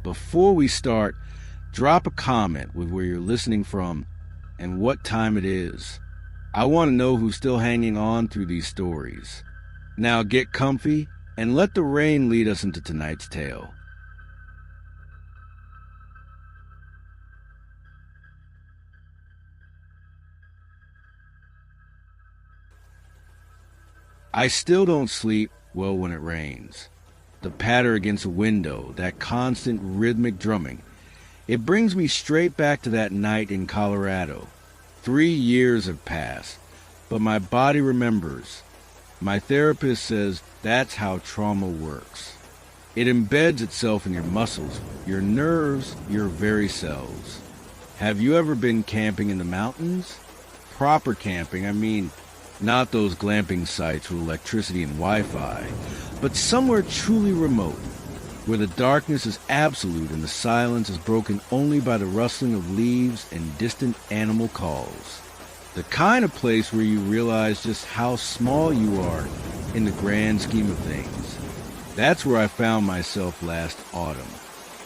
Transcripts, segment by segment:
Before we start, drop a comment with where you're listening from and what time it is. I want to know who's still hanging on through these stories. Now get comfy and let the rain lead us into tonight's tale. I still don't sleep well when it rains. The patter against a window, that constant rhythmic drumming, it brings me straight back to that night in Colorado. 3 years have passed, but my body remembers. My therapist says that's how trauma works. It embeds itself in your muscles, your nerves, your very cells. Have you ever been camping in the mountains? Proper camping, I mean, not those glamping sites with electricity and Wi-Fi, but somewhere truly remote, where the darkness is absolute and the silence is broken only by the rustling of leaves and distant animal calls. The kind of place where you realize just how small you are in the grand scheme of things. That's where I found myself last autumn.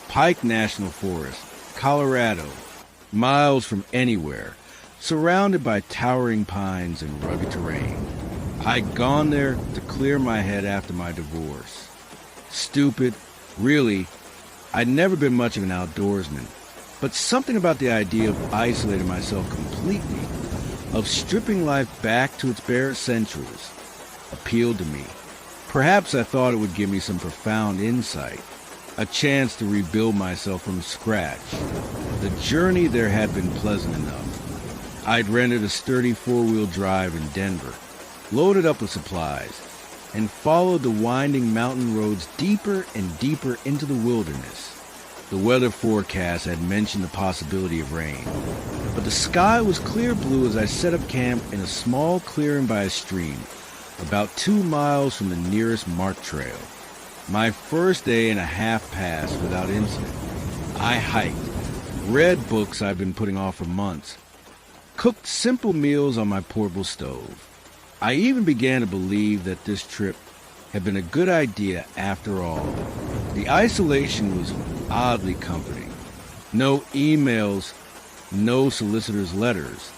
Pike National Forest, Colorado, miles from anywhere, surrounded by towering pines and rugged terrain. I'd gone there to clear my head after my divorce. Stupid, really, I'd never been much of an outdoorsman, but something about the idea of isolating myself completely, of stripping life back to its bare essentials, appealed to me. Perhaps I thought it would give me some profound insight, a chance to rebuild myself from scratch. The journey there had been pleasant enough. I'd rented a sturdy 4-wheel drive in Denver, loaded up with supplies, and followed the winding mountain roads deeper and deeper into the wilderness. The weather forecast had mentioned the possibility of rain, but the sky was clear blue as I set up camp in a small clearing by a stream, about 2 miles from the nearest marked trail. My first day and a half passed without incident. I hiked, read books I've been putting off for months, cooked simple meals on my portable stove. I even began to believe that this trip had been a good idea after all. The isolation was oddly comforting. No emails, no solicitors' letters,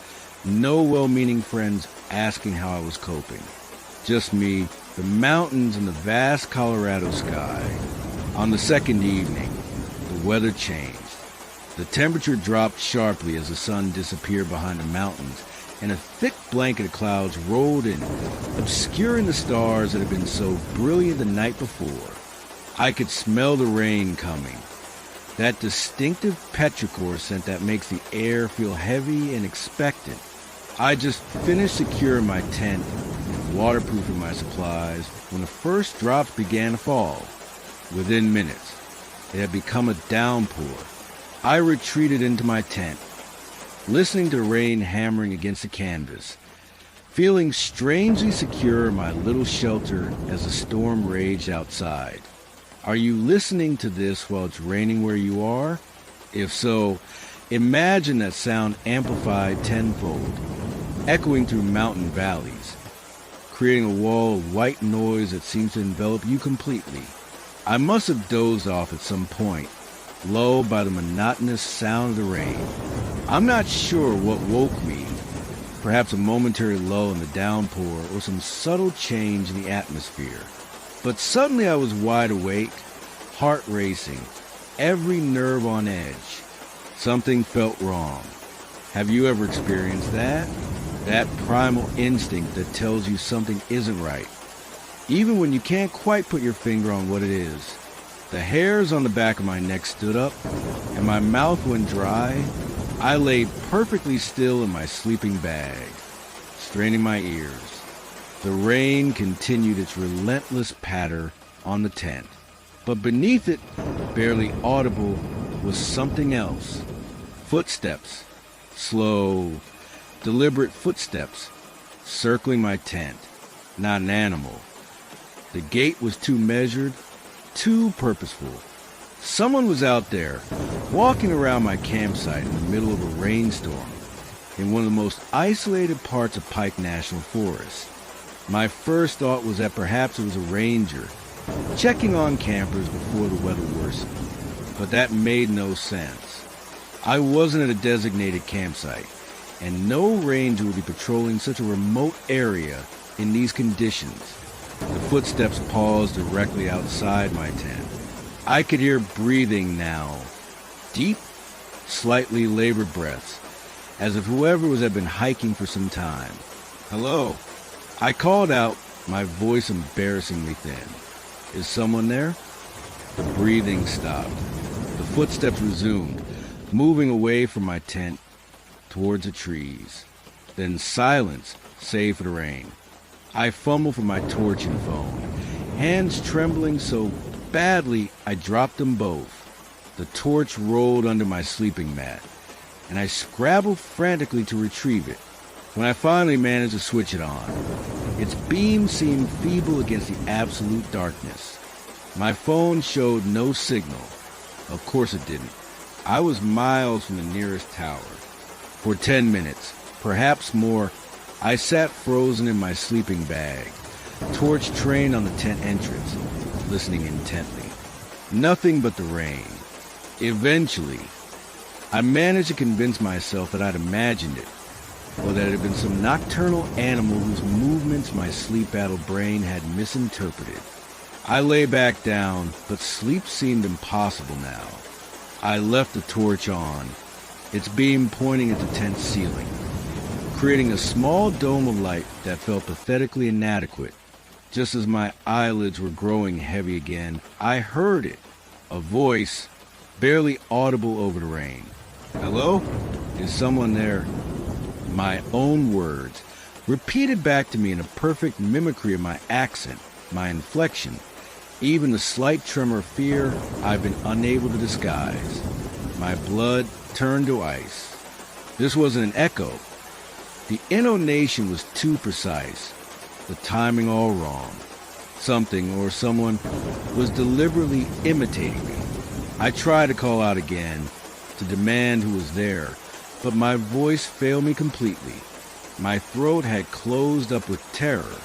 no well-meaning friends asking how I was coping. Just me, the mountains, and the vast Colorado sky. On the second evening, the weather changed. The temperature dropped sharply as the sun disappeared behind the mountains, and a thick blanket of clouds rolled in, obscuring the stars that had been so brilliant the night before. I could smell the rain coming, that distinctive petrichor scent that makes the air feel heavy and expectant. I just finished securing my tent and waterproofing my supplies when the first drops began to fall. Within minutes, it had become a downpour. I retreated into my tent, listening to rain hammering against the canvas, feeling strangely secure in my little shelter as the storm raged outside. Are you listening to this while it's raining where you are? If so, imagine that sound amplified tenfold, echoing through mountain valleys, creating a wall of white noise that seems to envelop you completely. I must have dozed off at some point, lulled by the monotonous sound of the rain. I'm not sure what woke me, perhaps a momentary lull in the downpour or some subtle change in the atmosphere. But suddenly I was wide awake, heart racing, every nerve on edge. Something felt wrong. Have you ever experienced that? That primal instinct that tells you something isn't right, even when you can't quite put your finger on what it is. The hairs on the back of my neck stood up, and my mouth went dry. I lay perfectly still in my sleeping bag, straining my ears. The rain continued its relentless patter on the tent, but beneath it, barely audible, was something else. Footsteps, slow, deliberate footsteps, circling my tent. Not an animal. The gait was too measured, too purposeful. Someone was out there, walking around my campsite in the middle of a rainstorm, in one of the most isolated parts of Pike National Forest. My first thought was that perhaps it was a ranger, checking on campers before the weather worsened. but that made no sense. I wasn't at a designated campsite, and no ranger would be patrolling such a remote area in these conditions. The footsteps paused directly outside my tent. I could hear breathing now, deep, slightly labored breaths, as if whoever had been hiking for some time. "Hello?" I called out, my voice embarrassingly thin. "Is someone there?" The breathing stopped. The footsteps resumed, moving away from my tent towards the trees. Then silence, save for the rain. I fumbled for my torch and phone, hands trembling so badly I dropped them both. The torch rolled under my sleeping mat, and I scrabbled frantically to retrieve it. When I finally managed to switch it on, its beam seemed feeble against the absolute darkness. My phone showed no signal. Of course it didn't. I was miles from the nearest tower. For 10 minutes, perhaps more, I sat frozen in my sleeping bag, torch trained on the tent entrance, listening intently. Nothing but the rain. Eventually, I managed to convince myself that I'd imagined it, or that it had been some nocturnal animal whose movements my sleep-addled brain had misinterpreted. I lay back down, but sleep seemed impossible now. I left the torch on, its beam pointing at the tent ceiling, creating a small dome of light that felt pathetically inadequate. Just as my eyelids were growing heavy again, I heard it, a voice, barely audible over the rain. "Hello? Is someone there?" My own words, repeated back to me in a perfect mimicry of my accent, my inflection, even the slight tremor of fear I've been unable to disguise. My blood turned to ice. This wasn't an echo. The intonation was too precise, the timing all wrong. Something or someone was deliberately imitating me. I tried to call out again, to demand who was there, but my voice failed me completely. My throat had closed up with terror.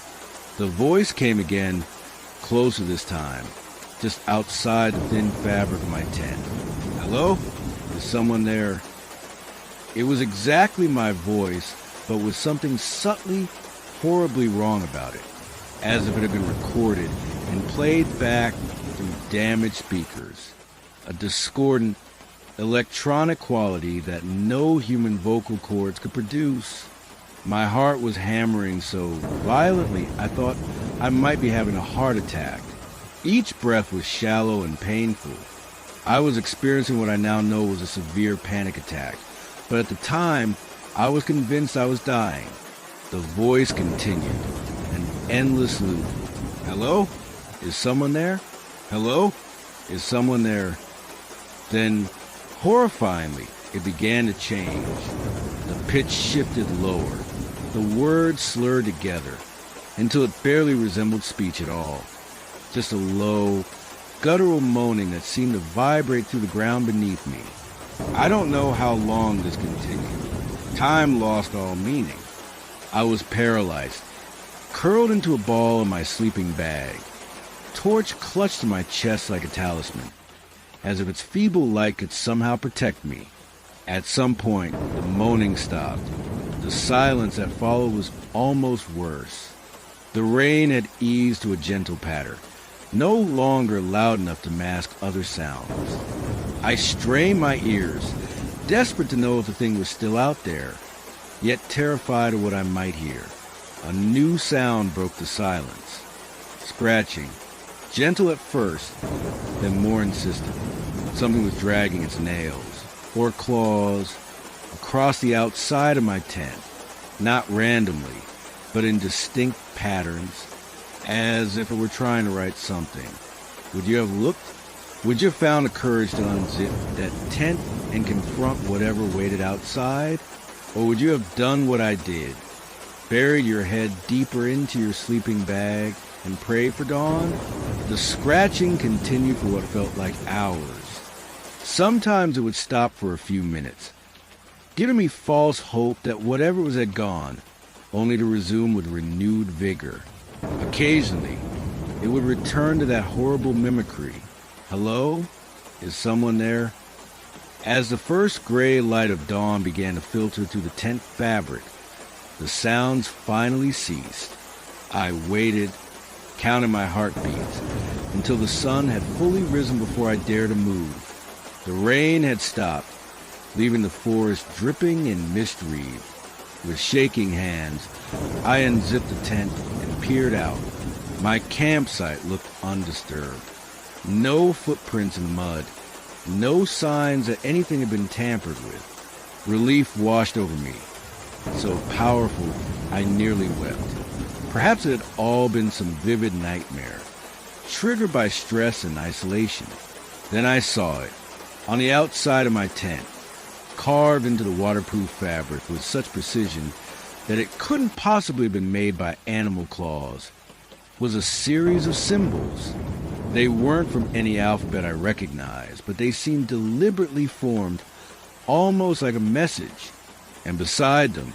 The voice came again, closer this time, just outside the thin fabric of my tent. "Hello? Is someone there?" It was exactly my voice, but with something subtly, horribly wrong about it, as if it had been recorded and played back through damaged speakers. A discordant, electronic quality that no human vocal cords could produce. My heart was hammering so violently I thought I might be having a heart attack. Each breath was shallow and painful. I was experiencing what I now know was a severe panic attack, but at the time, I was convinced I was dying. The voice continued, an endless loop. "Hello? Is someone there? Hello? Is someone there?" Then, horrifyingly, it began to change. The pitch shifted lower. The words slurred together until it barely resembled speech at all. Just a low, guttural moaning that seemed to vibrate through the ground beneath me. I don't know how long this continued. Time lost all meaning. I was paralyzed, curled into a ball in my sleeping bag. Torch clutched to my chest like a talisman, as if its feeble light could somehow protect me. At some point, the moaning stopped. The silence that followed was almost worse. The rain had eased to a gentle patter, no longer loud enough to mask other sounds. I strained my ears, desperate to know if the thing was still out there, yet terrified of what I might hear. A new sound broke the silence. Scratching, gentle at first, then more insistent. Something was dragging its nails, or claws, across the outside of my tent, not randomly, but in distinct patterns, as if it were trying to write something. Would you have looked? Would you have found the courage to unzip that tent and confront whatever waited outside? Or would you have done what I did, buried your head deeper into your sleeping bag and prayed for dawn? The scratching continued for what felt like hours. Sometimes it would stop for a few minutes, giving me false hope that whatever was had gone, only to resume with renewed vigor. Occasionally, it would return to that horrible mimicry. "Hello? Is someone there? As the first gray light of dawn began to filter through the tent fabric, the sounds finally ceased. I waited, counting my heartbeats, until the sun had fully risen before I dared to move. The rain had stopped, leaving the forest dripping in mist-wreath. With shaking hands, I unzipped the tent and peered out. My campsite looked undisturbed. No footprints in the mud. No signs that anything had been tampered with. Relief washed over me. So powerful, I nearly wept. Perhaps it had all been some vivid nightmare, triggered by stress and isolation. Then I saw it, on the outside of my tent, carved into the waterproof fabric with such precision that it couldn't possibly have been made by animal claws, was a series of symbols. They weren't from any alphabet I recognized, but they seemed deliberately formed, almost like a message. And beside them,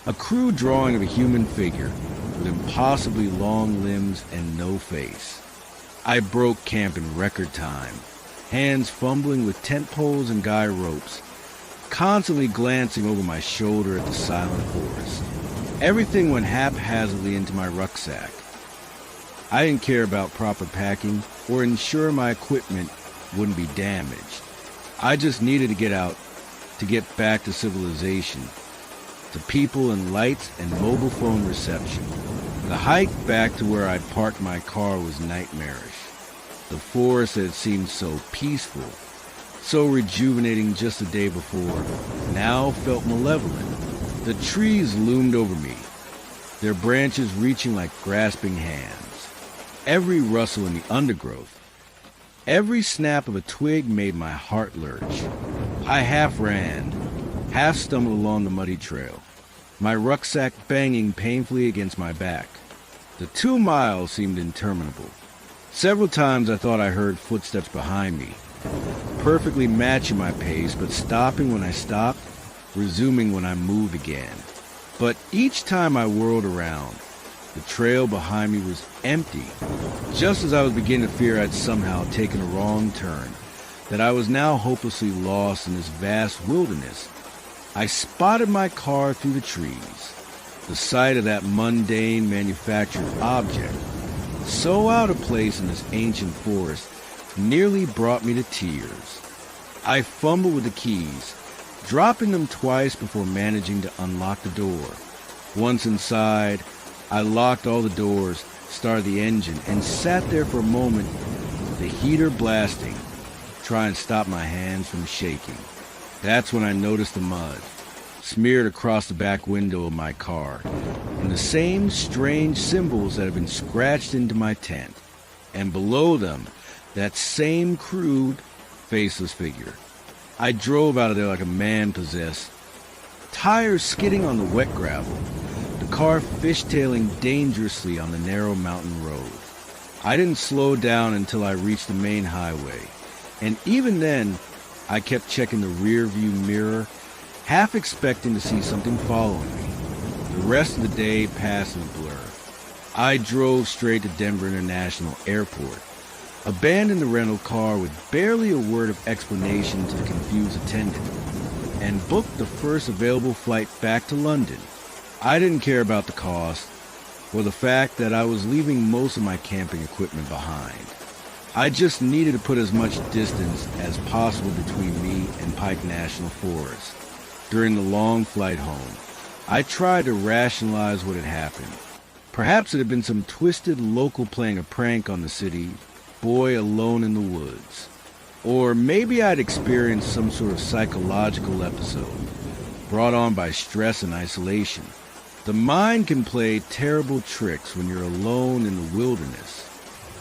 a crude drawing of a human figure with impossibly long limbs and no face. I broke camp in record time, hands fumbling with tent poles and guy ropes, constantly glancing over my shoulder at the silent forest. Everything went haphazardly into my rucksack. I didn't care about proper packing or ensure my equipment wouldn't be damaged. I just needed to get out, to get back to civilization, to people and lights and mobile phone reception. The hike back to where I'd parked my car was nightmarish. The forest that had seemed so peaceful, so rejuvenating just the day before, now felt malevolent. The trees loomed over me, their branches reaching like grasping hands. Every rustle in the undergrowth, every snap of a twig made my heart lurch. I half ran, half stumbled along the muddy trail, my rucksack banging painfully against my back. The 2 miles seemed interminable. Several times I thought I heard footsteps behind me, perfectly matching my pace, but stopping when I stopped, resuming when I moved again. But each time I whirled around, the trail behind me was empty, just as I was beginning to fear I'd somehow taken a wrong turn, that I was now hopelessly lost in this vast wilderness. I spotted my car through the trees. The sight of that mundane manufactured object, so out of place in this ancient forest, nearly brought me to tears. I fumbled with the keys, dropping them twice before managing to unlock the door. Once inside, I locked all the doors, started the engine, and sat there for a moment, the heater blasting, trying to stop my hands from shaking. That's when I noticed the mud, smeared across the back window of my car, and the same strange symbols that had been scratched into my tent. And below them, that same crude, faceless figure. I drove out of there like a man possessed, tires skidding on the wet gravel, the car fishtailing dangerously on the narrow mountain road. I didn't slow down until I reached the main highway, and even then, I kept checking the rear view mirror, half expecting to see something following me. The rest of the day passed in a blur. I drove straight to Denver International Airport, abandoned the rental car with barely a word of explanation to the confused attendant, and booked the first available flight back to London. I didn't care about the cost, or the fact that I was leaving most of my camping equipment behind. I just needed to put as much distance as possible between me and Pike National Forest. During the long flight home, I tried to rationalize what had happened. Perhaps it had been some twisted local playing a prank on the city, boy alone in the woods. Or maybe I'd experienced some sort of psychological episode, brought on by stress and isolation. The mind can play terrible tricks when you're alone in the wilderness.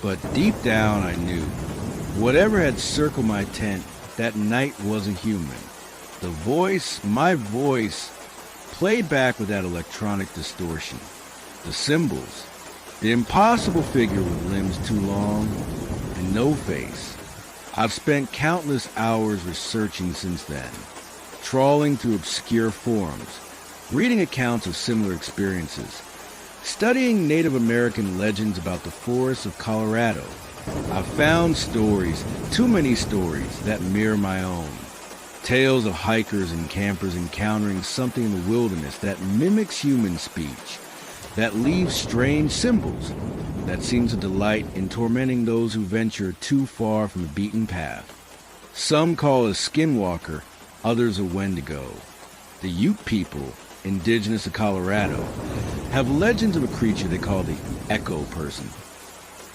But deep down I knew, whatever had circled my tent that night wasn't human. The voice, my voice, played back with that electronic distortion. The symbols, the impossible figure with limbs too long and no face. I've spent countless hours researching since then, trawling through obscure forums, reading accounts of similar experiences, studying Native American legends about the forests of Colorado, I've found stories, too many stories, that mirror my own. Tales of hikers and campers encountering something in the wilderness that mimics human speech, that leaves strange symbols, that seems to delight in tormenting those who venture too far from the beaten path. Some call it a skinwalker, others a wendigo. The Ute people, indigenous to Colorado, have legends of a creature they call the Echo Person,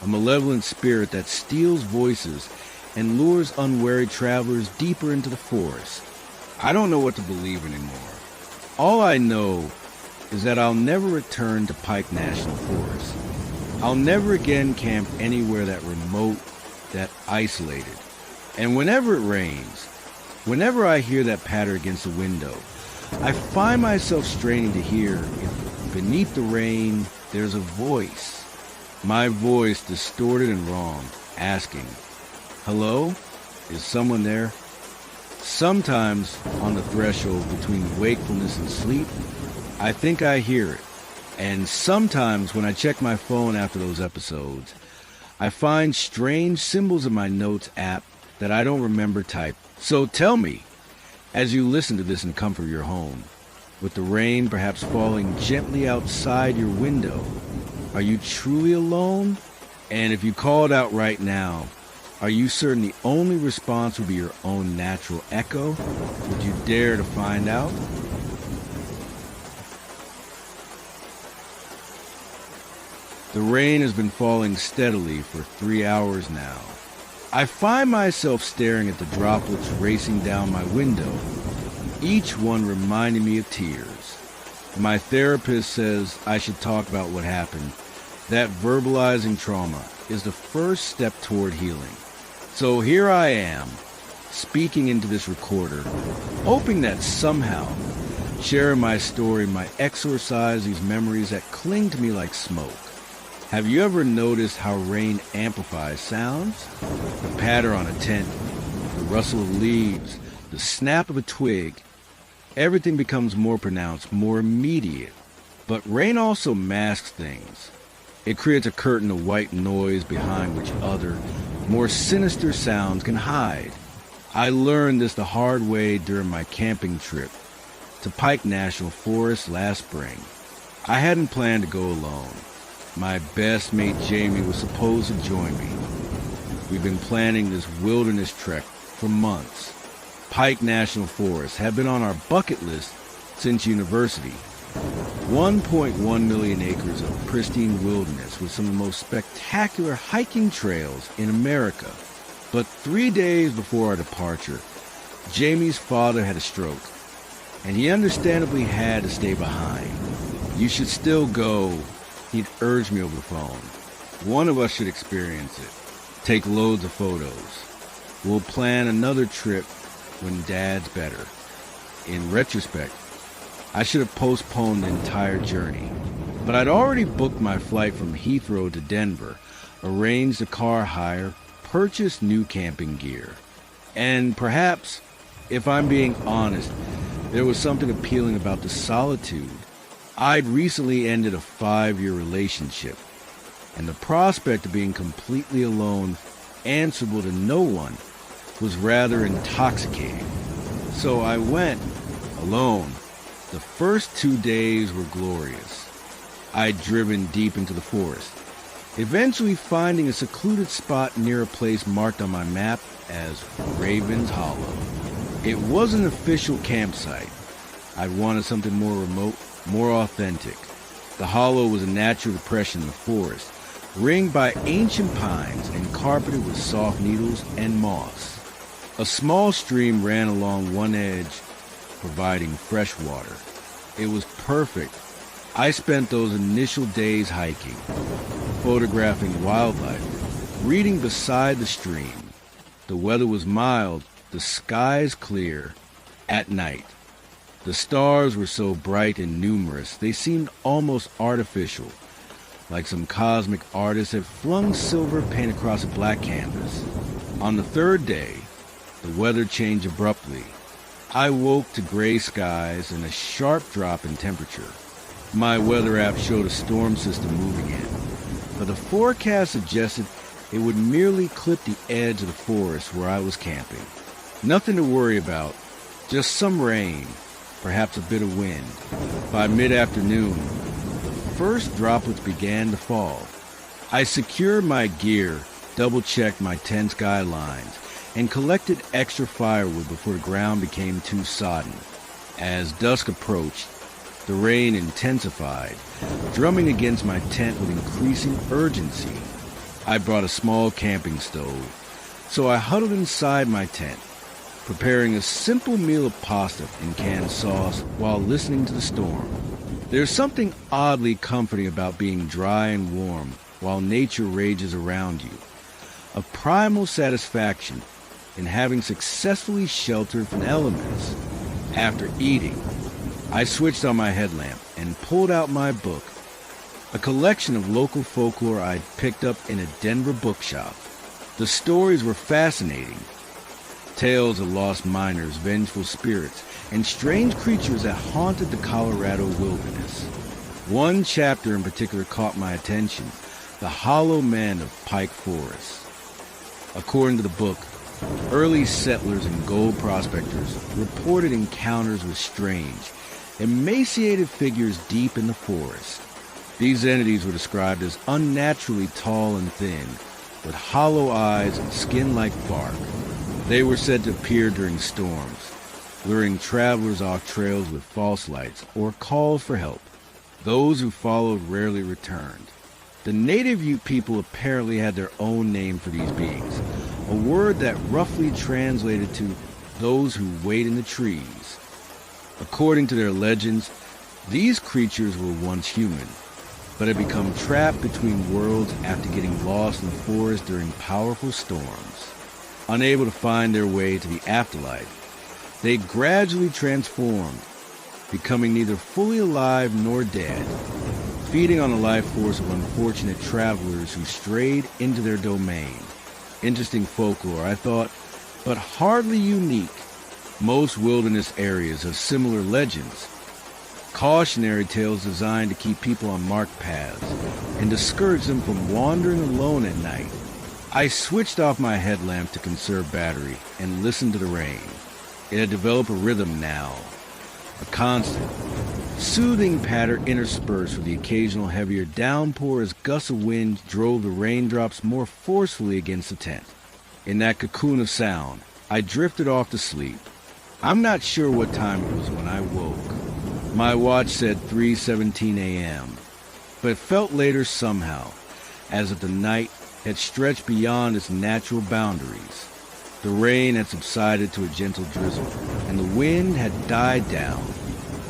a malevolent spirit that steals voices and lures unwary travelers deeper into the forest. I don't know what to believe anymore. All I know is that I'll never return to Pike National Forest. I'll never again camp anywhere that remote, that isolated. And whenever it rains, whenever I hear that patter against the window, I find myself straining to hear if beneath the rain there's a voice. My voice distorted and wrong, asking, "Hello? Is someone there?" Sometimes, on the threshold between wakefulness and sleep, I think I hear it. And sometimes, when I check my phone after those episodes, I find strange symbols in my notes app that I don't remember type. So tell me, as you listen to this in the comfort of your home, with the rain perhaps falling gently outside your window, are you truly alone? And if you called out right now, are you certain the only response will be your own natural echo? Would you dare to find out? The rain has been falling steadily for 3 hours now. I find myself staring at the droplets racing down my window, each one reminding me of tears. My therapist says I should talk about what happened, that verbalizing trauma is the first step toward healing. So here I am, speaking into this recorder, hoping that somehow, sharing my story might exorcise these memories that cling to me like smoke. Have you ever noticed how rain amplifies sounds? The patter on a tent, the rustle of leaves, the snap of a twig. Everything becomes more pronounced, more immediate. But rain also masks things. It creates a curtain of white noise behind which other, more sinister sounds can hide. I learned this the hard way during my camping trip to Pike National Forest last spring. I hadn't planned to go alone. My best mate Jamie was supposed to join me. We've been planning this wilderness trek for months. Pike National Forest had been on our bucket list since university. 1.1 million acres of pristine wilderness with some of the most spectacular hiking trails in America. But 3 days before our departure, Jamie's father had a stroke, and he understandably had to stay behind. "You should still go," he'd urged me over the phone. "One of us should experience it. Take loads of photos. We'll plan another trip when Dad's better." In retrospect, I should have postponed the entire journey. But I'd already booked my flight from Heathrow to Denver, arranged a car hire, purchased new camping gear. And perhaps, if I'm being honest, there was something appealing about the solitude. I'd recently ended a 5-year relationship, and the prospect of being completely alone, answerable to no one, was rather intoxicating. So I went alone. The first 2 days were glorious. I'd driven deep into the forest, eventually finding a secluded spot near a place marked on my map as Raven's Hollow. It was an official campsite. I'd wanted something more remote, more authentic. The hollow was a natural depression in the forest, ringed by ancient pines and carpeted with soft needles and moss. A small stream ran along one edge, providing fresh water. It was perfect. I spent those initial days hiking, photographing wildlife, reading beside the stream. The weather was mild, the skies clear. At night, the stars were so bright and numerous, they seemed almost artificial, like some cosmic artist had flung silver paint across a black canvas. On the third day, the weather changed abruptly. I woke to gray skies and a sharp drop in temperature. My weather app showed a storm system moving in, but the forecast suggested it would merely clip the edge of the forest where I was camping. Nothing to worry about, just some rain, perhaps a bit of wind. By mid-afternoon, the first droplets began to fall. I secured my gear, double-checked my tent's guidelines, and collected extra firewood before the ground became too sodden. As dusk approached, the rain intensified, drumming against my tent with increasing urgency. I brought a small camping stove, so I huddled inside my tent, preparing a simple meal of pasta and canned sauce while listening to the storm. There's something oddly comforting about being dry and warm while nature rages around you. A primal satisfaction in having successfully sheltered from elements. After eating, I switched on my headlamp and pulled out my book, a collection of local folklore I'd picked up in a Denver bookshop. The stories were fascinating. Tales of lost miners, vengeful spirits, and strange creatures that haunted the Colorado wilderness. One chapter in particular caught my attention, The Hollow Men of Pike Forest. According to the book, early settlers and gold prospectors reported encounters with strange, emaciated figures deep in the forest. These entities were described as unnaturally tall and thin, with hollow eyes and skin like bark. They were said to appear during storms, luring travelers off trails with false lights or calls for help. Those who followed rarely returned. The native Ute people apparently had their own name for these beings, a word that roughly translated to those who wait in the trees. According to their legends, these creatures were once human, but had become trapped between worlds after getting lost in the forest during powerful storms. Unable to find their way to the afterlife, they gradually transformed, becoming neither fully alive nor dead, feeding on the life force of unfortunate travelers who strayed into their domain. Interesting folklore, I thought, but hardly unique. Most wilderness areas have similar legends, cautionary tales designed to keep people on marked paths and discourage them from wandering alone at night. I switched off my headlamp to conserve battery and listened to the rain. It had developed a rhythm now, a constant, soothing patter interspersed with the occasional heavier downpour as gusts of wind drove the raindrops more forcefully against the tent. In that cocoon of sound, I drifted off to sleep. I'm not sure what time it was when I woke. My watch said 3:17 a.m., but it felt later somehow, as if the night had stretched beyond its natural boundaries. The rain had subsided to a gentle drizzle, and the wind had died down.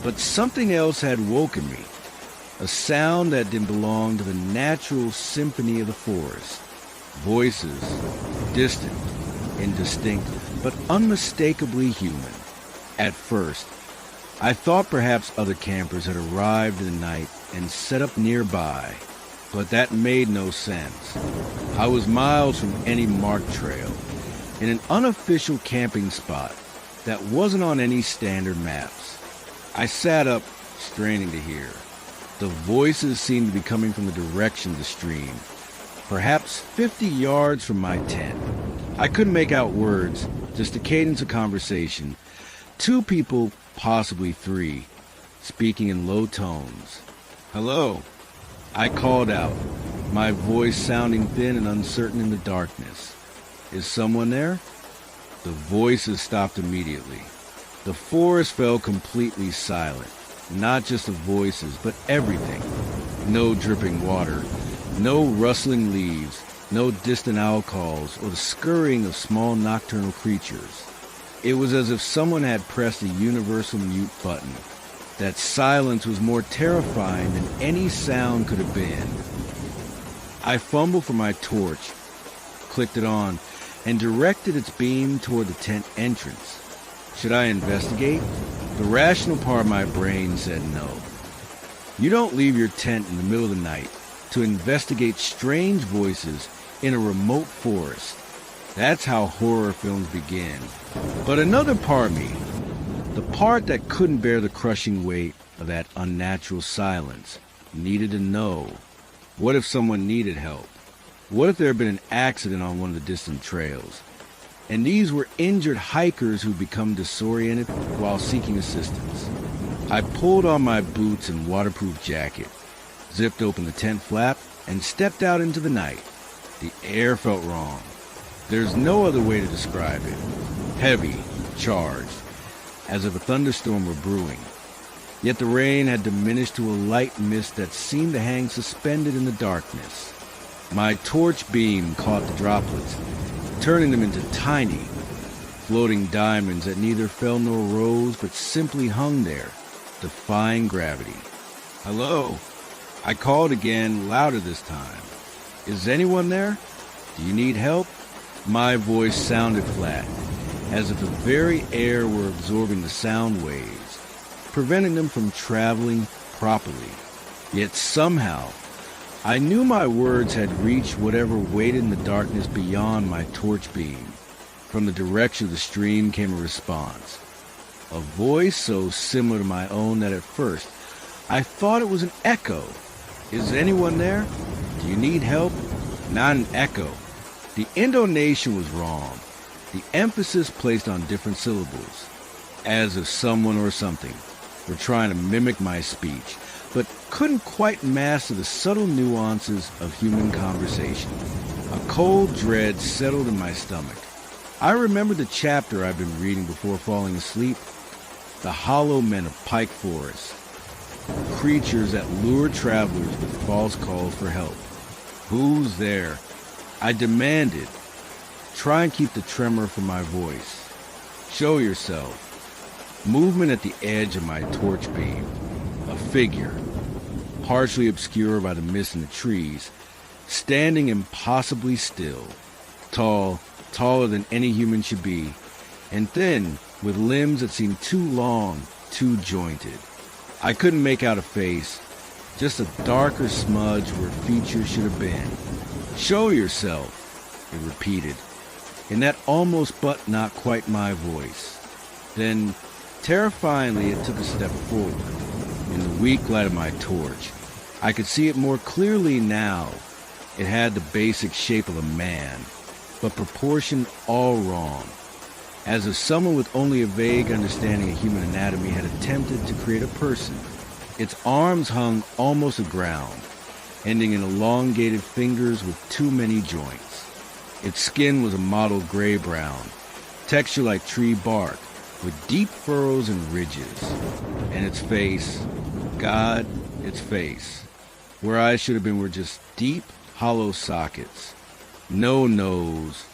But something else had woken me, a sound that didn't belong to the natural symphony of the forest. Voices, distant, indistinct, but unmistakably human. At first, I thought perhaps other campers had arrived in the night and set up nearby, but that made no sense. I was miles from any marked trail, in an unofficial camping spot that wasn't on any standard maps. I sat up, straining to hear. The voices seemed to be coming from the direction of the stream, perhaps 50 yards from my tent. I couldn't make out words, just a cadence of conversation. Two people, possibly three, speaking in low tones. "Hello," I called out, my voice sounding thin and uncertain in the darkness. "Is someone there?" The voices stopped immediately. The forest fell completely silent. Not just the voices, but everything. No dripping water, no rustling leaves, no distant owl calls or the scurrying of small nocturnal creatures. It was as if someone had pressed a universal mute button. That silence was more terrifying than any sound could have been. I fumbled for my torch, clicked it on, and directed its beam toward the tent entrance. Should I investigate? The rational part of my brain said no. You don't leave your tent in the middle of the night to investigate strange voices in a remote forest. That's how horror films begin. But another part of me, the part that couldn't bear the crushing weight of that unnatural silence, needed to know. What if someone needed help? What if there had been an accident on one of the distant trails? And these were injured hikers who become disoriented while seeking assistance. I pulled on my boots and waterproof jacket, zipped open the tent flap, and stepped out into the night. The air felt wrong. There's no other way to describe it. Heavy, charged, as if a thunderstorm were brewing. Yet the rain had diminished to a light mist that seemed to hang suspended in the darkness. My torch beam caught the droplets, turning them into tiny, floating diamonds that neither fell nor rose but simply hung there, defying gravity. "Hello?" I called again, louder this time. "Is anyone there? Do you need help?" My voice sounded flat, as if the very air were absorbing the sound waves, preventing them from traveling properly. Yet somehow, I knew my words had reached whatever waited in the darkness beyond my torch beam. From the direction of the stream came a response, a voice so similar to my own that at first I thought it was an echo. "Is anyone there? Do you need help?" Not an echo. The intonation was wrong, the emphasis placed on different syllables, as if someone or something were trying to mimic my speech, but couldn't quite master the subtle nuances of human conversation. A cold dread settled in my stomach. I remembered the chapter I'd been reading before falling asleep, the hollow men of Pike Forest, creatures that lure travelers with false calls for help. "Who's there?" I demanded. Try and keep the tremor from my voice. "Show yourself." Movement at the edge of my torch beam. A figure, partially obscured by the mist in the trees, standing impossibly still. Tall, taller than any human should be, and thin, with limbs that seemed too long, too jointed. I couldn't make out a face, just a darker smudge where features should have been. "Show yourself," it repeated, in that almost but not quite my voice. Then, terrifyingly, it took a step forward. In the weak light of my torch, I could see it more clearly now. It had the basic shape of a man, but proportioned all wrong, as if someone with only a vague understanding of human anatomy had attempted to create a person. Its arms hung almost aground, ending in elongated fingers with too many joints. Its skin was a mottled gray-brown, texture like tree bark, with deep furrows and ridges. And its face, God, its face, where eyes should have been, were just deep, hollow sockets. No nose,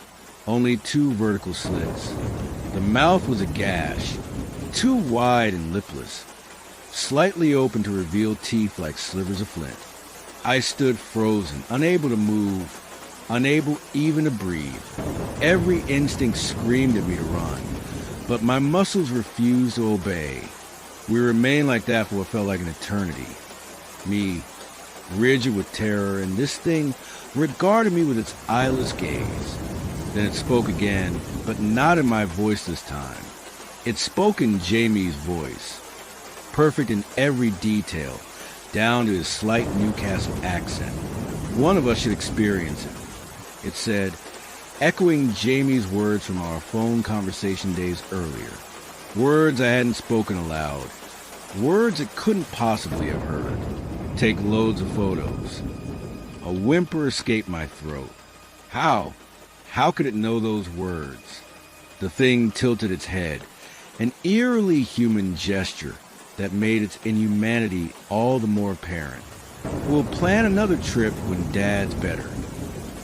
only two vertical slits. The mouth was a gash, too wide and lipless, slightly open to reveal teeth like slivers of flint. I stood frozen, unable to move, unable even to breathe. Every instinct screamed at me to run, but my muscles refused to obey. We remained like that for what felt like an eternity. Me, rigid with terror, and this thing regarded me with its eyeless gaze. Then it spoke again, but not in my voice this time. It spoke in Jamie's voice, perfect in every detail, down to his slight Newcastle accent. One of us should experience it. It said, echoing Jamie's words from our phone conversation days earlier. Words I hadn't spoken aloud. Words it couldn't possibly have heard. Take loads of photos. A whimper escaped my throat. How? How could it know those words? The thing tilted its head, an eerily human gesture that made its inhumanity all the more apparent. We'll plan another trip when Dad's better.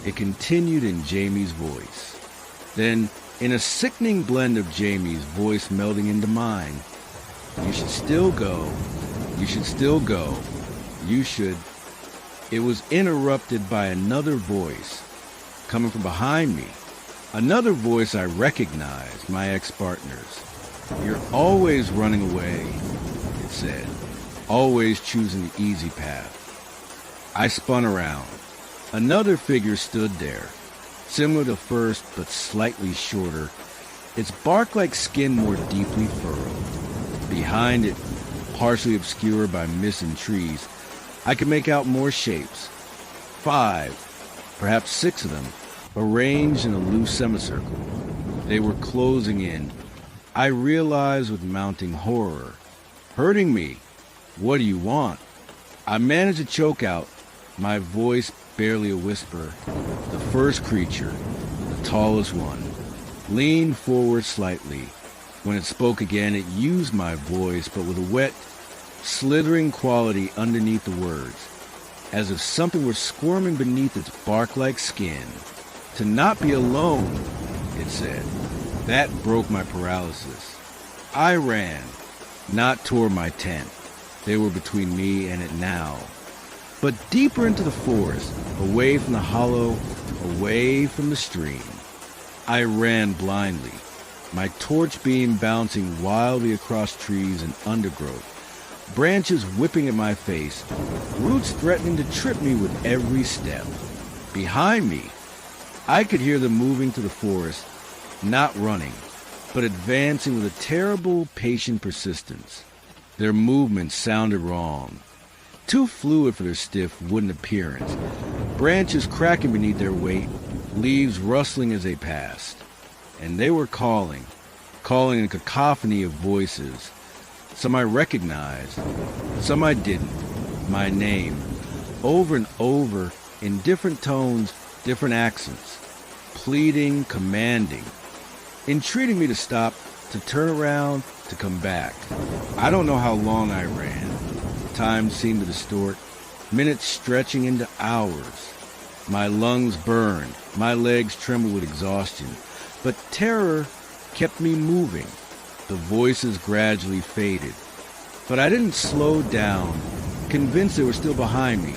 It continued in Jamie's voice. Then, in a sickening blend of Jamie's voice melding into mine, you should still go. You should still go. You should. It was interrupted by another voice coming from behind me. Another voice I recognized, my ex-partner's. You're always running away, it said, always choosing the easy path. I spun around. Another figure stood there, similar to first but slightly shorter, its bark-like skin more deeply furrowed. Behind it, partially obscured by mist and trees, I could make out more shapes. 5, perhaps 6 of them, arranged in a loose semicircle. They were closing in. I realized with mounting horror. "Hurting me. What do you want?" I managed to choke out, my voice barely a whisper. The first creature, the tallest one, leaned forward slightly. When it spoke again, it used my voice, but with a wet, slithering quality underneath the words, as if something were squirming beneath its bark-like skin. "To not be alone," it said. That broke my paralysis. I ran, not toward my tent. They were between me and it now. But deeper into the forest, away from the hollow, away from the stream. I ran blindly, my torch beam bouncing wildly across trees and undergrowth, branches whipping at my face, roots threatening to trip me with every step. Behind me, I could hear them moving through the forest, not running, but advancing with a terrible, patient persistence. Their movements sounded wrong, too fluid for their stiff wooden appearance, branches cracking beneath their weight, leaves rustling as they passed. And they were calling in a cacophony of voices. Some I recognized, some I didn't. My name, over and over, in different tones, different accents, pleading, commanding, entreating me to stop, to turn around, to come back. I don't know how long I ran. Time seemed to distort, minutes stretching into hours. My lungs burned, my legs trembled with exhaustion, but terror kept me moving. The voices gradually faded, but I didn't slow down, convinced they were still behind me,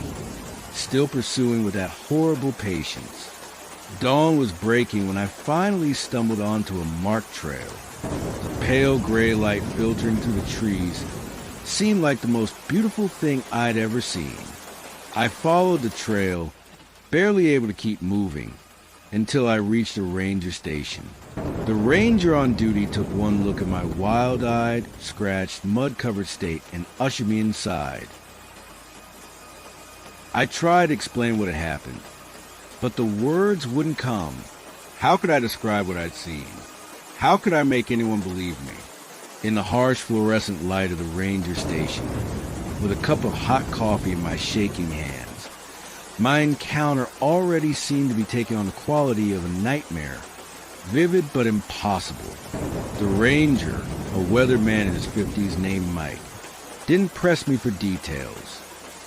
still pursuing with that horrible patience. Dawn was breaking when I finally stumbled onto a marked trail. The pale gray light filtering through the trees seemed like the most beautiful thing I'd ever seen. I followed the trail, barely able to keep moving, until I reached a ranger station. The ranger on duty took one look at my wild-eyed, scratched, mud-covered state and ushered me inside. I tried to explain what had happened, but the words wouldn't come. How could I describe what I'd seen? How could I make anyone believe me? In the harsh fluorescent light of the ranger station, with a cup of hot coffee in my shaking hands, my encounter already seemed to be taking on the quality of a nightmare, vivid but impossible. The ranger, a weathered man in his 50s named Mike, didn't press me for details.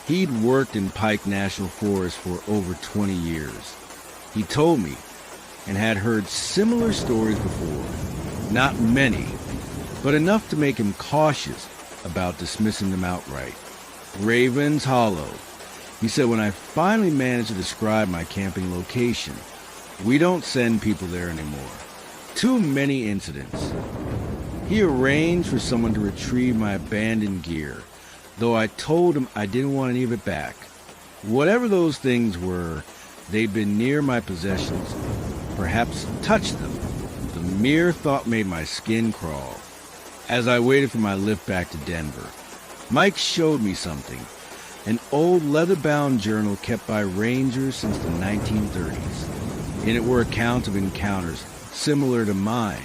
He'd worked in Pike National Forest for over 20 years. He told me, and had heard similar stories before. Not many, but enough to make him cautious about dismissing them outright. Ravens Hollow. He said when I finally managed to describe my camping location, we don't send people there anymore. Too many incidents. He arranged for someone to retrieve my abandoned gear, though I told him I didn't want any of it back. Whatever those things were, they'd been near my possessions, perhaps touched them. The mere thought made my skin crawl. As I waited for my lift back to Denver, Mike showed me something, an old leather-bound journal kept by rangers since the 1930s. In it were accounts of encounters similar to mine,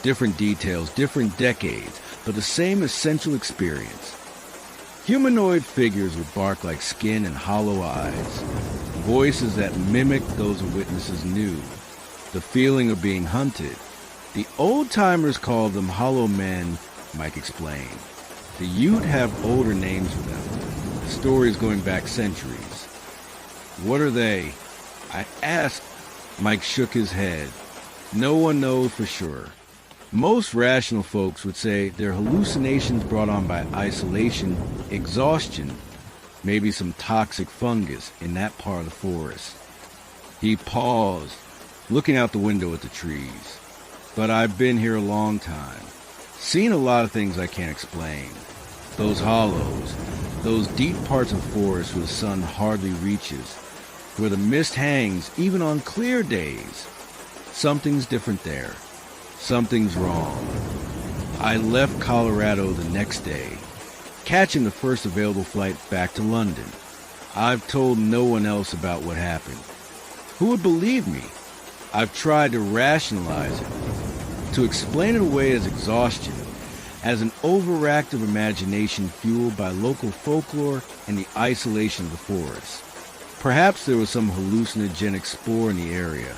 different details, different decades, but the same essential experience. Humanoid figures with bark-like skin and hollow eyes, voices that mimicked those witnesses knew, the feeling of being hunted. The old-timers called them hollow men, Mike explained. The Ute have older names for them, stories going back centuries. What are they? I asked. Mike shook his head. No one knows for sure. Most rational folks would say they're hallucinations brought on by isolation, exhaustion, maybe some toxic fungus in that part of the forest. He paused, looking out the window at the trees. But I've been here a long time, seen a lot of things I can't explain. Those hollows, those deep parts of forest where the sun hardly reaches, where the mist hangs even on clear days. Something's different there. Something's wrong. I left Colorado the next day, catching the first available flight back to London. I've told no one else about what happened. Who would believe me? I've tried to rationalize it, to explain it away as exhaustion, as an overactive imagination fueled by local folklore and the isolation of the forest. Perhaps there was some hallucinogenic spore in the area,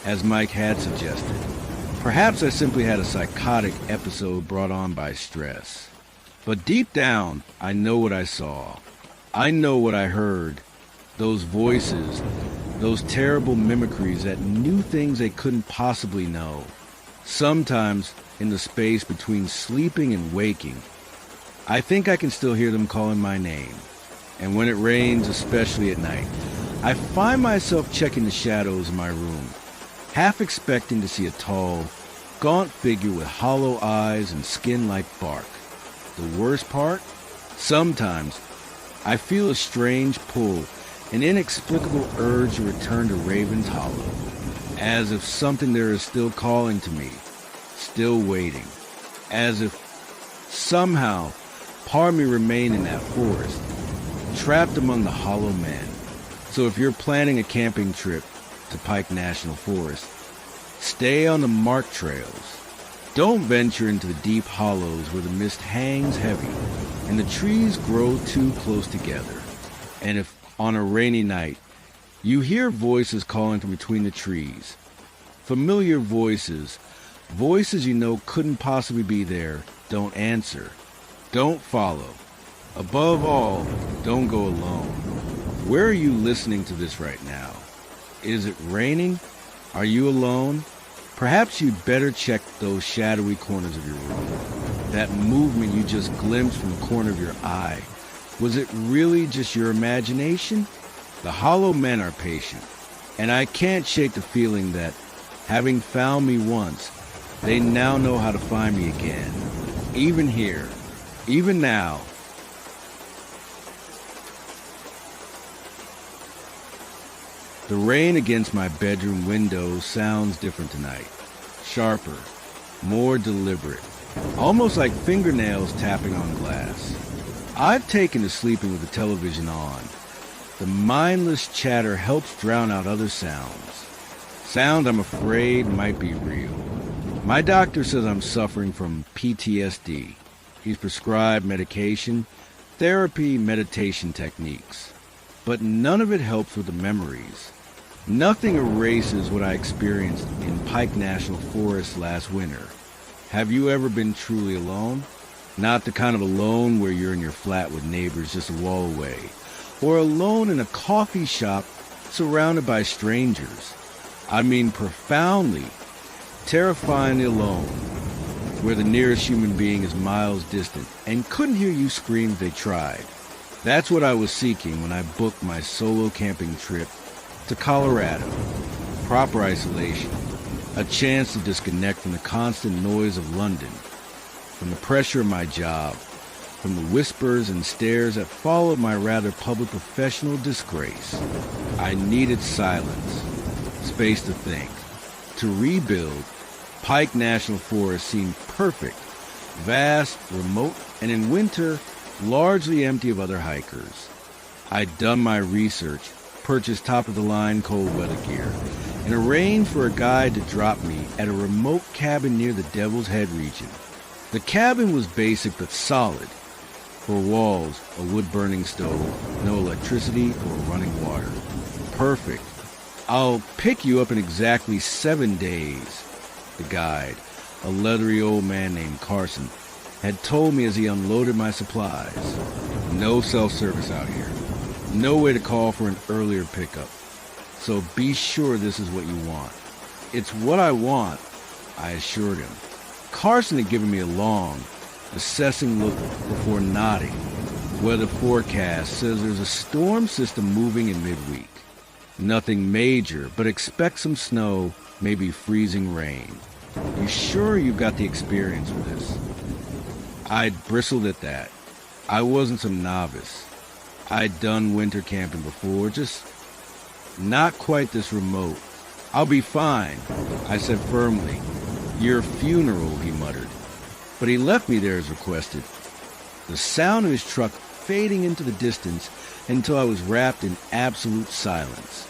as Mike had suggested. Perhaps I simply had a psychotic episode brought on by stress. But deep down, I know what I saw. I know what I heard. Those voices, those terrible mimicries that knew things they couldn't possibly know. Sometimes in the space between sleeping and waking, I think I can still hear them calling my name. And when it rains, especially at night, I find myself checking the shadows in my room, half expecting to see a tall, gaunt figure with hollow eyes and skin like bark. The worst part? Sometimes I feel a strange pull, an inexplicable urge to return to Raven's Hollow, as if something there is still calling to me, still waiting, as if somehow part of me remained in that forest, trapped among the hollow men. So if you're planning a camping trip to Pike National Forest, stay on the marked trails. Don't venture into the deep hollows where the mist hangs heavy and the trees grow too close together. And if on a rainy night you hear voices calling from between the trees, familiar voices, voices you know couldn't possibly be there, don't answer. Don't follow. Above all, don't go alone. Where are you listening to this right now? Is it raining? Are you alone? Perhaps you'd better check those shadowy corners of your room. That movement you just glimpsed from the corner of your eye. Was it really just your imagination? The hollow men are patient, and I can't shake the feeling that, having found me once, they now know how to find me again. Even here, even now. The rain against my bedroom window sounds different tonight. Sharper, more deliberate, almost like fingernails tapping on glass. I've taken to sleeping with the television on. The mindless chatter helps drown out other sounds. Sound I'm afraid might be real. My doctor says I'm suffering from PTSD. He's prescribed medication, therapy, meditation techniques. But none of it helps with the memories. Nothing erases what I experienced in Pike National Forest last winter. Have you ever been truly alone? Not the kind of alone where you're in your flat with neighbors just a wall away, or alone in a coffee shop surrounded by strangers. I mean profoundly, terrifyingly alone, where the nearest human being is miles distant and couldn't hear you scream if they tried. That's what I was seeking when I booked my solo camping trip to Colorado. Proper isolation, a chance to disconnect from the constant noise of London, from the pressure of my job, from the whispers and stares that followed my rather public professional disgrace. I needed silence, space to think, to rebuild. Pike National Forest seemed perfect, vast, remote, and in winter, largely empty of other hikers. I'd done my research, purchased top-of-the-line cold weather gear, and arranged for a guide to drop me at a remote cabin near the Devil's Head region. The cabin was basic but solid. For walls, a wood-burning stove, no electricity or running water. Perfect. I'll pick you up in exactly 7 days. The guide, a leathery old man named Carson, had told me as he unloaded my supplies. No self-service out here. No way to call for an earlier pickup. So be sure this is what you want. It's what I want, I assured him. Carson had given me a long, assessing look before nodding. Weather forecast says there's a storm system moving in midweek. Nothing major, but expect some snow, maybe freezing rain. You sure you've got the experience for this? I'd bristled at that. I wasn't some novice. I'd done winter camping before, just not quite this remote. I'll be fine, I said firmly. Your funeral, he muttered. But he left me there as requested. The sound of his truck fading into the distance until I was wrapped in absolute silence.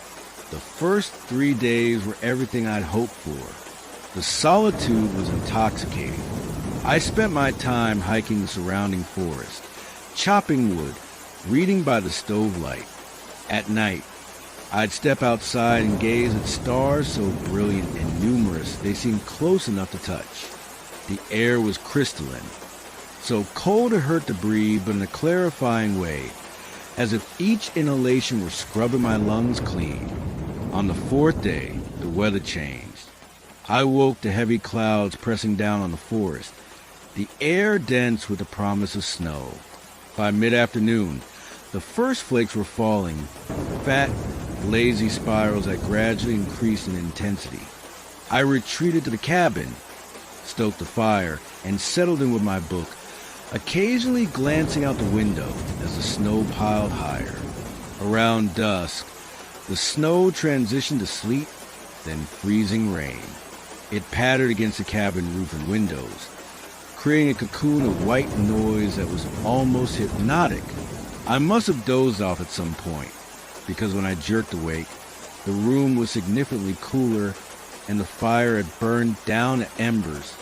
The first 3 days were everything I'd hoped for. The solitude was intoxicating. I spent my time hiking the surrounding forest, chopping wood, reading by the stove light. At night, I'd step outside and gaze at stars so brilliant and numerous they seemed close enough to touch. The air was crystalline, so cold it hurt to breathe, but in a clarifying way, as if each inhalation were scrubbing my lungs clean. On the 4th day, the weather changed. I woke to heavy clouds pressing down on the forest, the air dense with the promise of snow. By mid-afternoon, the first flakes were falling, fat, lazy spirals that gradually increased in intensity. I retreated to the cabin, stoked the fire, and settled in with my book, occasionally glancing out the window as the snow piled higher. Around dusk, the snow transitioned to sleet, then freezing rain. It pattered against the cabin roof and windows, creating a cocoon of white noise that was almost hypnotic. I must have dozed off at some point, because when I jerked awake, the room was significantly cooler and the fire had burned down to embers.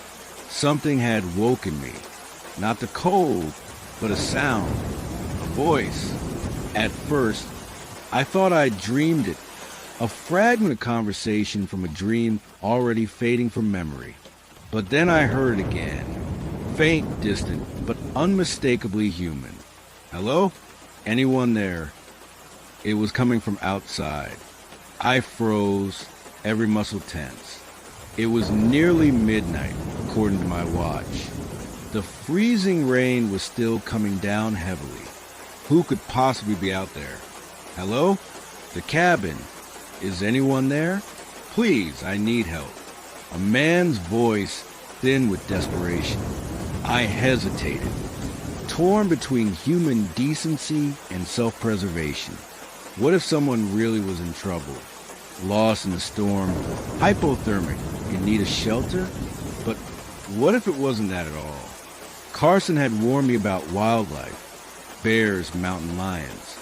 Something had woken me. Not the cold, but a sound, a voice. At first, I thought I dreamed it, a fragment of conversation from a dream already fading from memory. But then I heard it again, faint, distant, but unmistakably human. Hello? Anyone there? It was coming from outside. I froze, every muscle tense. It was nearly midnight, according to my watch. The freezing rain was still coming down heavily. Who could possibly be out there? Hello? The cabin. Is anyone there? Please, I need help. A man's voice, thin with desperation. I hesitated, torn between human decency and self-preservation. What if someone really was in trouble? Lost in the storm, hypothermic, in need of shelter? But what if it wasn't that at all? Carson had warned me about wildlife, bears, mountain lions.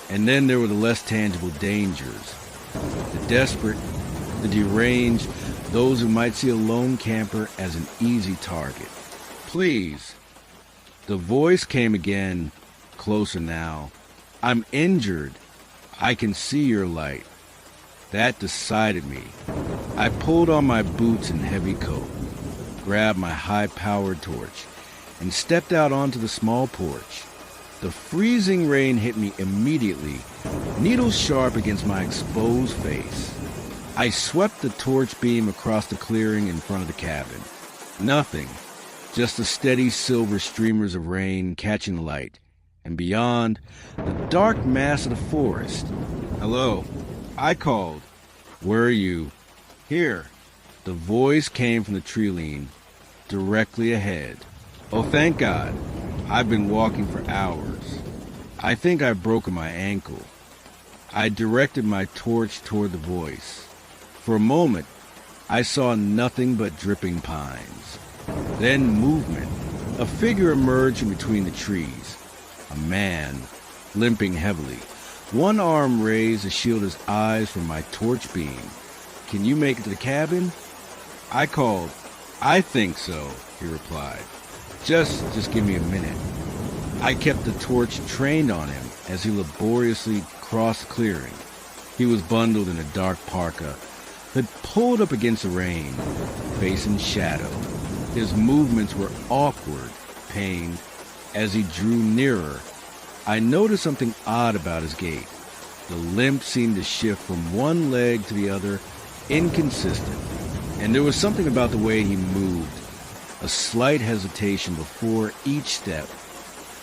And then there were the less tangible dangers. The desperate, the deranged, those who might see a lone camper as an easy target. Please. The voice came again, closer now. I'm injured. I can see your light. That decided me. I pulled on my boots and heavy coat, grabbed my high-powered torch, and stepped out onto the small porch. The freezing rain hit me immediately, needles sharp against my exposed face. I swept the torch beam across the clearing in front of the cabin. Nothing, just the steady silver streamers of rain catching the light, and beyond, the dark mass of the forest. Hello, I called. Where are you? Here. The voice came from the tree-line, directly ahead. Oh, thank God. I've been walking for hours. I think I've broken my ankle. I directed my torch toward the voice. For a moment, I saw nothing but dripping pines. Then movement. A figure emerged from between the trees. A man, limping heavily. One arm raised to shield his eyes from my torch beam. Can you make it to the cabin? I called. I think so, he replied. Just give me a minute. I kept the torch trained on him as he laboriously crossed the clearing. He was bundled in a dark parka that pulled up against the rain, facing shadow. His movements were awkward, pained. As he drew nearer, I noticed something odd about his gait. The limp seemed to shift from one leg to the other, inconsistent. And there was something about the way he moved, a slight hesitation before each step,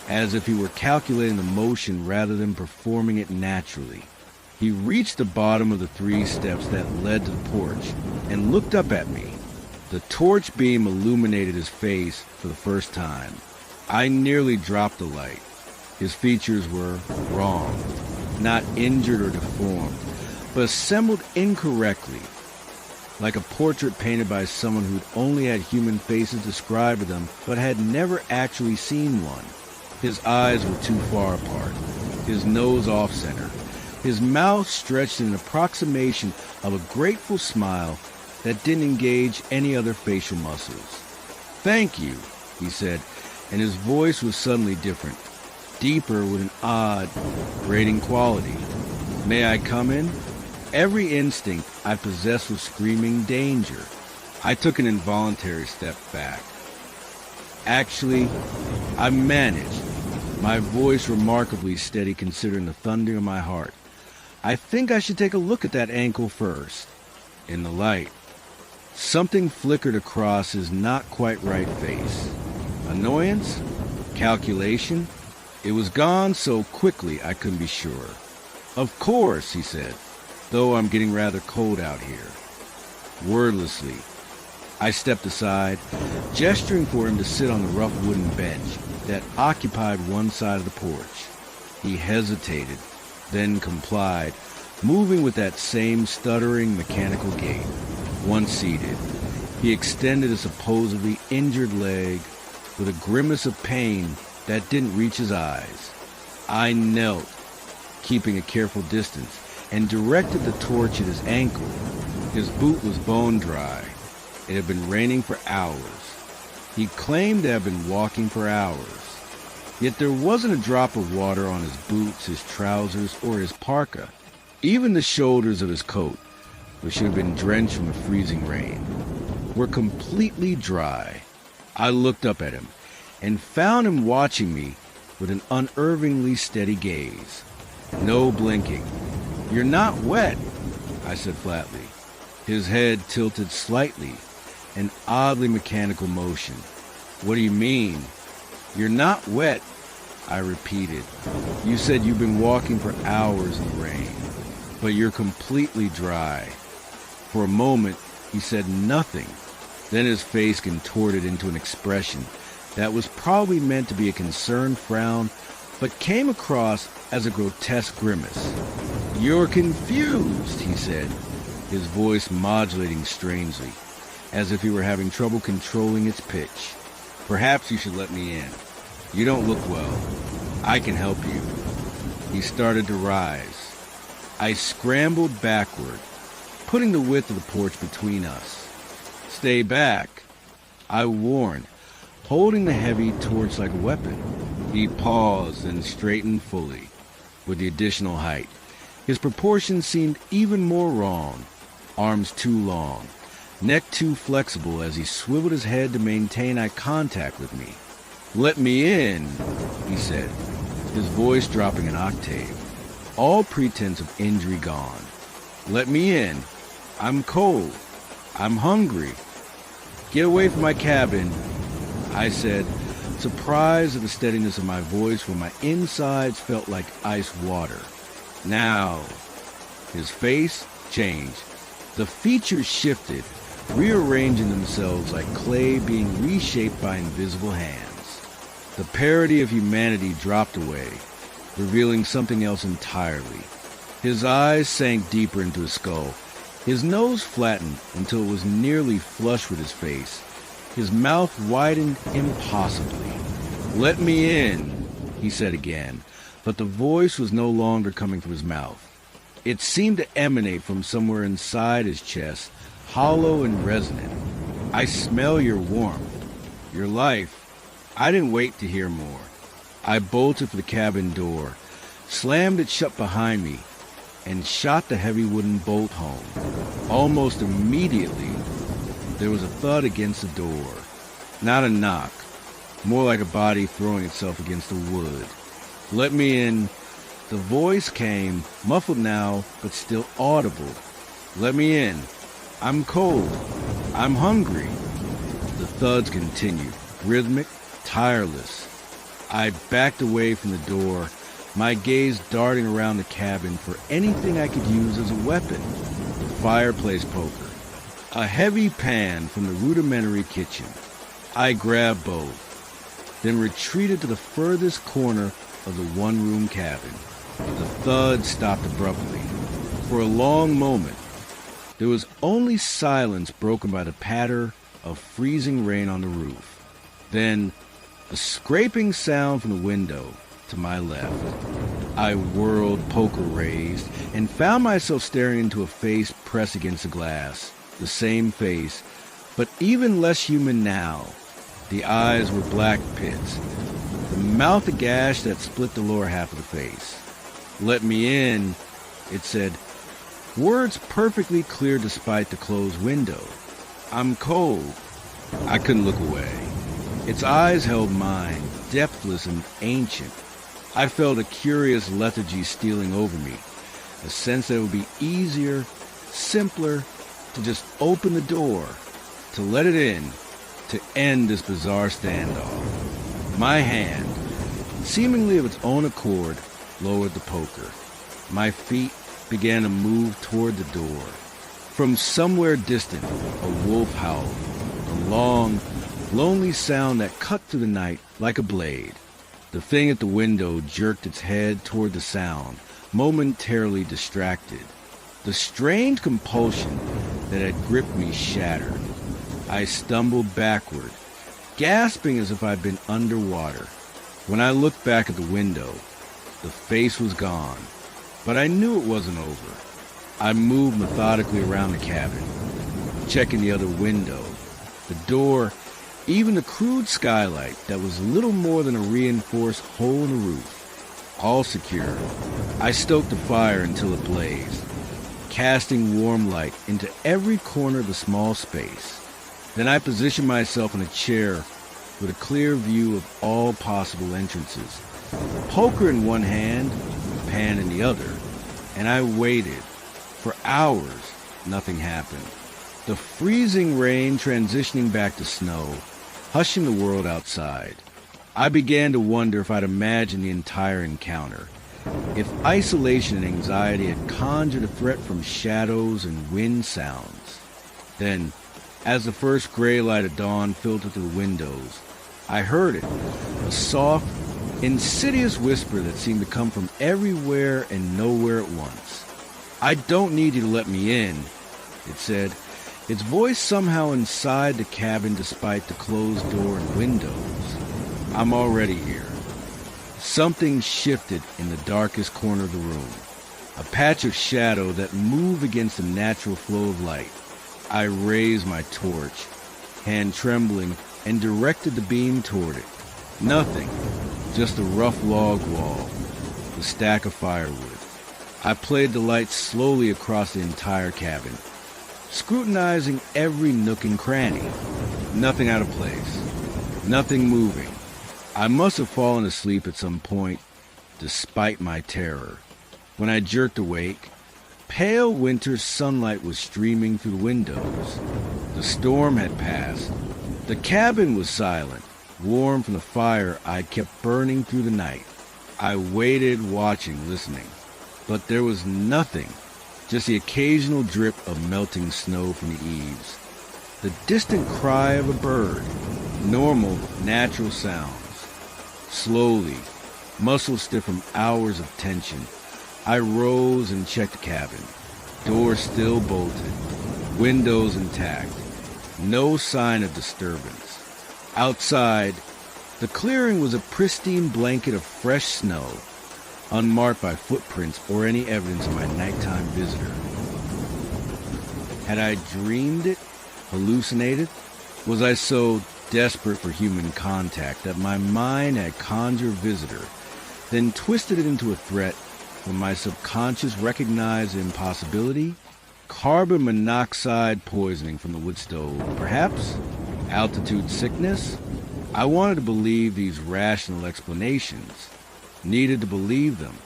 as if he were calculating the motion rather than performing it naturally. He reached the bottom of the 3 steps that led to the porch and looked up at me. The torch beam illuminated his face for the first time. I nearly dropped the light. His features were wrong, not injured or deformed, but assembled incorrectly, like a portrait painted by someone who'd only had human faces described to them but had never actually seen one. His eyes were too far apart, his nose off-center, His mouth stretched in an approximation of a grateful smile that didn't engage any other facial muscles. "Thank you," he said, and his voice was suddenly different, deeper with an odd, grating quality. "May I come in?" Every instinct I possessed was screaming danger. I took an involuntary step back. Actually, I managed, my voice remarkably steady considering the thundering of my heart. "I think I should take a look at that ankle first." In the light, something flickered across his not quite right face. Annoyance? Calculation? It was gone so quickly I couldn't be sure. "Of course," he said, "though I'm getting rather cold out here." Wordlessly, I stepped aside, gesturing for him to sit on the rough wooden bench that occupied one side of the porch. He hesitated, then complied, moving with that same stuttering mechanical gait. Once seated, he extended a supposedly injured leg with a grimace of pain that didn't reach his eyes. I knelt, keeping a careful distance, and directed the torch at his ankle. His boot was bone dry. It had been raining for hours. He claimed to have been walking for hours. Yet there wasn't a drop of water on his boots, his trousers, or his parka. Even the shoulders of his coat, which should have been drenched from the freezing rain, were completely dry. I looked up at him and found him watching me with an unervingly steady gaze. No blinking. "You're not wet," I said flatly. His head tilted slightly, an oddly mechanical motion. "What do you mean?" "You're not wet," I repeated. "You said you've been walking for hours in the rain, but you're completely dry." For a moment, he said nothing. Then his face contorted into an expression that was probably meant to be a concerned frown, but came across as a grotesque grimace. "You're confused," he said, his voice modulating strangely, as if he were having trouble controlling its pitch. "Perhaps you should let me in. You don't look well. I can help you." He started to rise. I scrambled backward, putting the width of the porch between us. "Stay back," I warned, holding the heavy torch like a weapon. He paused and straightened fully, with the additional height. His proportions seemed even more wrong. Arms too long, neck too flexible as he swiveled his head to maintain eye contact with me. "Let me in," he said, his voice dropping an octave, all pretense of injury gone. "Let me in. I'm cold. I'm hungry. Get away from my cabin," I said, surprised at the steadiness of my voice when my insides felt like ice water. "Now." His face changed. The features shifted, rearranging themselves like clay being reshaped by invisible hands. The parody of humanity dropped away, revealing something else entirely. His eyes sank deeper into his skull. His nose flattened until it was nearly flush with his face. His mouth widened impossibly. "Let me in," he said again, but the voice was no longer coming from his mouth. It seemed to emanate from somewhere inside his chest, hollow and resonant. "I smell your warmth, your life." I didn't wait to hear more. I bolted for the cabin door, slammed it shut behind me, and shot the heavy wooden bolt home. Almost immediately, there was a thud against the door. Not a knock, more like a body throwing itself against the wood. "Let me in." The voice came, muffled now, but still audible. "Let me in. I'm cold. I'm hungry." The thuds continued, rhythmic, tireless. I backed away from the door, my gaze darting around the cabin for anything I could use as a weapon. The fireplace poker, a heavy pan from the rudimentary kitchen. I grabbed both, then retreated to the furthest corner of the one-room cabin. The thud stopped abruptly. For a long moment, there was only silence broken by the patter of freezing rain on the roof. Then, a scraping sound from the window to my left. I whirled, poker raised, and found myself staring into a face pressed against the glass. The same face, but even less human now. The eyes were black pits, the mouth a gash that split the lower half of the face. "Let me in," it said, words perfectly clear despite the closed window. "I'm cold." I couldn't look away. Its eyes held mine, depthless and ancient. I felt a curious lethargy stealing over me, a sense that it would be easier, simpler, to just open the door, to let it in, to end this bizarre standoff. My hand, seemingly of its own accord, lowered the poker. My feet began to move toward the door. From somewhere distant, a wolf howled, a long, lonely sound that cut through the night like a blade. The thing at the window jerked its head toward the sound, momentarily distracted. The strange compulsion that had gripped me shattered. I stumbled backward, gasping as if I'd been underwater. When I looked back at the window, the face was gone, but I knew it wasn't over. I moved methodically around the cabin, checking the other window, the door, even the crude skylight that was little more than a reinforced hole in the roof. All secure. I stoked the fire until it blazed, casting warm light into every corner of the small space. Then I positioned myself in a chair with a clear view of all possible entrances. Poker in one hand, pan in the other, and I waited. For hours, nothing happened. The freezing rain transitioning back to snow, hushing the world outside. I began to wonder if I'd imagined the entire encounter, if isolation and anxiety had conjured a threat from shadows and wind sounds. Then, as the first gray light of dawn filtered through the windows, I heard it, a soft, insidious whisper that seemed to come from everywhere and nowhere at once. "I don't need you to let me in," it said, its voice somehow inside the cabin despite the closed door and windows. "I'm already here." Something shifted in the darkest corner of the room, a patch of shadow that moved against the natural flow of light. I raised my torch, hand trembling, and directed the beam toward it. Nothing, just a rough log wall, the stack of firewood. I played the light slowly across the entire cabin, scrutinizing every nook and cranny. Nothing out of place, nothing moving. I must have fallen asleep at some point, despite my terror. When I jerked awake, pale winter sunlight was streaming through the windows. The storm had passed. The cabin was silent, warm from the fire I'd kept burning through the night. I waited, watching, listening. But there was nothing, just the occasional drip of melting snow from the eaves. The distant cry of a bird, normal, natural sounds. Slowly, muscles stiff from hours of tension, I rose and checked the cabin. Door still bolted, windows intact, no sign of disturbance. Outside, the clearing was a pristine blanket of fresh snow, unmarked by footprints or any evidence of my nighttime visitor. Had I dreamed it? Hallucinated? Was I so desperate for human contact that my mind had conjured a visitor, then twisted it into a threat when my subconscious recognized the impossibility? Carbon monoxide poisoning from the wood stove, perhaps? Altitude sickness? I wanted to believe these rational explanations, needed to believe them.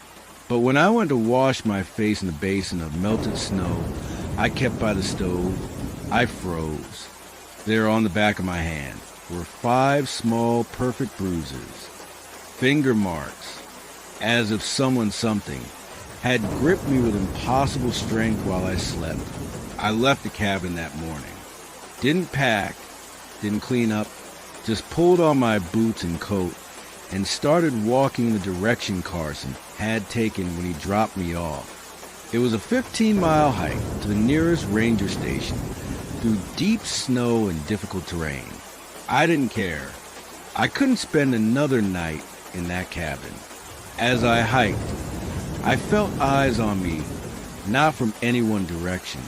But when I went to wash my face in the basin of melted snow I kept by the stove, I froze. There on the back of my hand were 5 small, perfect bruises, finger marks, as if something, had gripped me with impossible strength while I slept. I left the cabin that morning. Didn't pack, didn't clean up, just pulled on my boots and coat and started walking the direction Carson had taken when he dropped me off. It was a 15-mile hike to the nearest ranger station through deep snow and difficult terrain. I didn't care. I couldn't spend another night in that cabin. As I hiked, I felt eyes on me, not from any one direction,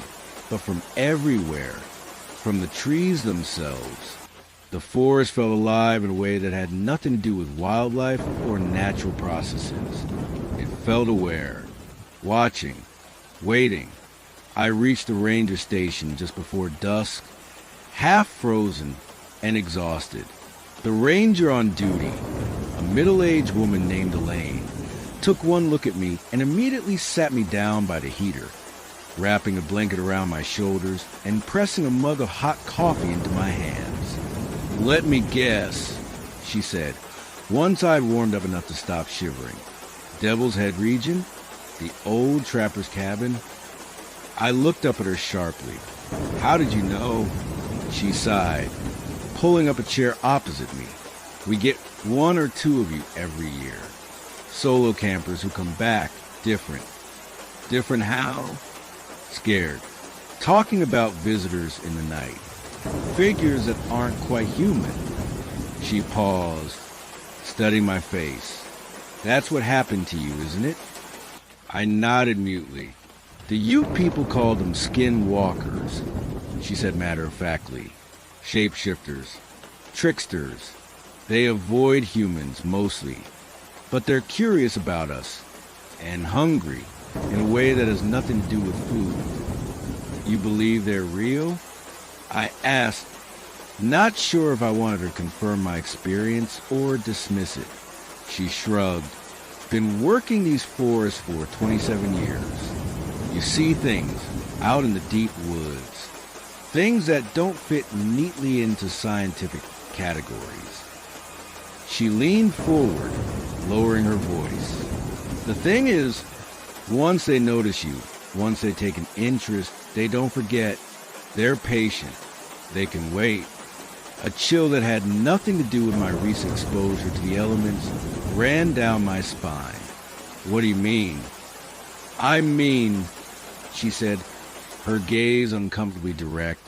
but from everywhere, from the trees themselves. The forest felt alive in a way that had nothing to do with wildlife or natural processes. It felt aware, watching, waiting. I reached the ranger station just before dusk, half frozen and exhausted. The ranger on duty, a middle-aged woman named Elaine, took one look at me and immediately sat me down by the heater, wrapping a blanket around my shoulders and pressing a mug of hot coffee into my hands. "Let me guess," she said, once I'd warmed up enough to stop shivering. "Devil's Head region? The old trapper's cabin?" I looked up at her sharply. "How did you know?" She sighed, pulling up a chair opposite me. "We get one or two of you every year. Solo campers who come back different." "Different how?" "Scared. Talking about visitors in the night. Figures that aren't quite human." She paused, studying my face. "That's what happened to you, isn't it?" I nodded mutely. "The Ute people called them skin walkers," she said matter-of-factly. "Shapeshifters. Tricksters. They avoid humans, mostly. But they're curious about us. And hungry, in a way that has nothing to do with food." "You believe they're real?" I asked, not sure if I wanted her to confirm my experience or dismiss it. She shrugged. "Been working these forests for 27 years. You see things out in the deep woods. Things that don't fit neatly into scientific categories." She leaned forward, lowering her voice. "The thing is, once they notice you, once they take an interest, they don't forget. They're patient. They can wait." A chill that had nothing to do with my recent exposure to the elements ran down my spine. "What do you mean?" "I mean," she said, her gaze uncomfortably direct,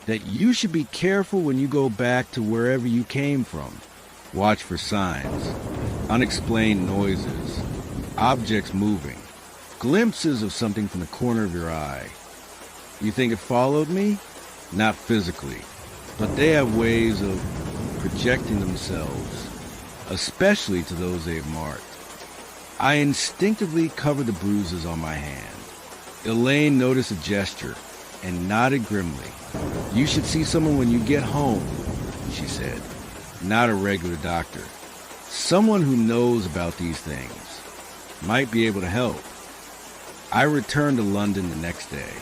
"that you should be careful when you go back to wherever you came from. Watch for signs, unexplained noises, objects moving, glimpses of something from the corner of your eye. You think it followed me? Not physically, but they have ways of projecting themselves, especially to those they've marked." I instinctively covered the bruises on my hand. Elaine noticed the gesture and nodded grimly. "You should see someone when you get home," she said. "Not a regular doctor. Someone who knows about these things. Might be able to help." I returned to London the next day.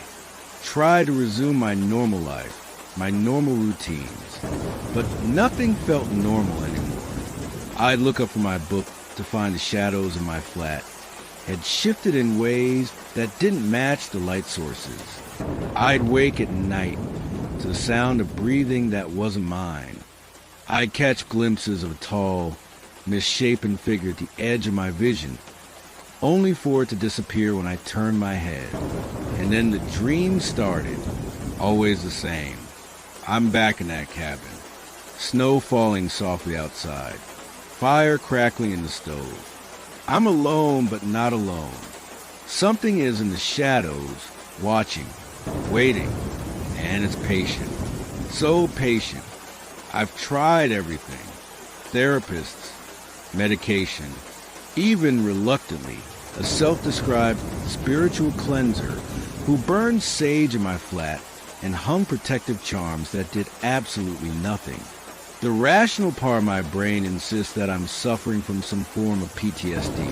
Tried to resume my normal life, my normal routines. But nothing felt normal anymore. I'd look up from my book to find the shadows in my flat had shifted in ways that didn't match the light sources. I'd wake at night to the sound of breathing that wasn't mine. I'd catch glimpses of a tall, misshapen figure at the edge of my vision, only for it to disappear when I turned my head. And then the dream started, always the same. I'm back in that cabin. Snow falling softly outside. Fire crackling in the stove. I'm alone, but not alone. Something is in the shadows, watching, waiting, and it's patient. So patient. I've tried everything. Therapists, medication, even reluctantly, a self-described spiritual cleanser who burned sage in my flat and hung protective charms that did absolutely nothing. The rational part of my brain insists that I'm suffering from some form of PTSD,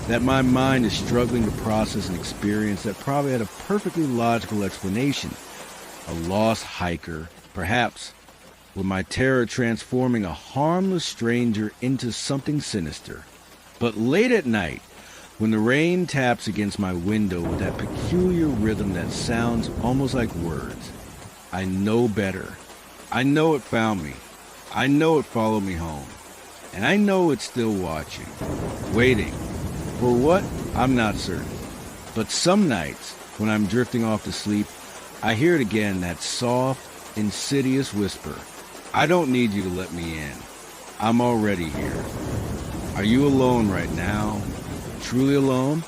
that my mind is struggling to process an experience that probably had a perfectly logical explanation. A lost hiker, perhaps, with my terror transforming a harmless stranger into something sinister. But late at night, when the rain taps against my window with that peculiar rhythm that sounds almost like words, I know better. I know it found me. I know it followed me home. And I know it's still watching. Waiting. For what? I'm not certain. But some nights, when I'm drifting off to sleep, I hear it again, that soft, insidious whisper. I don't need you to let me in. I'm already here. Are you alone right now? Truly alone?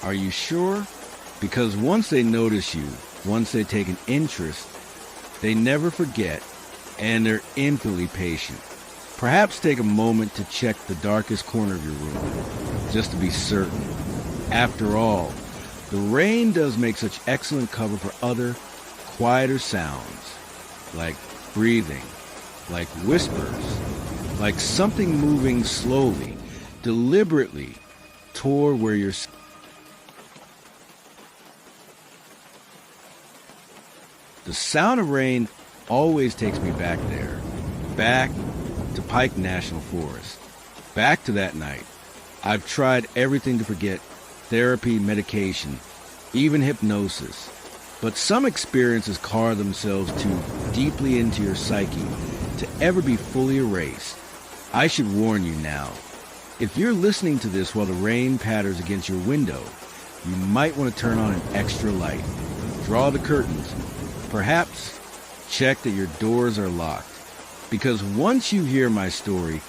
Are you sure? Because once they notice you, once they take an interest, they never forget, and they're infinitely patient. Perhaps take a moment to check the darkest corner of your room, just to be certain. After all, the rain does make such excellent cover for other, quieter sounds, like breathing, like whispers, like something moving slowly, deliberately, toward where you're. The sound of rain always takes me back there, back to Pike National Forest, back to that night. I've tried everything to forget, therapy, medication, even hypnosis, but some experiences carve themselves too deeply into your psyche to ever be fully erased. I should warn you now, if you're listening to this while the rain patters against your window, you might want to turn on an extra light, draw the curtains, perhaps check that your doors are locked, because once you hear my story,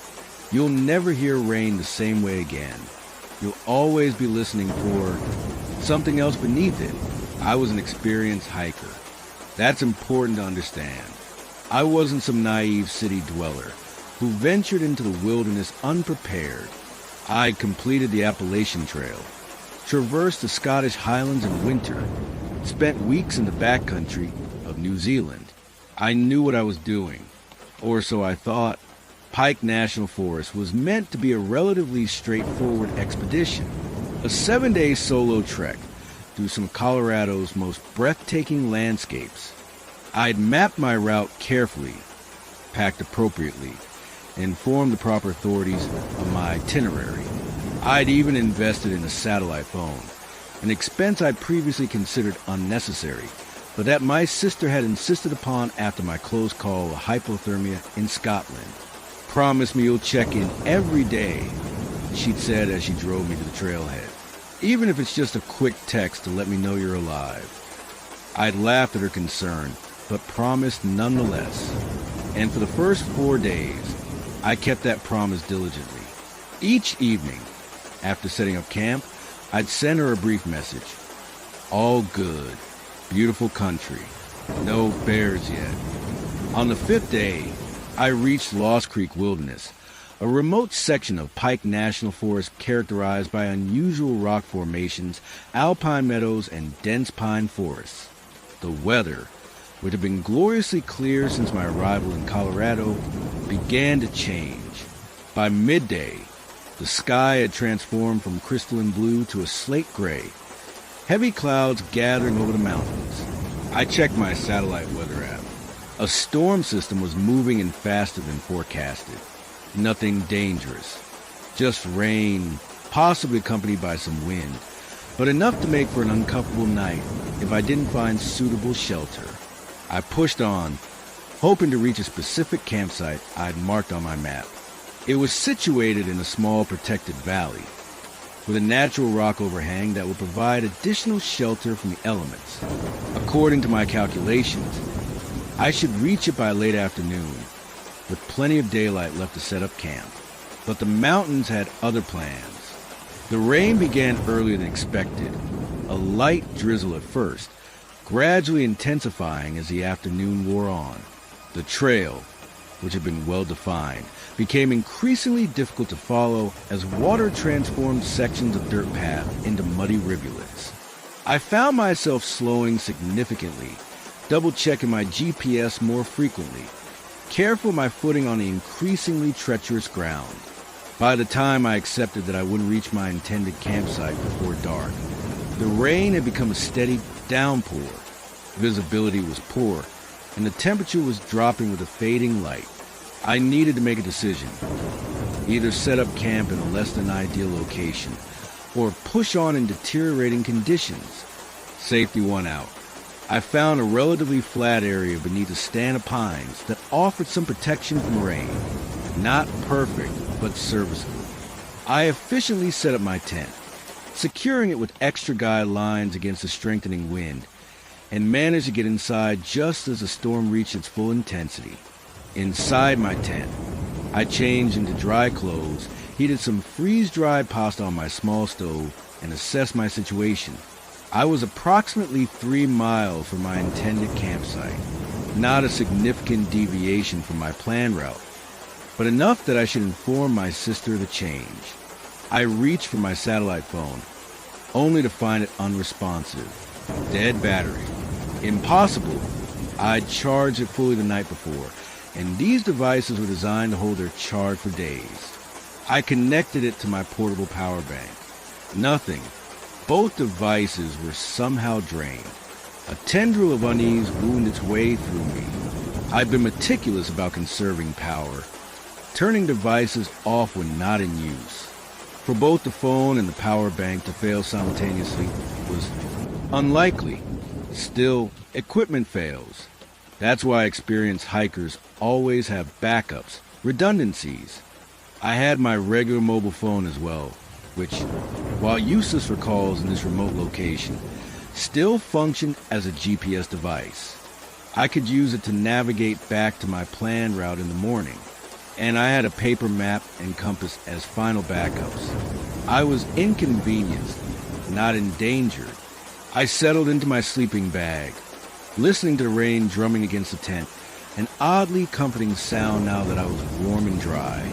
you'll never hear rain the same way again. You'll always be listening for something else beneath it. I was an experienced hiker. That's important to understand. I wasn't some naive city dweller who ventured into the wilderness unprepared. I completed the Appalachian Trail, traversed the Scottish Highlands in winter, spent weeks in the backcountry of New Zealand. I knew what I was doing, or so I thought. Pike National Forest was meant to be a relatively straightforward expedition, a 7-day solo trek through some of Colorado's most breathtaking landscapes. I'd mapped my route carefully, packed appropriately, informed the proper authorities of my itinerary. I'd even invested in a satellite phone, an expense I'd previously considered unnecessary, but that my sister had insisted upon after my close call with hypothermia in Scotland. "Promise me you'll check in every day," she'd said as she drove me to the trailhead. "Even if it's just a quick text to let me know you're alive." I'd laughed at her concern, but promised nonetheless. And for the first 4 days, I kept that promise diligently. Each evening, after setting up camp, I'd send her a brief message. All good. Beautiful country. No bears yet. On the 5th day, I reached Lost Creek Wilderness, a remote section of Pike National Forest characterized by unusual rock formations, alpine meadows, and dense pine forests. The weather, which had been gloriously clear since my arrival in Colorado, began to change. By midday, the sky had transformed from crystalline blue to a slate gray, heavy clouds gathering over the mountains. I checked my satellite weather app. A storm system was moving in faster than forecasted. Nothing dangerous. Just rain, possibly accompanied by some wind, but enough to make for an uncomfortable night if I didn't find suitable shelter. I pushed on, hoping to reach a specific campsite I'd marked on my map. It was situated in a small protected valley, with a natural rock overhang that would provide additional shelter from the elements. According to my calculations, I should reach it by late afternoon, with plenty of daylight left to set up camp. But the mountains had other plans. The rain began earlier than expected, a light drizzle at first, gradually intensifying as the afternoon wore on. The trail, which had been well-defined, became increasingly difficult to follow as water transformed sections of dirt path into muddy rivulets. I found myself slowing significantly, double-checking my GPS more frequently, careful of my footing on the increasingly treacherous ground. By the time I accepted that I wouldn't reach my intended campsite before dark, the rain had become a steady downpour. Visibility was poor, and the temperature was dropping with a fading light. I needed to make a decision. Either set up camp in a less than ideal location, or push on in deteriorating conditions. Safety won out. I found a relatively flat area beneath a stand of pines that offered some protection from rain. Not perfect, but serviceable. I efficiently set up my tent, securing it with extra guide lines against the strengthening wind, and managed to get inside just as the storm reached its full intensity. Inside my tent, I changed into dry clothes heated some freeze-dried pasta on my small stove, and assessed my situation. I was approximately 3 miles from my intended campsite, not a significant deviation from my planned route, but enough that I should inform my sister of the change. I reached for my satellite phone, only to find it unresponsive. Dead battery. Impossible. I'd charged it fully the night before, and these devices were designed to hold their charge for days. I connected it to my portable power bank. Nothing. Both devices were somehow drained. A tendril of unease wound its way through me. I've been meticulous about conserving power, turning devices off when not in use. For both the phone and the power bank to fail simultaneously was unlikely. Still, equipment fails. That's why experienced hikers always have backups, redundancies. I had my regular mobile phone as well, which, while useless for calls in this remote location, still functioned as a GPS device. I could use it to navigate back to my planned route in the morning, and I had a paper map and compass as final backups. I was inconvenienced, not endangered. I settled into my sleeping bag, listening to the rain drumming against the tent, an oddly comforting sound now that I was warm and dry.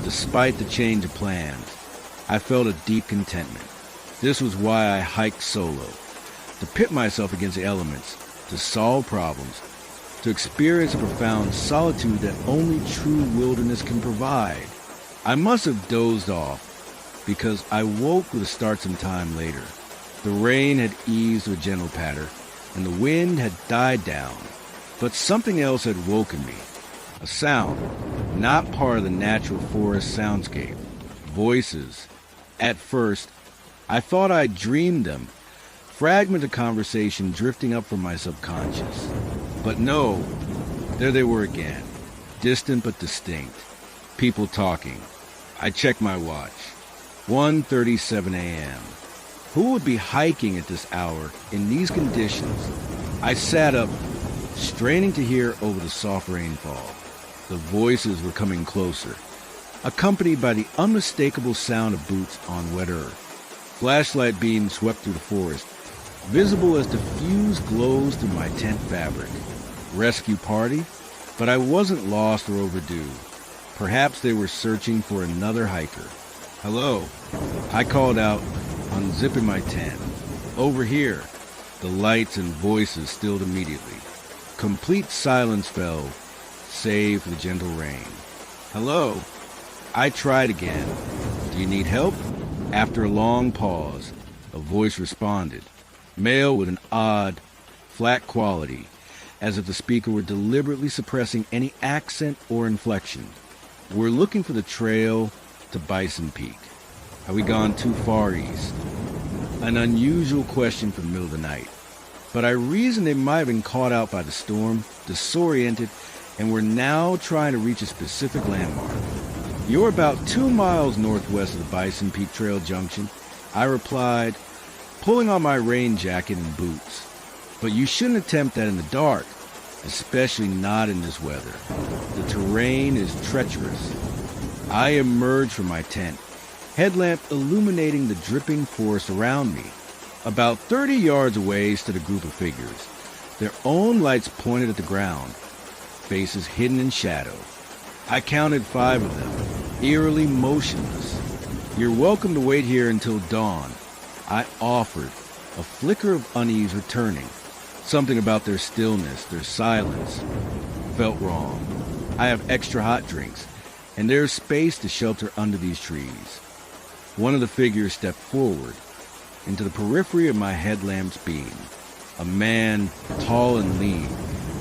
Despite the change of plans, I felt a deep contentment. This was why I hiked solo, to pit myself against the elements, to solve problems, to experience a profound solitude that only true wilderness can provide. I must have dozed off, because I woke with a start some time later. The rain had eased to a gentle patter, and the wind had died down, but something else had woken me. A sound, not part of the natural forest soundscape. Voices. At first, I thought I dreamed them, fragment of conversation drifting up from my subconscious. But no, there they were again, distant but distinct. People talking. I checked my watch. 1:37 a.m. Who would be hiking at this hour in these conditions? I sat up, straining to hear over the soft rainfall. The voices were coming closer, accompanied by the unmistakable sound of boots on wet earth. Flashlight beams swept through the forest, visible as diffused glows through my tent fabric. Rescue party? But I wasn't lost or overdue. Perhaps they were searching for another hiker. Hello, I called out, unzipping my tent. Over here. The lights and voices stilled immediately. Complete silence fell, save for the gentle rain. Hello. I tried again. Do you need help? After a long pause, a voice responded. Male with an odd, flat quality, as if the speaker were deliberately suppressing any accent or inflection. We're looking for the trail to Bison Peak. Have we gone too far east? An unusual question for the middle of the night, but I reasoned they might have been caught out by the storm, disoriented, and were now trying to reach a specific landmark. You're about 2 miles northwest of the Bison Peak Trail Junction, I replied, pulling on my rain jacket and boots. But you shouldn't attempt that in the dark, especially not in this weather. The terrain is treacherous. I emerged from my tent, headlamp illuminating the dripping forest around me. About 30 yards away stood a group of figures, their own lights pointed at the ground, faces hidden in shadow. I counted 5 of them, eerily motionless. You're welcome to wait here until dawn, I offered, a flicker of unease returning. Something about their stillness, their silence, felt wrong. I have extra hot drinks, and there's space to shelter under these trees. One of the figures stepped forward, into the periphery of my headlamp's beam. A man, tall and lean,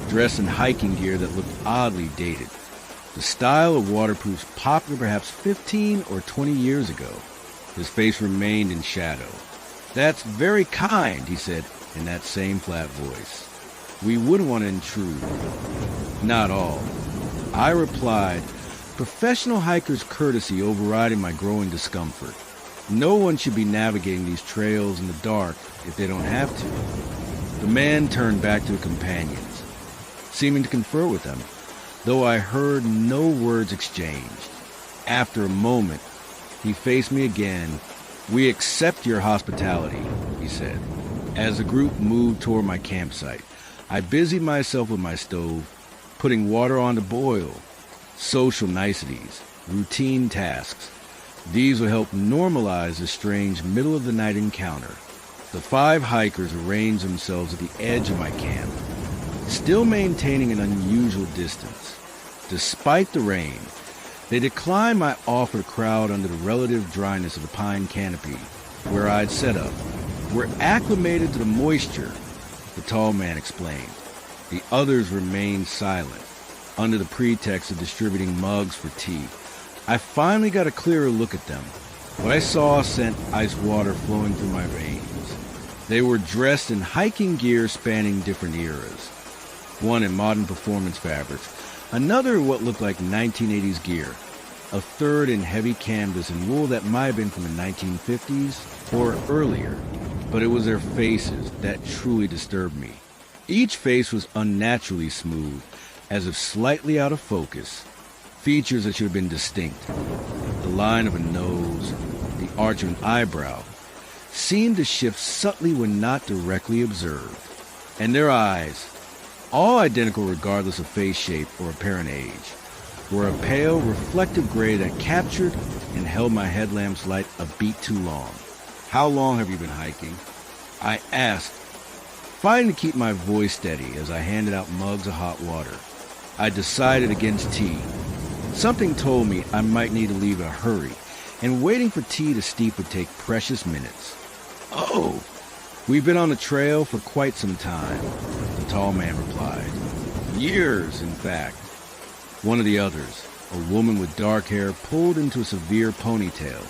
dressed in hiking gear that looked oddly dated. The style of waterproofs popular perhaps 15 or 20 years ago. His face remained in shadow. That's very kind, he said in that same flat voice. We wouldn't want to intrude. Not all. I replied, professional hiker's courtesy overriding my growing discomfort. No one should be navigating these trails in the dark if they don't have to. The man turned back to the companions, seeming to confer with them, though I heard no words exchanged. After a moment, He faced me again. "We accept your hospitality," he said. As the group moved toward my campsite, I busied myself with my stove, putting water on to boil. Social niceties, routine tasks. These would help normalize the strange middle-of-the-night encounter. The 5 hikers arranged themselves at the edge of my camp, still maintaining an unusual distance. Despite the rain, they declined my offer to crowd under the relative dryness of the pine canopy where I'd set up. "We're acclimated to the moisture," the tall man explained. The others remained silent, under the pretext of distributing mugs for tea. I finally got a clearer look at them. What I saw sent ice water flowing through my veins. They were dressed in hiking gear spanning different eras. One in modern performance fabrics, another in what looked like 1980s gear, a third in heavy canvas and wool that might have been from the 1950s or earlier. But it was their faces that truly disturbed me. Each face was unnaturally smooth, as if slightly out of focus. Features that should have been distinct. The line of a nose, the arch of an eyebrow, seemed to shift subtly when not directly observed. And their eyes, all identical regardless of face shape or apparent age, were a pale, reflective gray that captured and held my headlamp's light a beat too long. "How long have you been hiking?" I asked, fighting to keep my voice steady as I handed out mugs of hot water. I decided against tea. Something told me I might need to leave in a hurry, and waiting for tea to steep would take precious minutes. "Oh, we've been on the trail for quite some time," the tall man replied. "Years, in fact." One of the others, a woman with dark hair pulled into a severe ponytail,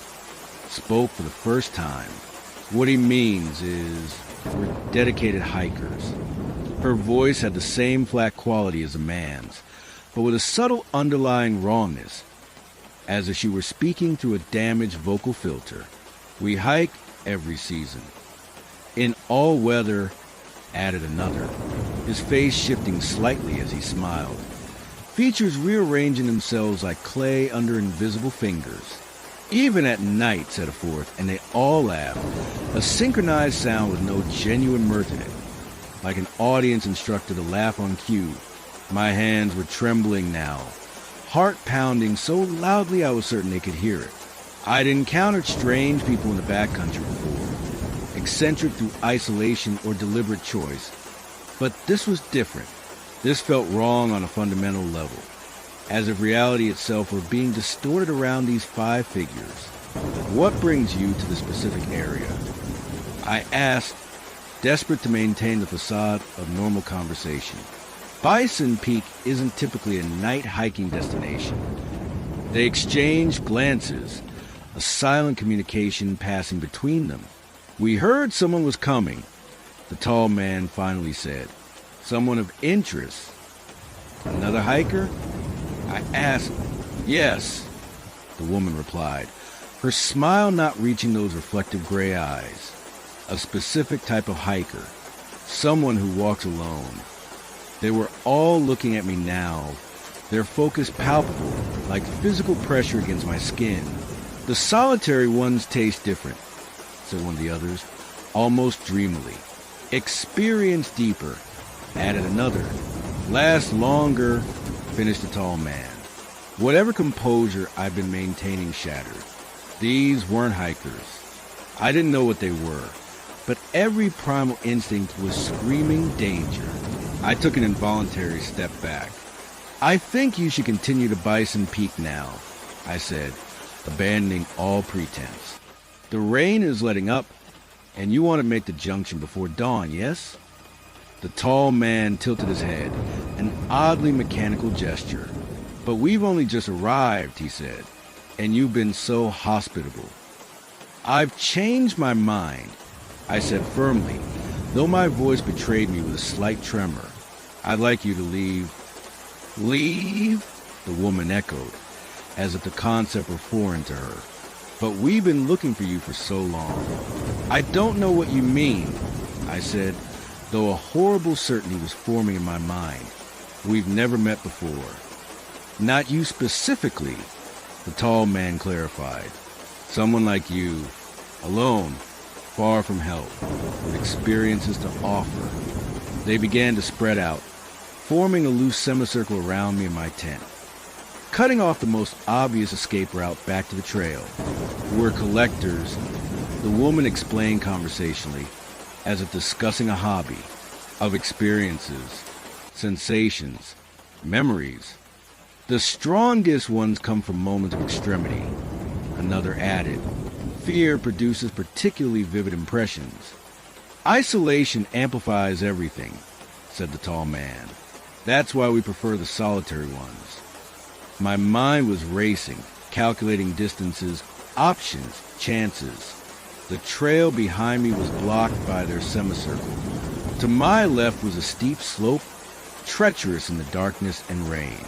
spoke for the first time. "What he means is, we're dedicated hikers." Her voice had the same flat quality as a man's, but with a subtle underlying rawness, as if she were speaking through a damaged vocal filter. "We hike every season. In all weather," added another, his face shifting slightly as he smiled, features rearranging themselves like clay under invisible fingers. "Even at night," said a fourth, and they all laughed, a synchronized sound with no genuine mirth in it, like an audience instructed to laugh on cue. My hands were trembling now, heart pounding so loudly I was certain they could hear it. I'd encountered strange people in the backcountry before, eccentric through isolation or deliberate choice, but this was different. This felt wrong on a fundamental level, as if reality itself were being distorted around these 5 figures. "What brings you to the specific area?" I asked, desperate to maintain the facade of normal conversation. Bison Peak isn't typically a night hiking destination. They exchanged glances, a silent communication passing between them. "We heard someone was coming," the tall man finally said. "Someone of interest." "Another hiker?" I asked. "Yes," the woman replied, her smile not reaching those reflective gray eyes. "A specific type of hiker, someone who walks alone." They were all looking at me now, their focus palpable, like physical pressure against my skin. "The solitary ones taste different," said one of the others, almost dreamily. "Experience deeper," added another. "Last longer," finished the tall man. Whatever composure I'd been maintaining shattered. These weren't hikers. I didn't know what they were, but every primal instinct was screaming danger. I took an involuntary step back. "I think you should continue to Bison Peak now," I said, abandoning all pretense. "The rain is letting up, and you want to make the junction before dawn, yes?" The tall man tilted his head, an oddly mechanical gesture. "But we've only just arrived," he said, "and you've been so hospitable." "I've changed my mind," I said firmly, though my voice betrayed me with a slight tremor. "I'd like you to leave." "Leave?" the woman echoed, as if the concept were foreign to her. "But we've been looking for you for so long." "I don't know what you mean," I said, though a horrible certainty was forming in my mind. "We've never met before." "Not you specifically," the tall man clarified. Someone like you, alone, far from help, with experiences to offer. They began to spread out, forming a loose semicircle around me and my tent. Cutting off the most obvious escape route back to the trail. We're collectors, the woman explained conversationally, as if discussing a hobby, of experiences, sensations, memories. The strongest ones come from moments of extremity. Another added, fear produces particularly vivid impressions. Isolation amplifies everything, said the tall man. That's why we prefer the solitary ones. My mind was racing, calculating distances, options, chances. The trail behind me was blocked by their semicircle. To my left was a steep slope, treacherous in the darkness and rain.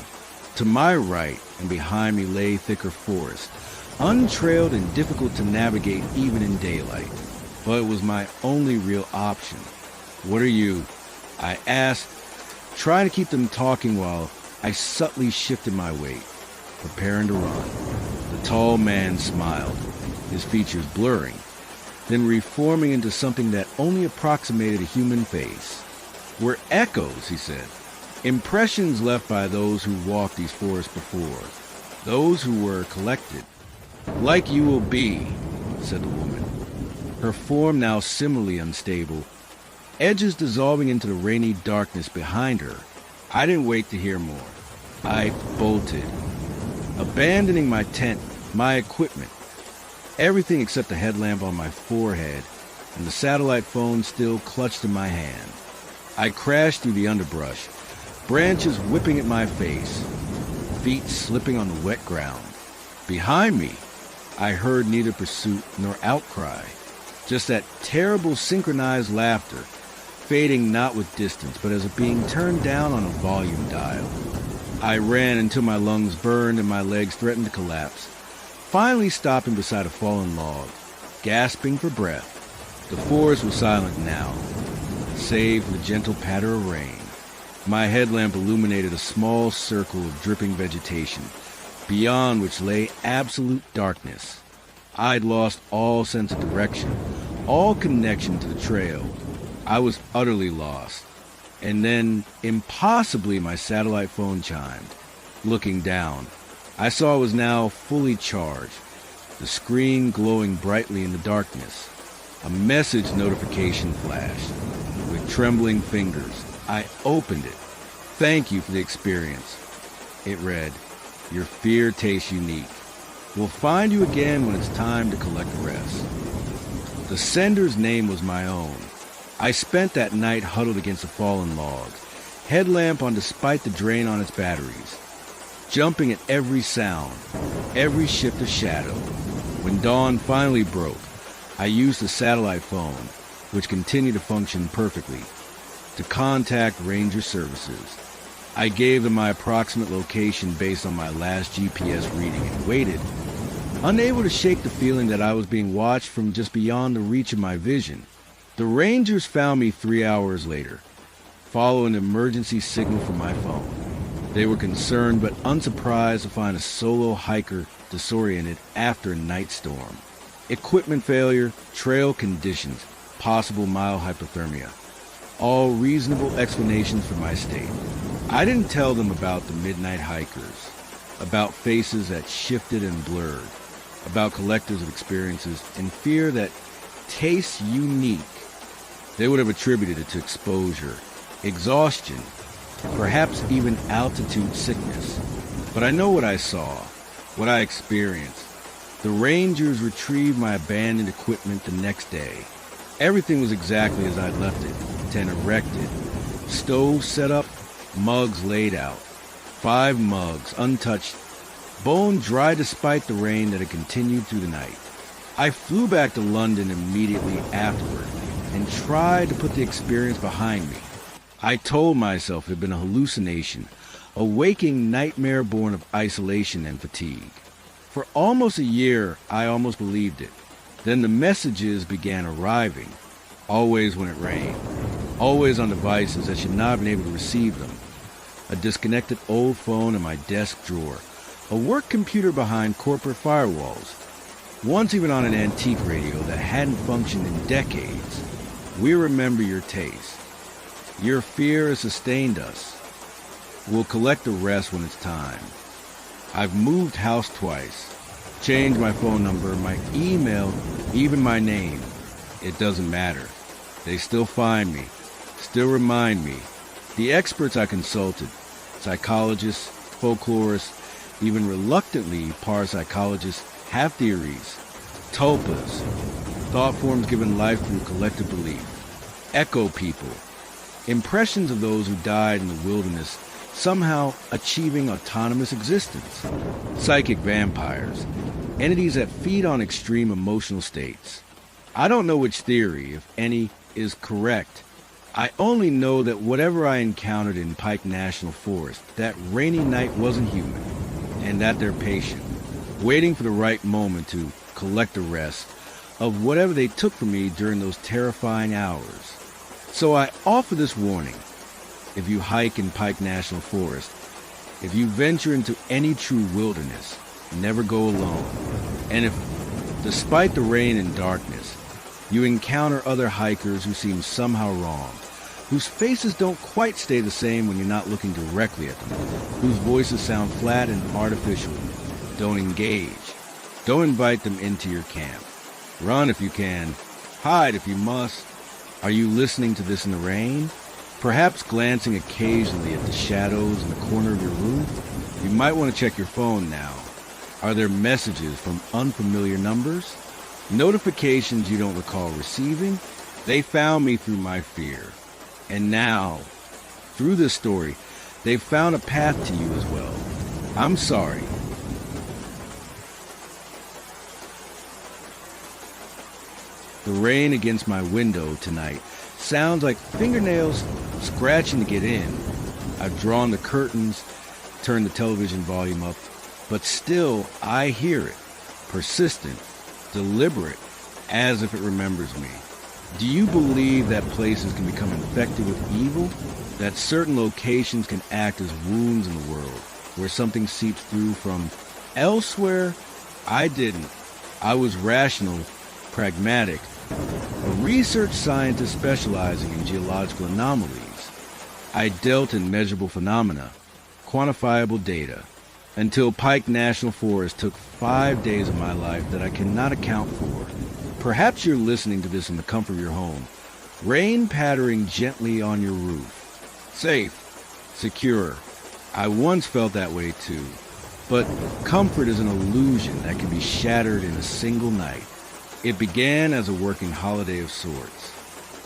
To my right and behind me lay thicker forest, untrailed and difficult to navigate even in daylight. But it was my only real option. What are you? I asked, trying to keep them talking while I subtly shifted my weight, preparing to run. The tall man smiled, his features blurring, then reforming into something that only approximated a human face. We're echoes, he said. Impressions left by those who walked these forests before, those who were collected. Like you will be, said the woman, her form now similarly unstable, edges dissolving into the rainy darkness behind her. I didn't wait to hear more. I bolted, abandoning my tent, my equipment, everything except the headlamp on my forehead and the satellite phone still clutched in my hand. I crashed through the underbrush, branches whipping at my face, feet slipping on the wet ground. Behind me, I heard neither pursuit nor outcry, just that terrible synchronized laughter, fading not with distance, but as if being turned down on a volume dial. I ran until my lungs burned and my legs threatened to collapse, finally stopping beside a fallen log, gasping for breath. The forest was silent now, save for the gentle patter of rain. My headlamp illuminated a small circle of dripping vegetation, beyond which lay absolute darkness. I'd lost all sense of direction, all connection to the trail. I was utterly lost. And then, impossibly, my satellite phone chimed. Looking down, I saw it was now fully charged, the screen glowing brightly in the darkness. A message notification flashed. With trembling fingers, I opened it. Thank you for the experience. It read, your fear tastes unique. We'll find you again when it's time to collect the rest. The sender's name was my own. I spent that night huddled against a fallen log, headlamp on despite the drain on its batteries, jumping at every sound, every shift of shadow. When dawn finally broke, I used the satellite phone, which continued to function perfectly, to contact Ranger Services. I gave them my approximate location based on my last GPS reading and waited, unable to shake the feeling that I was being watched from just beyond the reach of my vision. The Rangers found me 3 hours later, following an emergency signal from my phone. They were concerned but unsurprised to find a solo hiker disoriented after a night storm. Equipment failure, trail conditions, possible mild hypothermia. All reasonable explanations for my state. I didn't tell them about the midnight hikers, about faces that shifted and blurred, about collectors of experiences and fear that tastes unique. They would have attributed it to exposure, exhaustion, perhaps even altitude sickness. But I know what I saw, what I experienced. The Rangers retrieved my abandoned equipment the next day. Everything was exactly as I'd left it. Tent erected, stove set up, mugs laid out. 5 mugs, untouched, bone dry despite the rain that had continued through the night. I flew back to London immediately afterward and tried to put the experience behind me. I told myself it had been a hallucination, a waking nightmare born of isolation and fatigue. For almost a year, I almost believed it. Then the messages began arriving, always when it rained, always on devices that should not have been able to receive them. A disconnected old phone in my desk drawer, a work computer behind corporate firewalls. once even on an antique radio that hadn't functioned in decades. We remember your taste. Your fear has sustained us. We'll collect the rest when it's time. I've moved house twice, changed my phone number, my email, even my name. It doesn't matter. They still find me, still remind me. The experts I consulted, psychologists, folklorists, even reluctantly parapsychologists, have theories, tulpas, thought forms given life through collective belief, echo people, impressions of those who died in the wilderness somehow achieving autonomous existence, psychic vampires, entities that feed on extreme emotional states. I don't know which theory, if any, is correct. I only know that whatever I encountered in Pike National Forest that rainy night wasn't human, and that they're patient, waiting for the right moment to collect the rest of whatever they took from me during those terrifying hours. So I offer this warning. If you hike in Pike National Forest, if you venture into any true wilderness, never go alone. And if, despite the rain and darkness, you encounter other hikers who seem somehow wrong, whose faces don't quite stay the same when you're not looking directly at them, whose voices sound flat and artificial, don't engage. Don't invite them into your camp. Run if you can. Hide if you must. Are you listening to this in the rain? Perhaps glancing occasionally at the shadows in the corner of your roof? You might want to check your phone now. Are there messages from unfamiliar numbers? Notifications you don't recall receiving? They found me through my fear. And now, through this story, they've found a path to you as well. I'm sorry. The rain against my window tonight sounds like fingernails scratching to get in. I've drawn the curtains, turned the television volume up, but still I hear it, persistent, deliberate, as if it remembers me. Do you believe that places can become infected with evil? That certain locations can act as wounds in the world, where something seeps through from elsewhere? I didn't. I was rational, pragmatic, a research scientist specializing in geological anomalies. I dealt in measurable phenomena, quantifiable data, until Pike National Forest took 5 days of my life that I cannot account for. Perhaps you're listening to this in the comfort of your home. Rain pattering gently on your roof. Safe, secure. I once felt that way too. But comfort is an illusion that can be shattered in a single night. It began as a working holiday of sorts.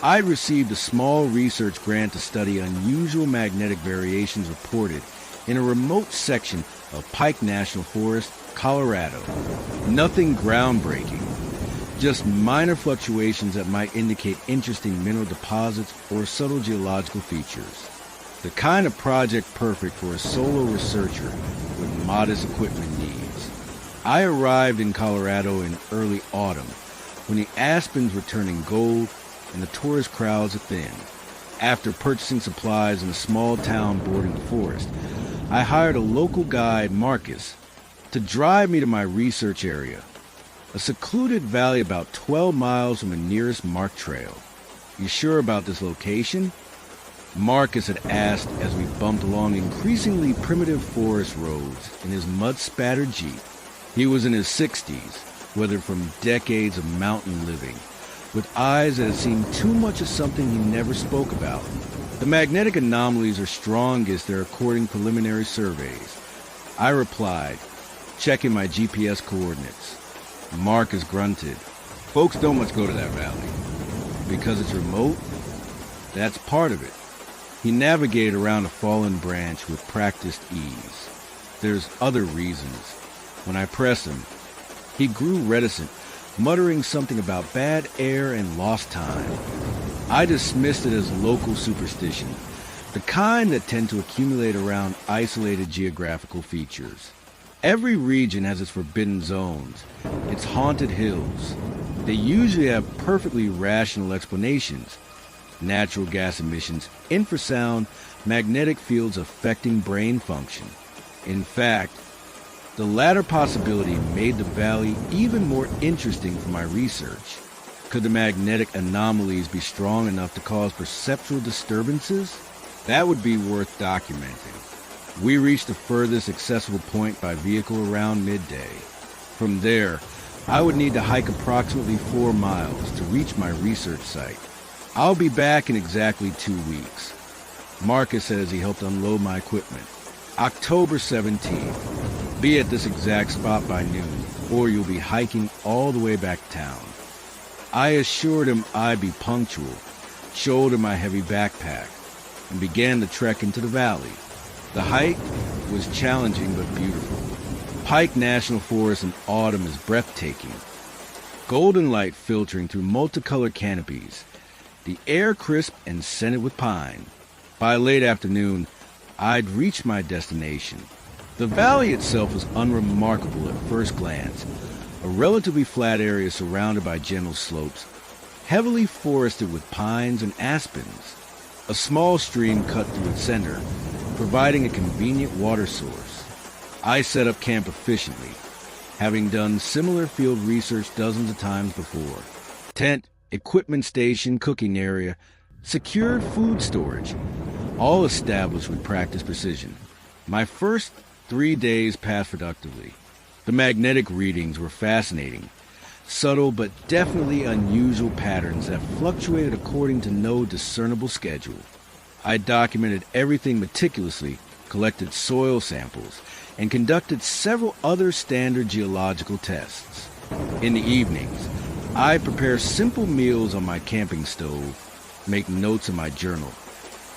I received a small research grant to study unusual magnetic variations reported in a remote section of Pike National Forest, Colorado. Nothing groundbreaking, just minor fluctuations that might indicate interesting mineral deposits or subtle geological features. The kind of project perfect for a solo researcher with modest equipment needs. I arrived in Colorado in early autumn, when the aspens were turning gold and the tourist crowds are thin. After purchasing supplies in a small town bordering the forest, I hired a local guide, Marcus, to drive me to my research area, a secluded valley about 12 miles from the nearest marked trail. You sure about this location? Marcus had asked as we bumped along increasingly primitive forest roads in his mud-spattered Jeep. He was in his 60s, weathered from decades of mountain living, with eyes that had seen too much of something he never spoke about. The magnetic anomalies are strongest there according preliminary surveys. I replied, checking my GPS coordinates. Marcus grunted. Folks don't much go to that valley. Because it's remote? That's part of it. He navigated around a fallen branch with practiced ease. There's other reasons. When I pressed him, he grew reticent, muttering something about bad air and lost time. I dismissed it as local superstition, the kind that tend to accumulate around isolated geographical features. Every region has its forbidden zones, its haunted hills. They usually have perfectly rational explanations. Natural gas emissions, infrasound, magnetic fields affecting brain function. In fact, The latter possibility made the valley even more interesting for my research. Could the magnetic anomalies be strong enough to cause perceptual disturbances? That would be worth documenting. We reached the furthest accessible point by vehicle around midday. From there, I would need to hike approximately 4 miles to reach my research site. I'll be back in exactly 2 weeks. Marcus says he helped unload my equipment. October 17th. Be at this exact spot by noon, or you'll be hiking all the way back to town. I assured him I'd be punctual, shouldered my heavy backpack, and began the trek into the valley. The hike was challenging but beautiful. Pike National Forest in autumn is breathtaking. Golden light filtering through multicolored canopies. The air crisp and scented with pine. By late afternoon, I'd reached my destination. The valley itself was unremarkable at first glance. A relatively flat area surrounded by gentle slopes, heavily forested with pines and aspens. A small stream cut through its center, providing a convenient water source. I set up camp efficiently, having done similar field research dozens of times before. Tent, equipment station, cooking area, secured food storage, all established with practiced precision. My first 3 days passed productively. The magnetic readings were fascinating, subtle but definitely unusual patterns that fluctuated according to no discernible schedule. I documented everything meticulously, collected soil samples, and conducted several other standard geological tests. In the evenings, I prepare simple meals on my camping stove, make notes in my journal,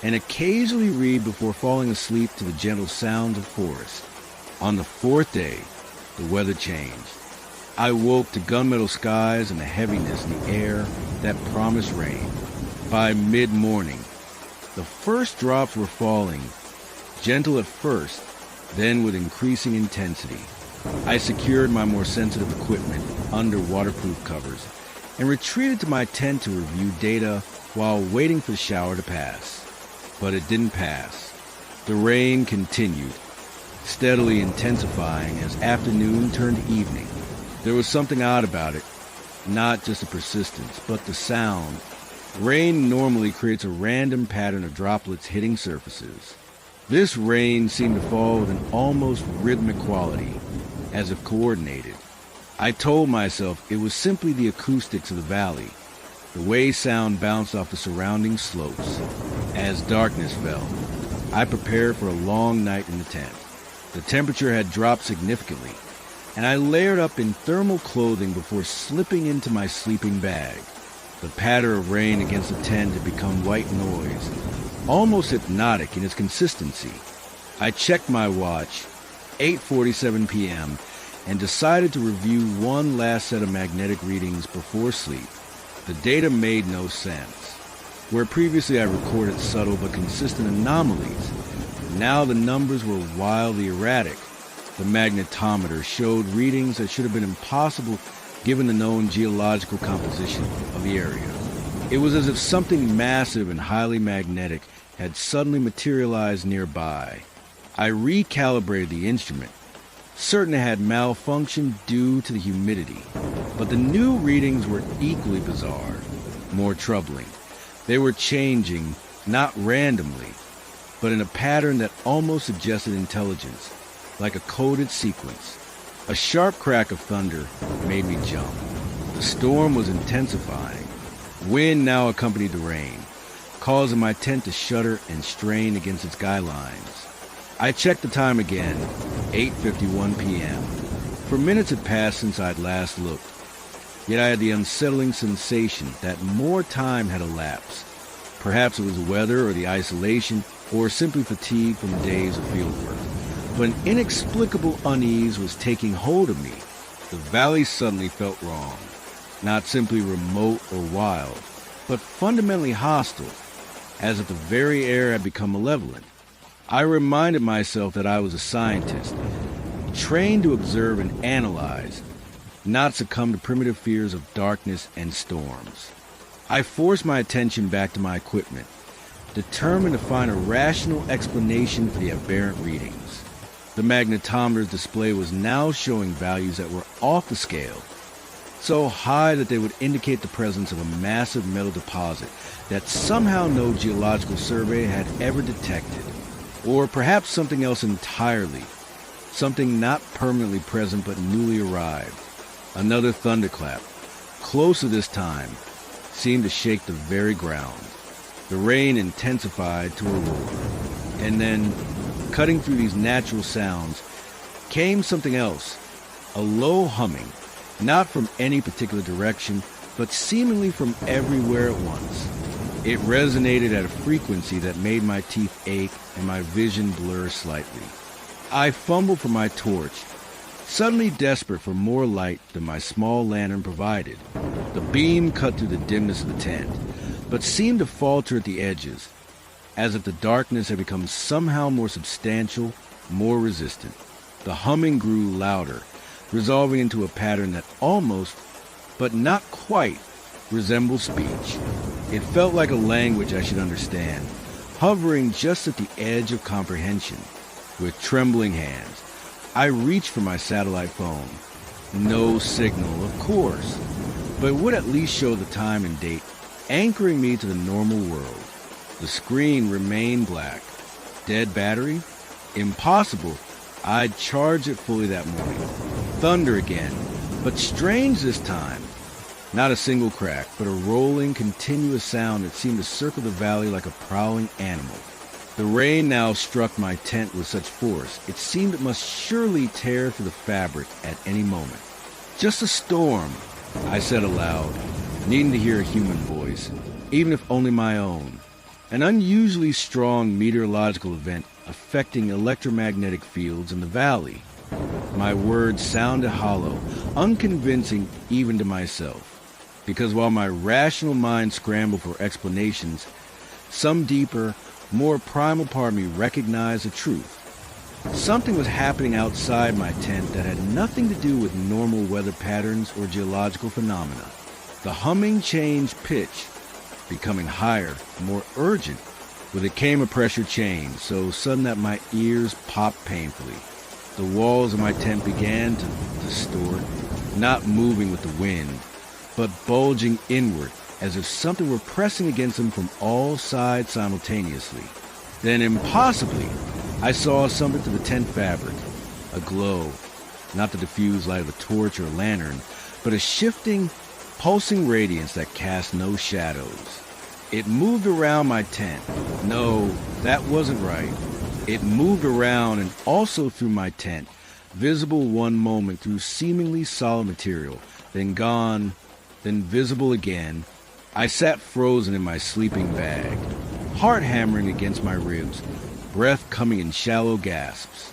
and occasionally read before falling asleep to the gentle sounds of forest. On the 4th day, the weather changed. I woke to gunmetal skies and a heaviness in the air that promised rain. By mid-morning, the first drops were falling, gentle at first, then with increasing intensity. I secured my more sensitive equipment under waterproof covers and retreated to my tent to review data while waiting for the shower to pass. But it didn't pass. The rain continued, steadily intensifying as afternoon turned evening. There was something odd about it, not just the persistence, but the sound. Rain normally creates a random pattern of droplets hitting surfaces. This rain seemed to fall with an almost rhythmic quality, as if coordinated. I told myself it was simply the acoustics of the valley, the way sound bounced off the surrounding slopes. As darkness fell, I prepared for a long night in the tent. The temperature had dropped significantly, and I layered up in thermal clothing before slipping into my sleeping bag. The patter of rain against the tent had become white noise, almost hypnotic in its consistency. I checked my watch, 8:47 p.m., and decided to review one last set of magnetic readings before sleep. The data made no sense. Where previously I recorded subtle but consistent anomalies, now the numbers were wildly erratic. The magnetometer showed readings that should have been impossible given the known geological composition of the area. It was as if something massive and highly magnetic had suddenly materialized nearby. I recalibrated the instrument, certain it had malfunctioned due to the humidity. But the new readings were equally bizarre, more troubling. They were changing, not randomly, but in a pattern that almost suggested intelligence, like a coded sequence. A sharp crack of thunder made me jump. The storm was intensifying. Wind now accompanied the rain, causing my tent to shudder and strain against its guy lines. I checked the time again, 8:51 p.m. For minutes had passed since I'd last looked, yet I had the unsettling sensation that more time had elapsed. Perhaps it was the weather or the isolation, or simply fatigue from days of fieldwork. But an inexplicable unease was taking hold of me. The valley suddenly felt wrong. Not simply remote or wild, but fundamentally hostile, as if the very air had become malevolent. I reminded myself that I was a scientist, trained to observe and analyze, not succumb to primitive fears of darkness and storms. I forced my attention back to my equipment, determined to find a rational explanation for the aberrant readings. The magnetometer's display was now showing values that were off the scale, so high that they would indicate the presence of a massive metal deposit that somehow no geological survey had ever detected. Or perhaps something else entirely, something not permanently present but newly arrived. Another thunderclap, closer this time, seemed to shake the very ground. The rain intensified to a roar, and then, cutting through these natural sounds, came something else, a low humming, not from any particular direction, but seemingly from everywhere at once. It resonated at a frequency that made my teeth ache and my vision blur slightly. I fumbled for my torch, suddenly desperate for more light than my small lantern provided. The beam cut through the dimness of the tent, but seemed to falter at the edges, as if the darkness had become somehow more substantial, more resistant. The humming grew louder, resolving into a pattern that almost, but not quite, resembled speech. It felt like a language I should understand, hovering just at the edge of comprehension. With trembling hands, I reached for my satellite phone. No signal, of course, but it would at least show the time and date, anchoring me to the normal world. The screen remained black. Dead battery? Impossible. I'd charged it fully that morning. Thunder again, but strange this time. Not a single crack, but a rolling, continuous sound that seemed to circle the valley like a prowling animal. The rain now struck my tent with such force, it seemed it must surely tear through the fabric at any moment. Just a storm, I said aloud, needing to hear a human voice, even if only my own. An unusually strong meteorological event affecting electromagnetic fields in the valley. My words sounded hollow, unconvincing even to myself. Because while my rational mind scrambled for explanations, some deeper, more primal part of me recognized the truth. Something was happening outside my tent that had nothing to do with normal weather patterns or geological phenomena. The humming changed pitch, becoming higher, more urgent. With it came a pressure change, so sudden that my ears popped painfully. The walls of my tent began to distort, not moving with the wind, but bulging inward as if something were pressing against them from all sides simultaneously. Then, impossibly, I saw something through the tent fabric, a glow, not the diffused light of a torch or a lantern, but a shifting, pulsing radiance that cast no shadows. It moved around my tent. No, that wasn't right. It moved around and also through my tent, visible one moment through seemingly solid material, then gone, then visible again. I sat frozen in my sleeping bag, heart hammering against my ribs, breath coming in shallow gasps.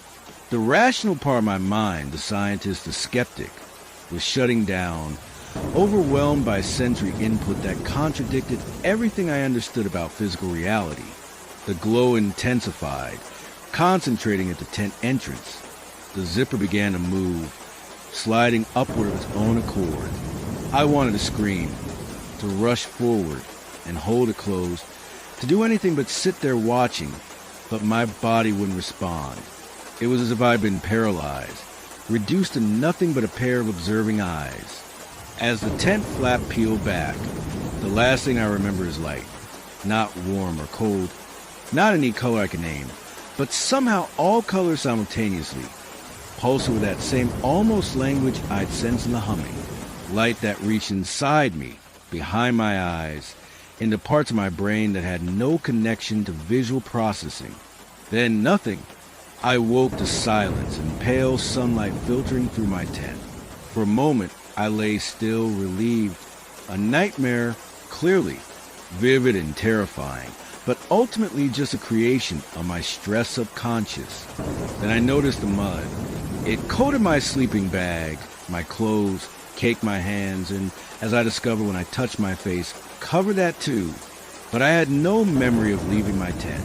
The rational part of my mind, the scientist, the skeptic, was shutting down, overwhelmed by sensory input that contradicted everything I understood about physical reality. The glow intensified, concentrating at the tent entrance. The zipper began to move, sliding upward of its own accord. I wanted to scream, to rush forward and hold it closed, to do anything but sit there watching, but my body wouldn't respond. It was as if I'd been paralyzed, reduced to nothing but a pair of observing eyes. As the tent flap peeled back, the last thing I remember is light, not warm or cold, not any color I can name, but somehow all colors simultaneously, pulsing with that same almost language I'd sensed in the humming. Light that reached inside me, behind my eyes, into parts of my brain that had no connection to visual processing. Then nothing. I woke to silence and pale sunlight filtering through my tent. For a moment, I lay still, relieved. A nightmare, clearly, vivid and terrifying, but ultimately just a creation of my stressed subconscious. Then I noticed the mud. It coated my sleeping bag, my clothes, caked my hands, and, as I discovered when I touched my face, covered that too. But I had no memory of leaving my tent,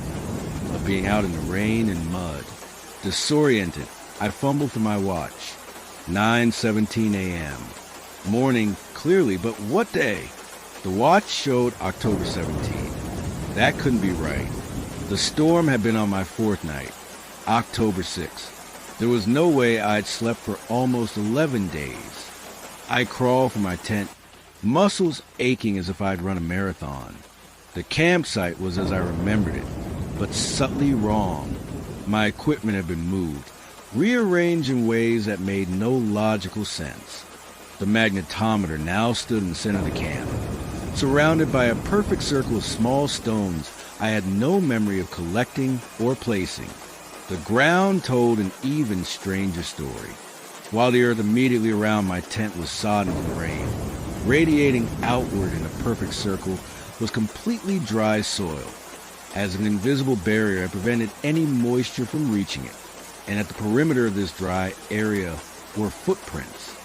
of being out in the rain and mud. Disoriented, I fumbled for my watch. 9:17 a.m. Morning, clearly, but what day? The watch showed October 17. That couldn't be right. The storm had been on my fourth night, October 6th. There was no way I'd slept for almost 11 days. I crawled from my tent, muscles aching as if I'd run a marathon. The campsite was as I remembered it, but subtly wrong. My equipment had been moved, rearranged in ways that made no logical sense. The magnetometer now stood in the center of the camp, surrounded by a perfect circle of small stones I had no memory of collecting or placing. The ground told an even stranger story. While the earth immediately around my tent was sodden from rain, radiating outward in a perfect circle was completely dry soil. As an invisible barrier, it prevented any moisture from reaching it. And at the perimeter of this dry area were footprints,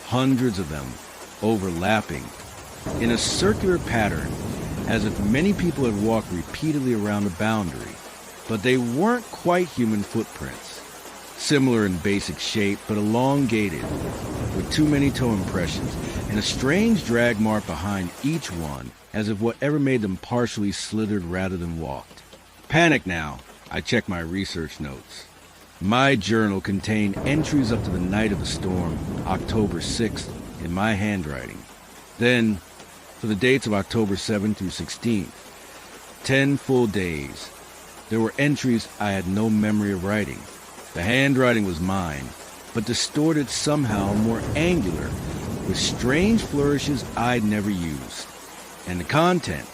hundreds of them, overlapping, in a circular pattern, as if many people had walked repeatedly around the boundary. But they weren't quite human footprints. Similar in basic shape, but elongated, with too many toe impressions, and a strange drag mark behind each one, as if whatever made them partially slithered rather than walked. Panic now, I checked my research notes. My journal contained entries up to the night of the storm, October 6th, in my handwriting. Then, for the dates of October 7th through 16th, 10 full days, there were entries I had no memory of writing. The handwriting was mine, but distorted somehow, more angular, with strange flourishes I'd never used. And the content?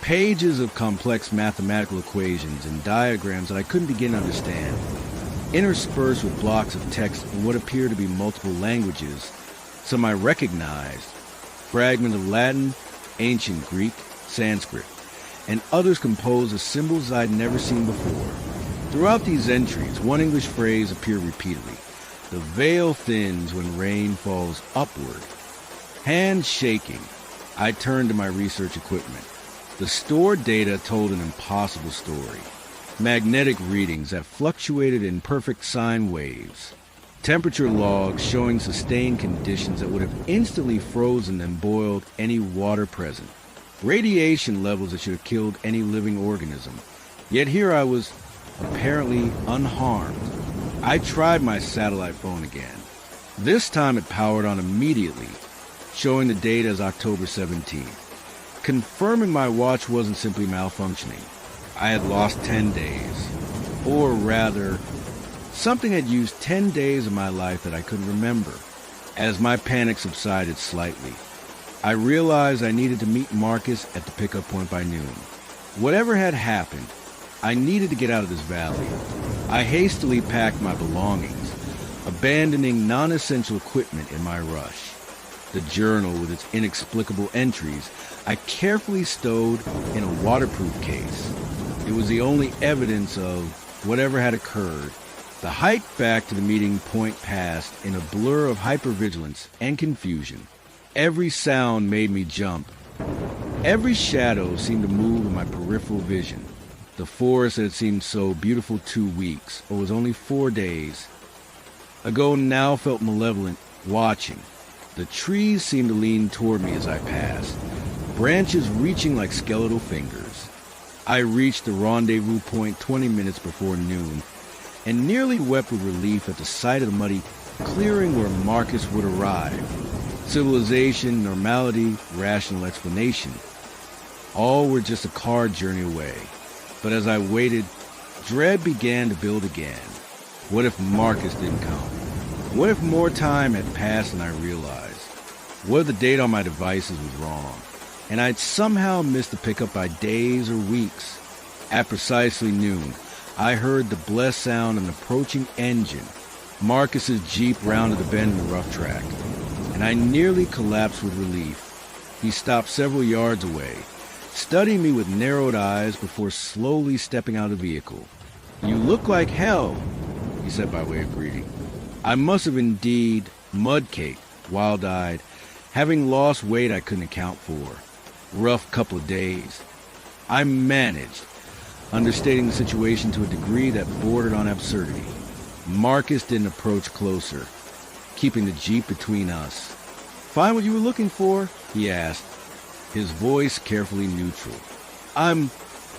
Pages of complex mathematical equations and diagrams that I couldn't begin to understand, interspersed with blocks of text in what appeared to be multiple languages, some I recognized, fragments of Latin, ancient Greek, Sanskrit, and others composed of symbols I'd never seen before. Throughout these entries, one English phrase appeared repeatedly. The veil thins when rain falls upward. Hands shaking, I turned to my research equipment. The stored data told an impossible story. Magnetic readings that fluctuated in perfect sine waves. Temperature logs showing sustained conditions that would have instantly frozen and boiled any water present. Radiation levels that should have killed any living organism. Yet here I was, apparently unharmed. I tried my satellite phone again. This time it powered on immediately, showing the date as October 17th, confirming my watch wasn't simply malfunctioning. I had lost 10 days. Or rather, something had used 10 days of my life that I couldn't remember. As my panic subsided slightly, I realized I needed to meet Marcus at the pickup point by noon. Whatever had happened, I needed to get out of this valley. I hastily packed my belongings, abandoning non-essential equipment in my rush. The journal with its inexplicable entries I carefully stowed in a waterproof case. It was the only evidence of whatever had occurred. The hike back to the meeting point passed in a blur of hypervigilance and confusion. Every sound made me jump. Every shadow seemed to move in my peripheral vision. The forest that had seemed so beautiful 2 weeks, or was only 4 days ago, now felt malevolent, watching. The trees seemed to lean toward me as I passed, branches reaching like skeletal fingers. I reached the rendezvous point 20 minutes before noon, and nearly wept with relief at the sight of the muddy clearing where Marcus would arrive. Civilization, normality, rational explanation, all were just a car journey away. But as I waited, dread began to build again. What if Marcus didn't come? What if more time had passed than I realized? What if the date on my devices was wrong, and I'd somehow missed the pickup by days or weeks? At precisely noon, I heard the blessed sound of an approaching engine. Marcus's Jeep rounded the bend in the rough track, and I nearly collapsed with relief. He stopped several yards away, studying me with narrowed eyes before slowly stepping out of the vehicle. "You look like hell," he said by way of greeting. I must have indeed mud-caked, wild-eyed, having lost weight I couldn't account for. Rough couple of days. I managed, understating the situation to a degree that bordered on absurdity. Marcus didn't approach closer, keeping the Jeep between us. "Find what you were looking for?" he asked, his voice carefully neutral. "I'm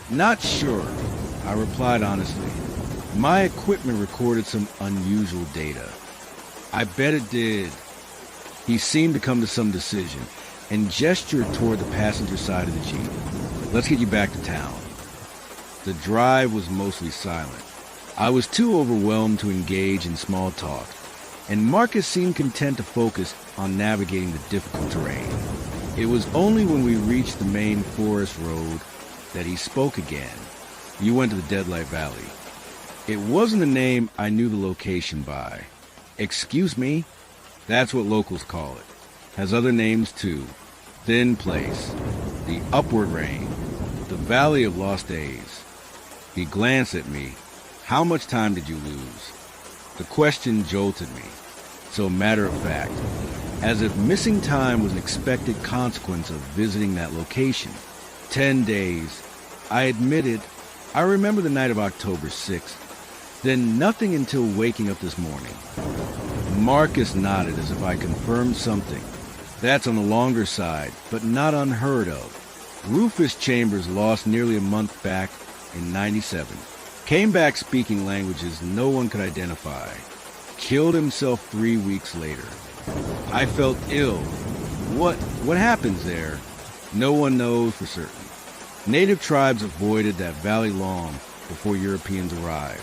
not sure," I replied honestly. My equipment recorded some unusual data. I bet it did. He seemed to come to some decision and gestured toward the passenger side of the Jeep. Let's get you back to town. The drive was mostly silent. I was too overwhelmed to engage in small talk, and Marcus seemed content to focus on navigating the difficult terrain. It was only when we reached the main forest road that he spoke again. You went to the Deadlight Valley. It wasn't a name I knew the location by. Excuse me? That's what locals call it. Has other names too. Thin Place, the Upward Rain, the Valley of Lost Days. He glanced at me. How much time did you lose? The question jolted me. So matter of fact, as if missing time was an expected consequence of visiting that location. 10 days. I admitted, I remember the night of October 6th, then nothing until waking up this morning. Marcus nodded as if I confirmed something. That's on the longer side, but not unheard of. Rufus Chambers lost nearly a month back in 97. Came back speaking languages no one could identify. Killed himself 3 weeks later. I felt ill. What happens there? No one knows for certain. Native tribes avoided that valley long before Europeans arrived.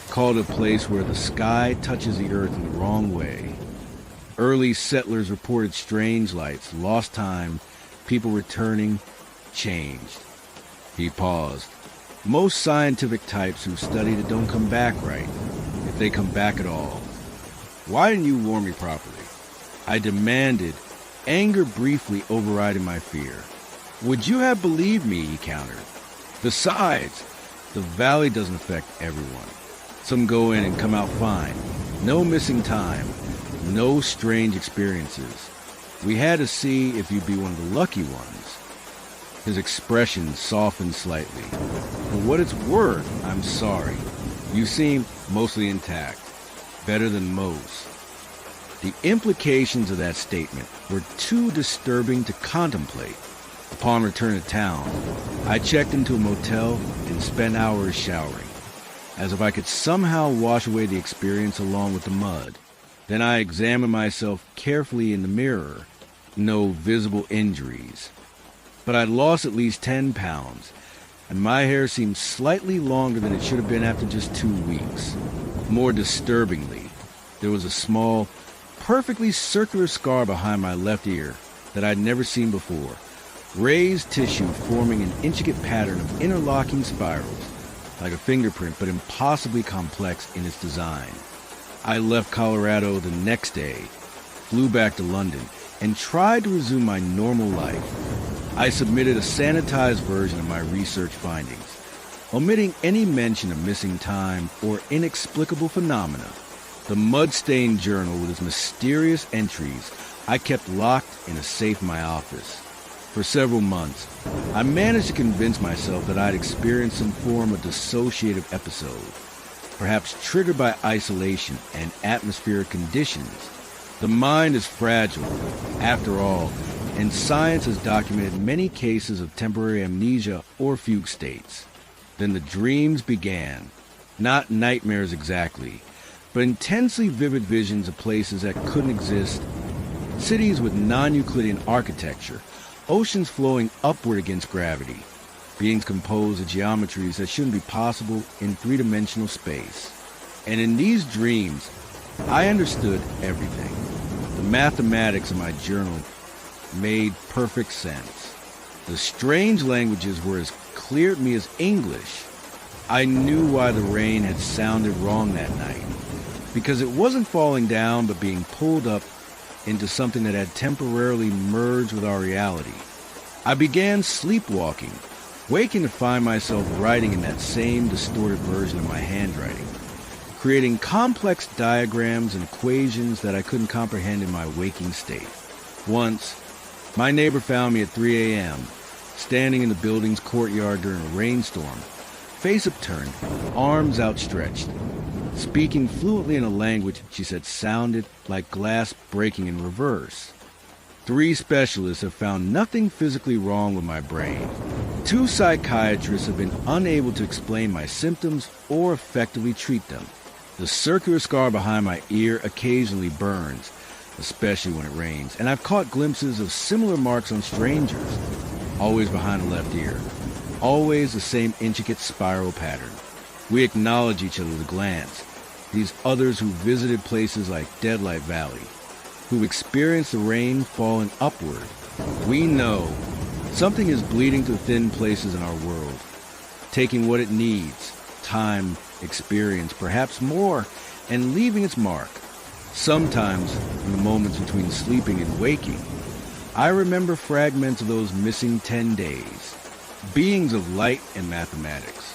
Called a place where the sky touches the earth in the wrong way. Early settlers reported strange lights, lost time, people returning, changed. He paused. Most scientific types who studied it don't come back right, if they come back at all. Why didn't you warn me properly? I demanded, anger briefly overriding my fear. Would you have believed me, he countered. Besides, the valley doesn't affect everyone. Some go in and come out fine. No missing time. No strange experiences. We had to see if you'd be one of the lucky ones. His expression softened slightly. For what it's worth, I'm sorry. You seem mostly intact. Better than most. The implications of that statement were too disturbing to contemplate. Upon return to town, I checked into a motel and spent hours showering, as if I could somehow wash away the experience along with the mud. Then I examined myself carefully in the mirror. No visible injuries. But I'd lost at least 10 pounds, and my hair seemed slightly longer than it should have been after just 2 weeks. More disturbingly, there was a small, perfectly circular scar behind my left ear that I'd never seen before. Raised tissue forming an intricate pattern of interlocking spirals, like a fingerprint but impossibly complex in its design. I left Colorado the next day, flew back to London, and tried to resume my normal life. I submitted a sanitized version of my research findings, omitting any mention of missing time or inexplicable phenomena. The mud-stained journal with its mysterious entries I kept locked in a safe in my office. For several months, I managed to convince myself that I'd experienced some form of dissociative episode, perhaps triggered by isolation and atmospheric conditions. The mind is fragile, after all, and science has documented many cases of temporary amnesia or fugue states. Then the dreams began. Not nightmares exactly, but intensely vivid visions of places that couldn't exist. Cities with non-Euclidean architecture, oceans flowing upward against gravity, beings composed of geometries that shouldn't be possible in three-dimensional space. And in these dreams, I understood everything. The mathematics of my journal made perfect sense. The strange languages were as clear to me as English. I knew why the rain had sounded wrong that night, because it wasn't falling down but being pulled up into something that had temporarily merged with our reality. I began sleepwalking, waking to find myself writing in that same distorted version of my handwriting, creating complex diagrams and equations that I couldn't comprehend in my waking state. Once, my neighbor found me at 3 a.m., standing in the building's courtyard during a rainstorm, face upturned, arms outstretched, speaking fluently in a language she said sounded like glass breaking in reverse. 3 specialists have found nothing physically wrong with my brain. 2 psychiatrists have been unable to explain my symptoms or effectively treat them. The circular scar behind my ear occasionally burns, especially when it rains, and I've caught glimpses of similar marks on strangers, always behind the left ear, always the same intricate spiral pattern. We acknowledge each other with a glance, these others who visited places like Deadlight Valley, who've experienced the rain falling upward. We know something is bleeding through thin places in our world, taking what it needs, time, experience, perhaps more, and leaving its mark. Sometimes, in the moments between sleeping and waking, I remember fragments of those missing 10 days, beings of light and mathematics,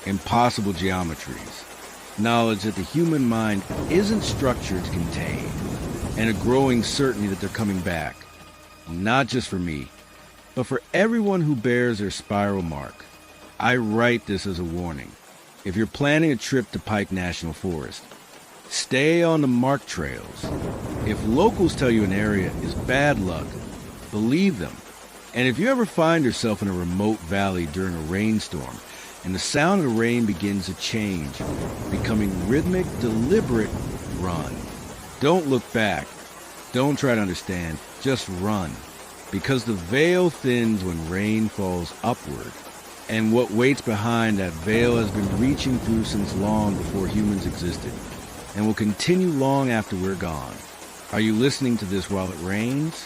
impossible geometries, knowledge that the human mind isn't structured to contain, and a growing certainty that they're coming back, not just for me, but for everyone who bears their spiral mark. I write this as a warning. If you're planning a trip to Pike National Forest, stay on the marked trails. If locals tell you an area is bad luck, believe them. And if you ever find yourself in a remote valley during a rainstorm, and the sound of the rain begins to change, becoming rhythmic, deliberate, run. Don't look back. Don't try to understand. Just run. Because the veil thins when rain falls upward. And what waits behind that veil has been reaching through since long before humans existed, and will continue long after we're gone. Are you listening to this while it rains?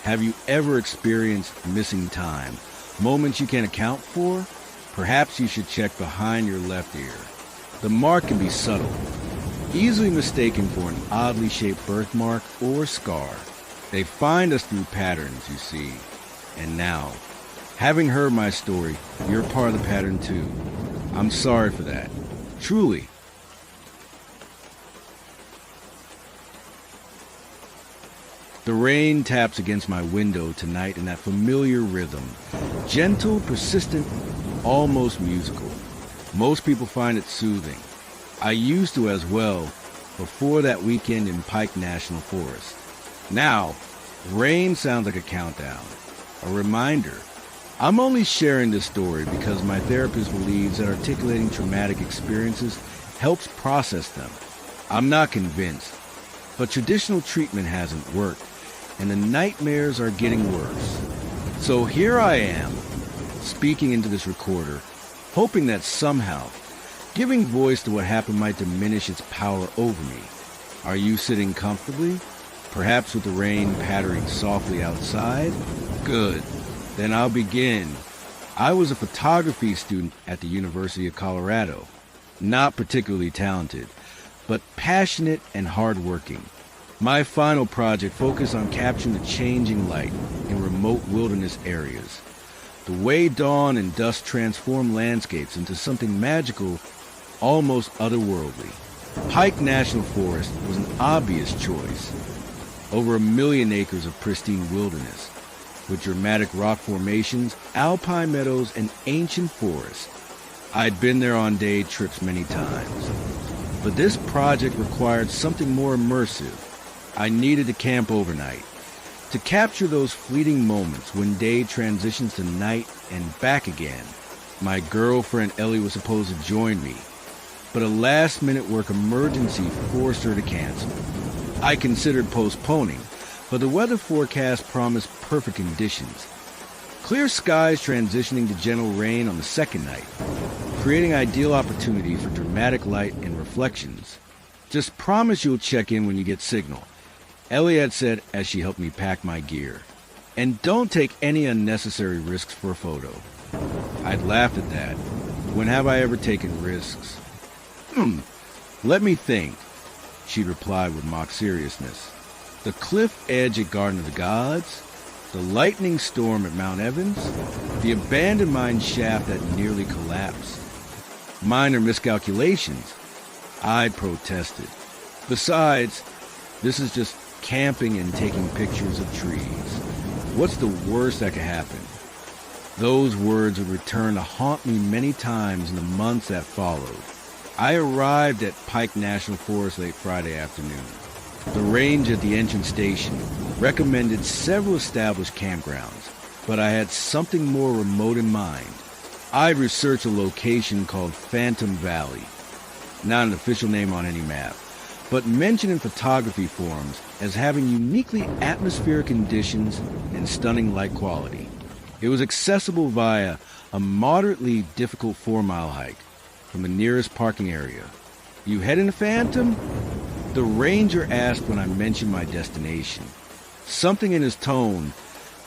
Have you ever experienced missing time? Moments you can't account for? Perhaps you should check behind your left ear. The mark can be subtle, easily mistaken for an oddly shaped birthmark or scar. They find us through patterns, you see. And now, having heard my story, you're part of the pattern too. I'm sorry for that. Truly. The rain taps against my window tonight in that familiar rhythm. Gentle, persistent, almost musical. Most people find it soothing. I used to as well before that weekend in Pike National Forest. Now, rain sounds like a countdown, a reminder. I'm only sharing this story because my therapist believes that articulating traumatic experiences helps process them. I'm not convinced, but traditional treatment hasn't worked, and the nightmares are getting worse. So here I am, speaking into this recorder, hoping that somehow, giving voice to what happened might diminish its power over me. Are you sitting comfortably? Perhaps with the rain pattering softly outside? Good. Then I'll begin. I was a photography student at the University of Colorado. Not particularly talented, but passionate and hardworking. My final project focused on capturing the changing light in remote wilderness areas. The way dawn and dusk transform landscapes into something magical, almost otherworldly. Pike National Forest was an obvious choice. Over 1 million acres of pristine wilderness, with dramatic rock formations, alpine meadows, and ancient forests. I'd been there on day trips many times. But this project required something more immersive. I needed to camp overnight, to capture those fleeting moments when day transitions to night and back again. My girlfriend Ellie was supposed to join me, but a last-minute work emergency forced her to cancel. I considered postponing, but the weather forecast promised perfect conditions. Clear skies transitioning to gentle rain on the second night, creating ideal opportunity for dramatic light and reflections. Just promise you'll check in when you get signal, Ellie had said as she helped me pack my gear. And don't take any unnecessary risks for a photo. I'd laughed at that. When have I ever taken risks? Let me think, she'd replied with mock seriousness. The cliff edge at Garden of the Gods, the lightning storm at Mount Evans, the abandoned mine shaft that nearly collapsed. Minor miscalculations, I protested. Besides, this is just camping and taking pictures of trees. What's the worst that could happen? Those words would return to haunt me many times in the months that followed. I arrived at Pike National Forest late Friday afternoon. The range at the entrance station recommended several established campgrounds, but I had something more remote in mind. I'd researched a location called Phantom Valley, not an official name on any map, but mentioned in photography forums as having uniquely atmospheric conditions and stunning light quality. It was accessible via a moderately difficult 4-mile hike from the nearest parking area. "You heading to Phantom?" the ranger asked when I mentioned my destination. Something in his tone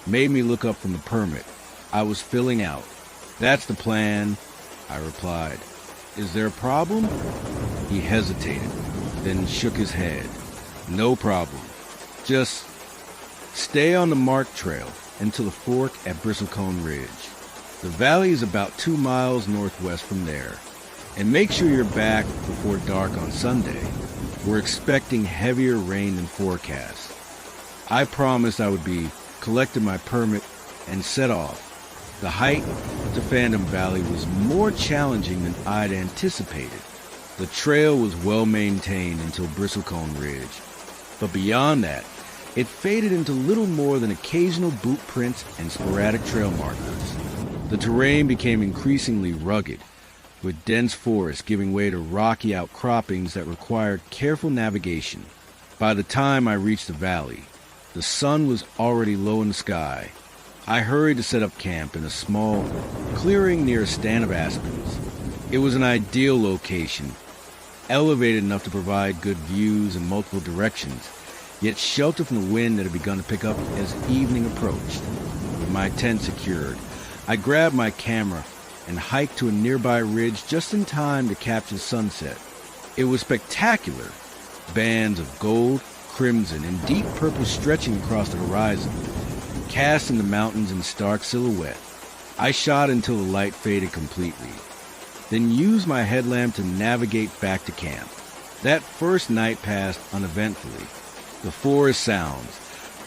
made me look up from the permit I was filling out. "That's the plan," I replied. "Is there a problem?" He hesitated, then shook his head. "No problem. Just stay on the marked trail until the fork at Bristlecone Ridge. The valley is about 2 miles northwest from there. And make sure you're back before dark on Sunday. We're expecting heavier rain than forecast." I promised I would be collecting my permit and set off. The hike to Phantom Valley was more challenging than I'd anticipated. The trail was well maintained until Bristlecone Ridge, but beyond that, it faded into little more than occasional boot prints and sporadic trail markers. The terrain became increasingly rugged, with dense forests giving way to rocky outcroppings that required careful navigation. By the time I reached the valley, the sun was already low in the sky. I hurried to set up camp in a small clearing near a stand of aspens. It was an ideal location, elevated enough to provide good views in multiple directions, yet sheltered from the wind that had begun to pick up as evening approached. With my tent secured, I grabbed my camera and hiked to a nearby ridge just in time to capture sunset. It was spectacular, bands of gold, crimson, and deep purple stretching across the horizon, casting the mountains in stark silhouette. I shot until the light faded completely, then used my headlamp to navigate back to camp. That first night passed uneventfully. The forest sounds,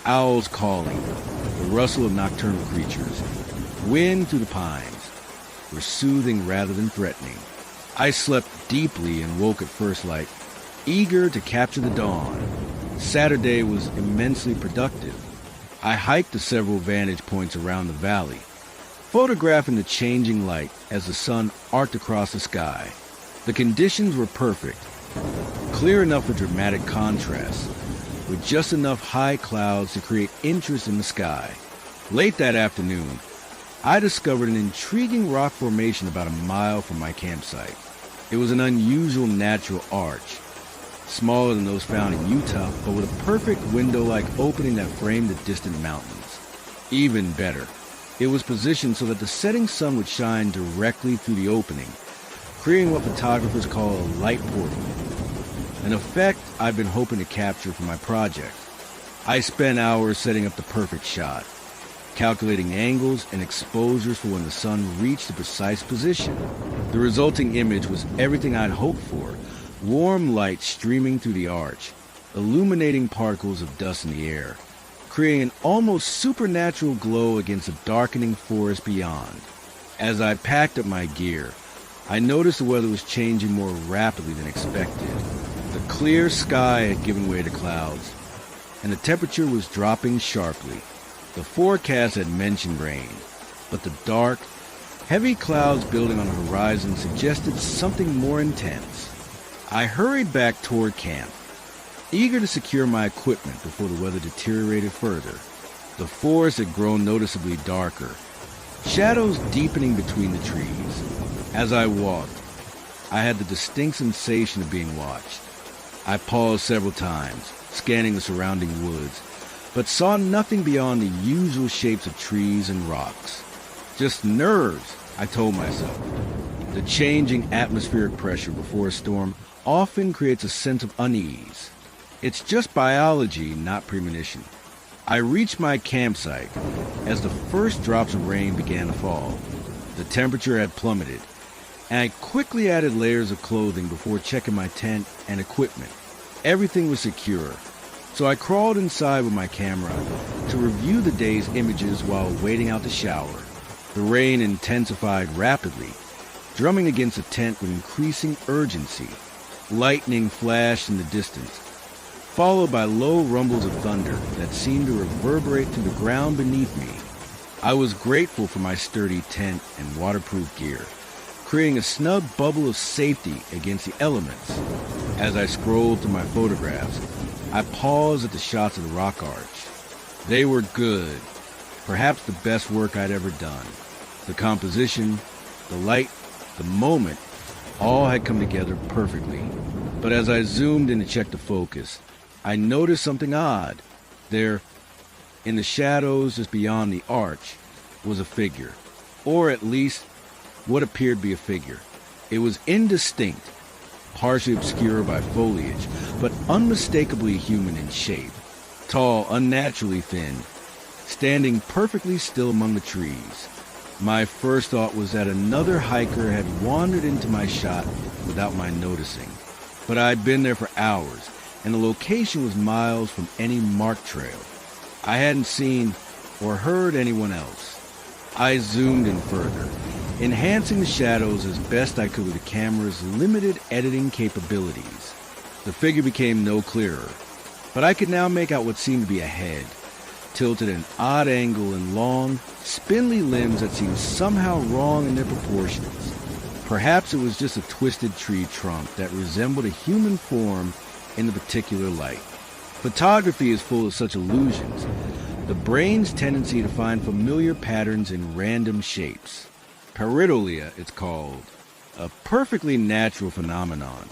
owls calling, the rustle of nocturnal creatures, wind through the pines, were soothing rather than threatening. I slept deeply and woke at first light, eager to capture the dawn. Saturday was immensely productive. I hiked to several vantage points around the valley, photographing the changing light as the sun arced across the sky. The conditions were perfect, clear enough for dramatic contrast, with just enough high clouds to create interest in the sky. Late that afternoon, I discovered an intriguing rock formation about a mile from my campsite. It was an unusual natural arch, smaller than those found in Utah, but with a perfect window-like opening that framed the distant mountains. Even better, it was positioned so that the setting sun would shine directly through the opening, creating what photographers call a light portal, an effect I've been hoping to capture for my project. I spent hours setting up the perfect shot, calculating angles and exposures for when the sun reached a precise position. The resulting image was everything I'd hoped for, warm light streaming through the arch, illuminating particles of dust in the air, creating an almost supernatural glow against the darkening forest beyond. As I packed up my gear, I noticed the weather was changing more rapidly than expected. The clear sky had given way to clouds, and the temperature was dropping sharply. The forecast had mentioned rain, but the dark, heavy clouds building on the horizon suggested something more intense. I hurried back toward camp, eager to secure my equipment before the weather deteriorated further. The forest had grown noticeably darker, shadows deepening between the trees. As I walked, I had the distinct sensation of being watched. I paused several times, scanning the surrounding woods, but saw nothing beyond the usual shapes of trees and rocks. Just nerves, I told myself. The changing atmospheric pressure before a storm often creates a sense of unease. It's just biology, not premonition. I reached my campsite as the first drops of rain began to fall. The temperature had plummeted, and I quickly added layers of clothing before checking my tent and equipment. Everything was secure, so I crawled inside with my camera to review the day's images while waiting out the shower. The rain intensified rapidly, drumming against the tent with increasing urgency. Lightning flashed in the distance, followed by low rumbles of thunder that seemed to reverberate through the ground beneath me. I was grateful for my sturdy tent and waterproof gear, creating a snug bubble of safety against the elements. As I scrolled through my photographs, I paused at the shots of the rock arch. They were good, perhaps the best work I'd ever done. The composition, the light, the moment, all had come together perfectly. But as I zoomed in to check the focus, I noticed something odd. There, in the shadows just beyond the arch, was a figure, or at least what appeared to be a figure. It was indistinct, partially obscured by foliage, but unmistakably human in shape. Tall, unnaturally thin, standing perfectly still among the trees. My first thought was that another hiker had wandered into my shot without my noticing. But I'd been there for hours, and the location was miles from any marked trail. I hadn't seen or heard anyone else. I zoomed in further, enhancing the shadows as best I could with the camera's limited editing capabilities. The figure became no clearer, but I could now make out what seemed to be a head, tilted at an odd angle and long, spindly limbs that seemed somehow wrong in their proportions. Perhaps it was just a twisted tree trunk that resembled a human form in a particular light. Photography is full of such illusions, the brain's tendency to find familiar patterns in random shapes. Pareidolia, it's called. A perfectly natural phenomenon.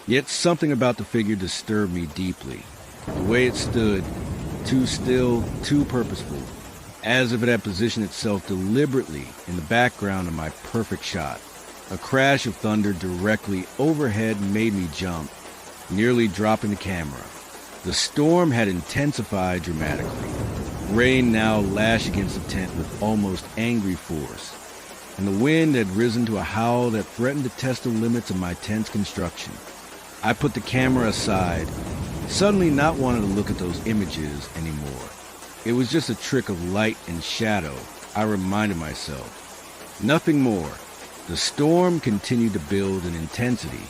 Yet something about the figure disturbed me deeply. The way it stood, too still, too purposeful, as if it had positioned itself deliberately in the background of my perfect shot. A crash of thunder directly overhead made me jump, nearly dropping the camera. The storm had intensified dramatically. Rain now lashed against the tent with almost angry force, and the wind had risen to a howl that threatened to test the limits of my tent's construction. I put the camera aside, suddenly not wanting to look at those images anymore. It was just a trick of light and shadow, I reminded myself. Nothing more. The storm continued to build in intensity.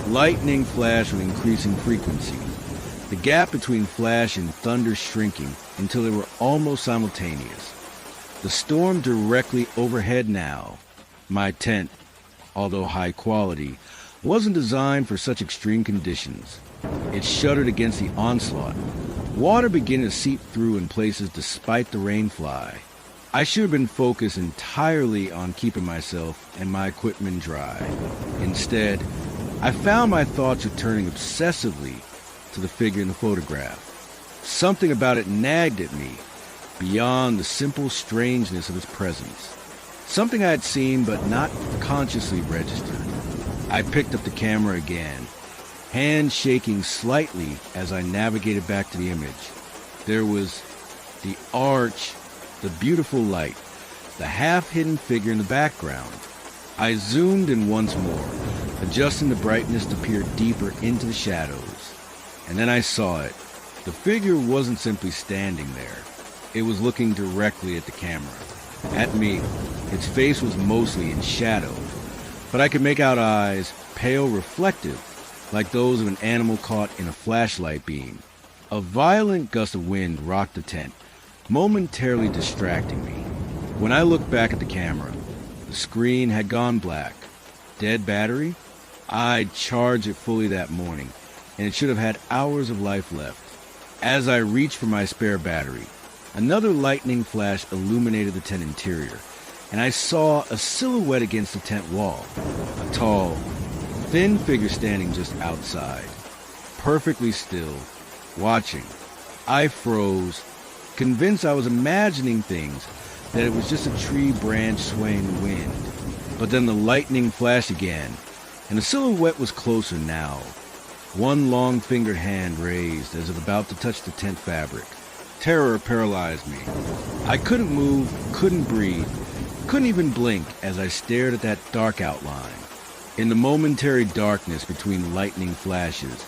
Lightning flashed with increasing frequency. The gap between flash and thunder shrinking until they were almost simultaneous. The storm directly overhead now. My tent, although high quality, wasn't designed for such extreme conditions. It shuddered against the onslaught. Water began to seep through in places despite the rainfly. I should have been focused entirely on keeping myself and my equipment dry. Instead, I found my thoughts returning obsessively to the figure in the photograph. Something about it nagged at me, beyond the simple strangeness of its presence. Something I had seen but not consciously registered. I picked up the camera again, hand shaking slightly as I navigated back to the image. There was the arch, the beautiful light, the half-hidden figure in the background. I zoomed in once more, adjusting the brightness to peer deeper into the shadows. And then I saw it. The figure wasn't simply standing there. It was looking directly at the camera, at me. Its face was mostly in shadow, but I could make out eyes, pale, reflective, like those of an animal caught in a flashlight beam. A violent gust of wind rocked the tent, momentarily distracting me. When I looked back at the camera, the screen had gone black. Dead battery? I'd charged it fully that morning, and it should have had hours of life left. As I reached for my spare battery, another lightning flash illuminated the tent interior, and I saw a silhouette against the tent wall. A tall, thin figure standing just outside, perfectly still, watching. I froze, convinced I was imagining things, that it was just a tree branch swaying in the wind. But then the lightning flashed again, and the silhouette was closer now. One long-fingered hand raised as if about to touch the tent fabric. Terror paralyzed me. I couldn't move, couldn't breathe, couldn't even blink as I stared at that dark outline. In the momentary darkness between the lightning flashes,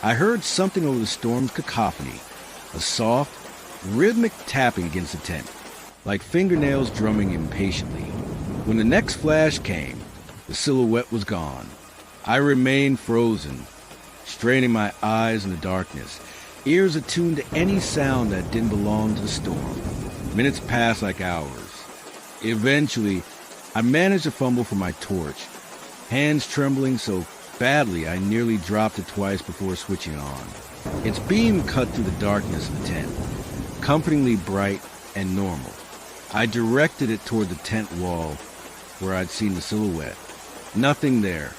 I heard something over the storm's cacophony, a soft, rhythmic tapping against the tent, like fingernails drumming impatiently. When the next flash came, the silhouette was gone. I remained frozen, straining my eyes in the darkness, ears attuned to any sound that didn't belong to the storm. Minutes passed like hours. Eventually, I managed to fumble for my torch, hands trembling so badly I nearly dropped it twice before switching on. Its beam cut through the darkness of the tent, comfortingly bright and normal. I directed it toward the tent wall where I'd seen the silhouette. Nothing there.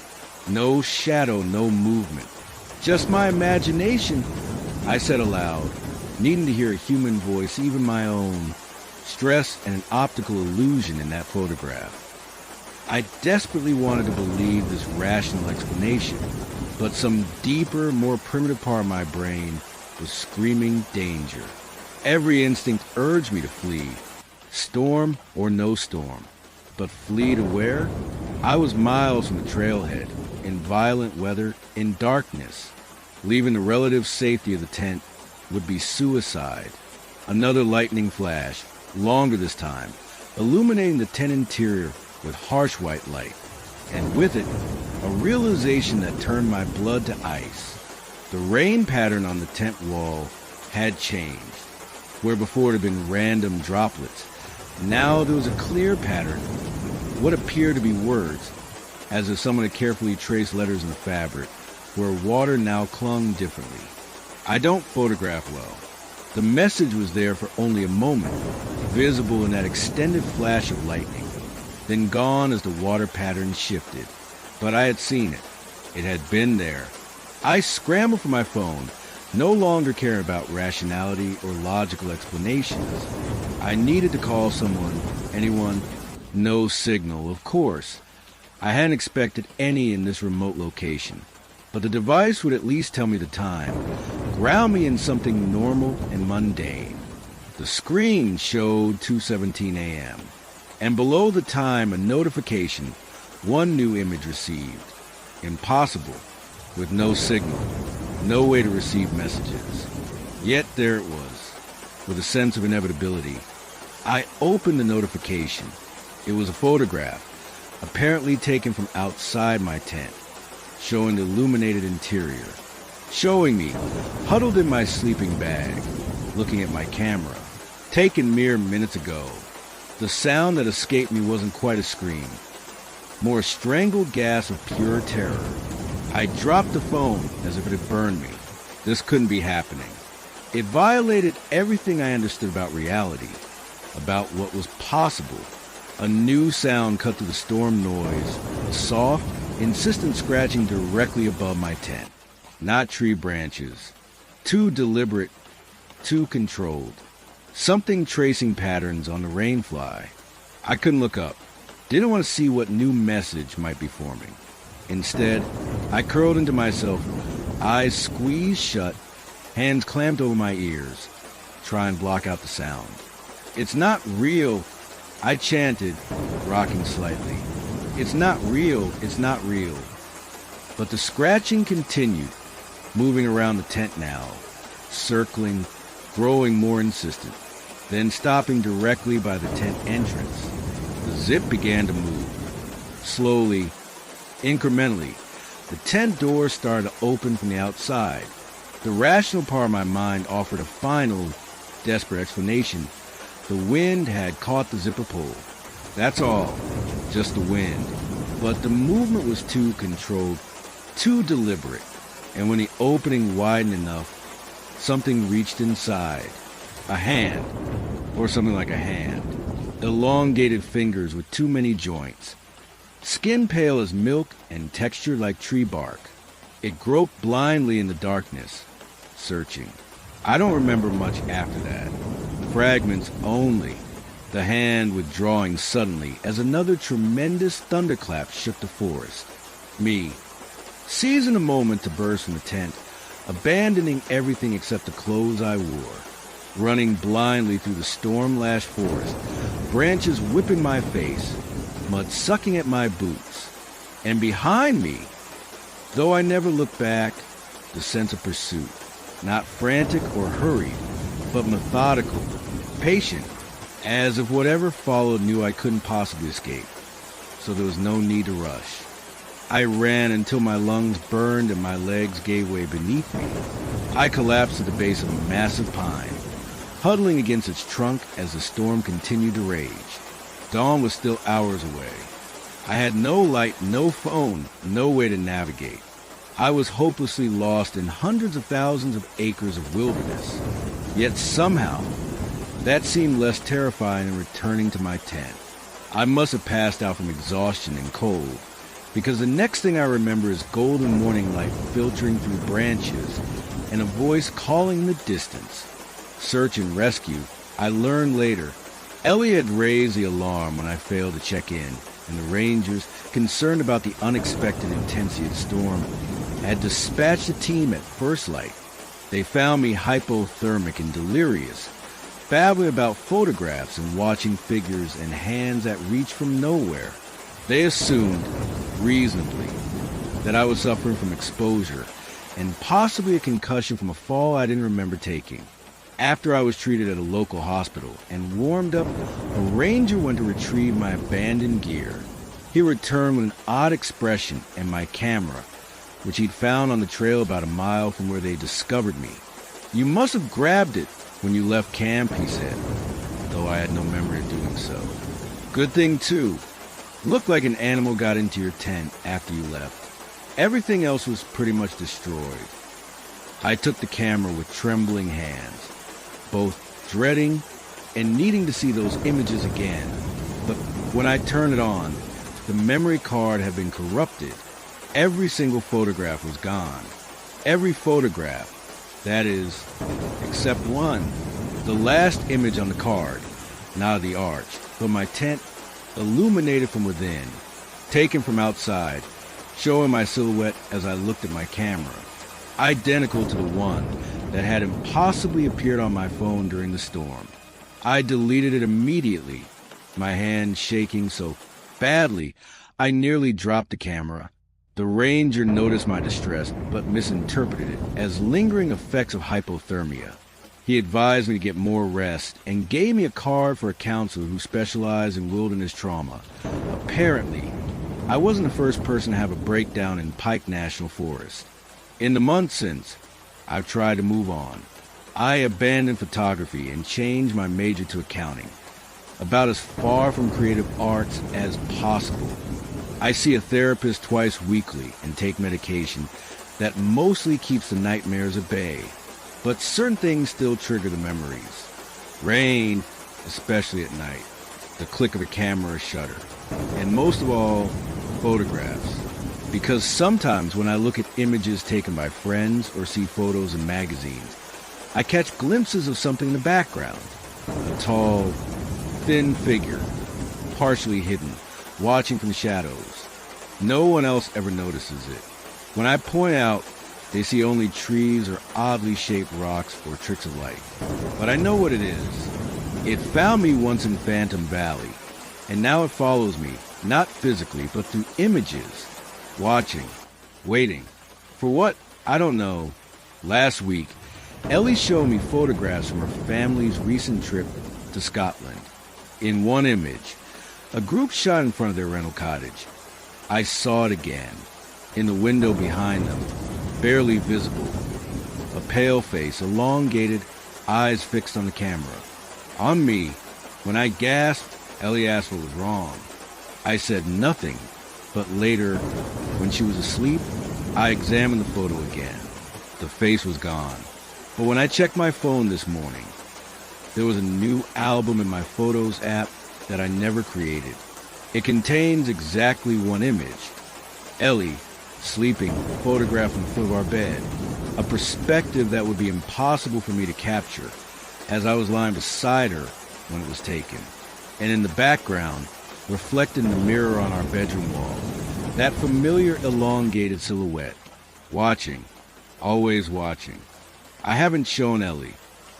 No shadow, no movement. Just my imagination, I said aloud, needing to hear a human voice, even my own. Stress and an optical illusion in that photograph. I desperately wanted to believe this rational explanation, but some deeper, more primitive part of my brain was screaming danger. Every instinct urged me to flee, storm or no storm. But flee to where? I was miles from the trailhead, in violent weather, in darkness. Leaving the relative safety of the tent would be suicide. Another lightning flash, longer this time, illuminating the tent interior with harsh white light, and with it, a realization that turned my blood to ice. The rain pattern on the tent wall had changed. Where before it had been random droplets, now there was a clear pattern, what appeared to be words, as if someone had carefully traced letters in the fabric, where water now clung differently. I don't photograph well. The message was there for only a moment, visible in that extended flash of lightning, then gone as the water pattern shifted. But I had seen it. It had been there. I scrambled for my phone, no longer caring about rationality or logical explanations. I needed to call someone, anyone. No signal, of course. I hadn't expected any in this remote location. But the device would at least tell me the time, ground me in something normal and mundane. The screen showed 2:17 a.m. And below the time, a notification, one new image received. Impossible, with no signal, no way to receive messages. Yet there it was, with a sense of inevitability. I opened the notification. It was a photograph, apparently taken from outside my tent, showing the illuminated interior, showing me, huddled in my sleeping bag, looking at my camera, taken mere minutes ago. The sound that escaped me wasn't quite a scream, more a strangled gasp of pure terror. I dropped the phone as if it had burned me. This couldn't be happening. It violated everything I understood about reality, about what was possible. A new sound cut through the storm noise, soft, insistent scratching directly above my tent. Not tree branches. Too deliberate, too controlled. Something tracing patterns on the rainfly. I couldn't look up. Didn't want to see what new message might be forming. Instead, I curled into myself, eyes squeezed shut, hands clamped over my ears, try and block out the sound. It's not real, I chanted, rocking slightly. It's not real, it's not real. But the scratching continued, moving around the tent now, circling, growing more insistent, then stopping directly by the tent entrance. The zip began to move. Slowly, incrementally, the tent door started to open from the outside. The rational part of my mind offered a final, desperate explanation. The wind had caught the zipper pull. That's all, just the wind. But the movement was too controlled, too deliberate. And when the opening widened enough, something reached inside. A hand, or something like a hand. Elongated fingers with too many joints. Skin pale as milk and texture like tree bark. It groped blindly in the darkness, searching. I don't remember much after that. Fragments only. The hand withdrawing suddenly as another tremendous thunderclap shook the forest. Me, seizing a moment to burst from the tent, abandoning everything except the clothes I wore, running blindly through the storm-lashed forest, branches whipping my face, mud sucking at my boots. And behind me, though I never looked back, the sense of pursuit, not frantic or hurried, but methodical, patient, as if whatever followed knew I couldn't possibly escape, so there was no need to rush. I ran until my lungs burned and my legs gave way beneath me. I collapsed at the base of a massive pine, huddling against its trunk as the storm continued to rage. Dawn was still hours away. I had no light, no phone, no way to navigate. I was hopelessly lost in hundreds of thousands of acres of wilderness. Yet somehow, that seemed less terrifying than returning to my tent. I must have passed out from exhaustion and cold, because the next thing I remember is golden morning light filtering through branches and a voice calling in the distance. Search and rescue, I learned later. Ellie had raised the alarm when I failed to check in, and the rangers, concerned about the unexpected intensity of the storm, had dispatched a team at first light. They found me hypothermic and delirious, babbling about photographs and watching figures and hands that reached from nowhere. They assumed, reasonably, that I was suffering from exposure and possibly a concussion from a fall I didn't remember taking. After I was treated at a local hospital and warmed up, a ranger went to retrieve my abandoned gear. He returned with an odd expression and my camera, which he'd found on the trail about a mile from where they discovered me. "You must have grabbed it when you left camp," he said, though I had no memory of doing so. "Good thing, too. Looked like an animal got into your tent after you left. Everything else was pretty much destroyed." I took the camera with trembling hands, both dreading and needing to see those images again. But when I turned it on, the memory card had been corrupted. Every single photograph was gone. Every photograph, that is, except one. The last image on the card, not of the arch, but my tent illuminated from within, taken from outside, showing my silhouette as I looked at my camera, identical to the one that had impossibly appeared on my phone during the storm. I deleted it immediately, my hand shaking so badly I nearly dropped the camera. The ranger noticed my distress, but misinterpreted it as lingering effects of hypothermia. He advised me to get more rest and gave me a card for a counselor who specialized in wilderness trauma. Apparently, I wasn't the first person to have a breakdown in Pike National Forest. In the months since, I've tried to move on. I abandoned photography and changed my major to accounting, about as far from creative arts as possible. I see a therapist twice weekly and take medication that mostly keeps the nightmares at bay, but certain things still trigger the memories. Rain, especially at night, the click of a camera shutter, and most of all, photographs. Because sometimes when I look at images taken by friends or see photos in magazines, I catch glimpses of something in the background. A tall, thin figure, partially hidden, watching from shadows. No one else ever notices it. When I point out, they see only trees or oddly shaped rocks or tricks of light. But I know what it is. It found me once in Phantom Valley, and now it follows me, not physically, but through images. Watching, waiting. For what? I don't know. Last week, Ellie showed me photographs from her family's recent trip to Scotland. In one image, a group shot in front of their rental cottage. I saw it again, in the window behind them, barely visible. A pale face, elongated, eyes fixed on the camera. On me. When I gasped, Ellie asked what was wrong. I said nothing, but later, when she was asleep, I examined the photo again. The face was gone. But when I checked my phone this morning, there was a new album in my Photos app that I never created. It contains exactly one image. Ellie, sleeping, photographed in the foot of our bed. A perspective that would be impossible for me to capture, as I was lying beside her when it was taken. And in the background, reflected in the mirror on our bedroom wall, that familiar elongated silhouette. Watching. Always watching. I haven't shown Ellie.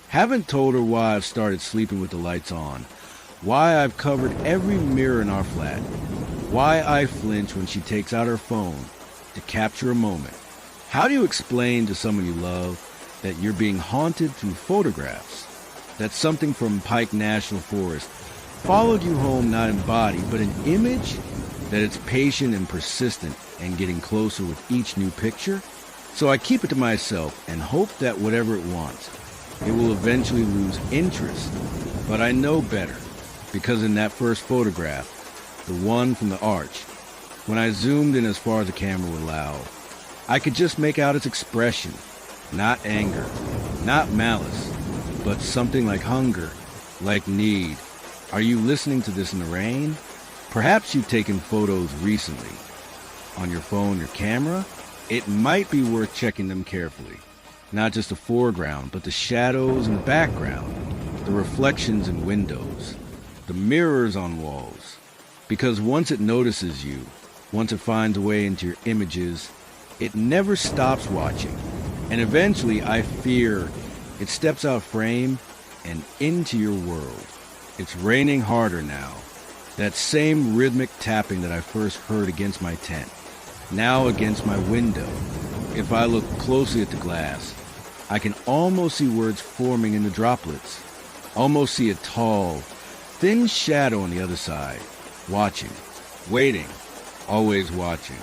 Haven't told her why I've started sleeping with the lights on. Why I've covered every mirror in our flat. Why I flinch when she takes out her phone to capture a moment. How do you explain to someone you love that you're being haunted through photographs? That something from Pike National Forest followed you home not in body, but in image? That it's patient and persistent and getting closer with each new picture? So I keep it to myself and hope that whatever it wants, it will eventually lose interest. But I know better, because in that first photograph, the one from the arch, when I zoomed in as far as the camera would allow, I could just make out its expression. Not anger, not malice, but something like hunger, like need. Are you listening to this in the rain? Perhaps you've taken photos recently. On your phone or camera? It might be worth checking them carefully. Not just the foreground, but the shadows and background, the reflections in windows, the mirrors on walls. Because once it notices you, once it finds a way into your images, it never stops watching. And eventually, I fear, it steps out frame and into your world. It's raining harder now. That same rhythmic tapping that I first heard against my tent, now against my window. If I look closely at the glass, I can almost see words forming in the droplets. Almost see a tall, thin shadow on the other side, watching, waiting, always watching.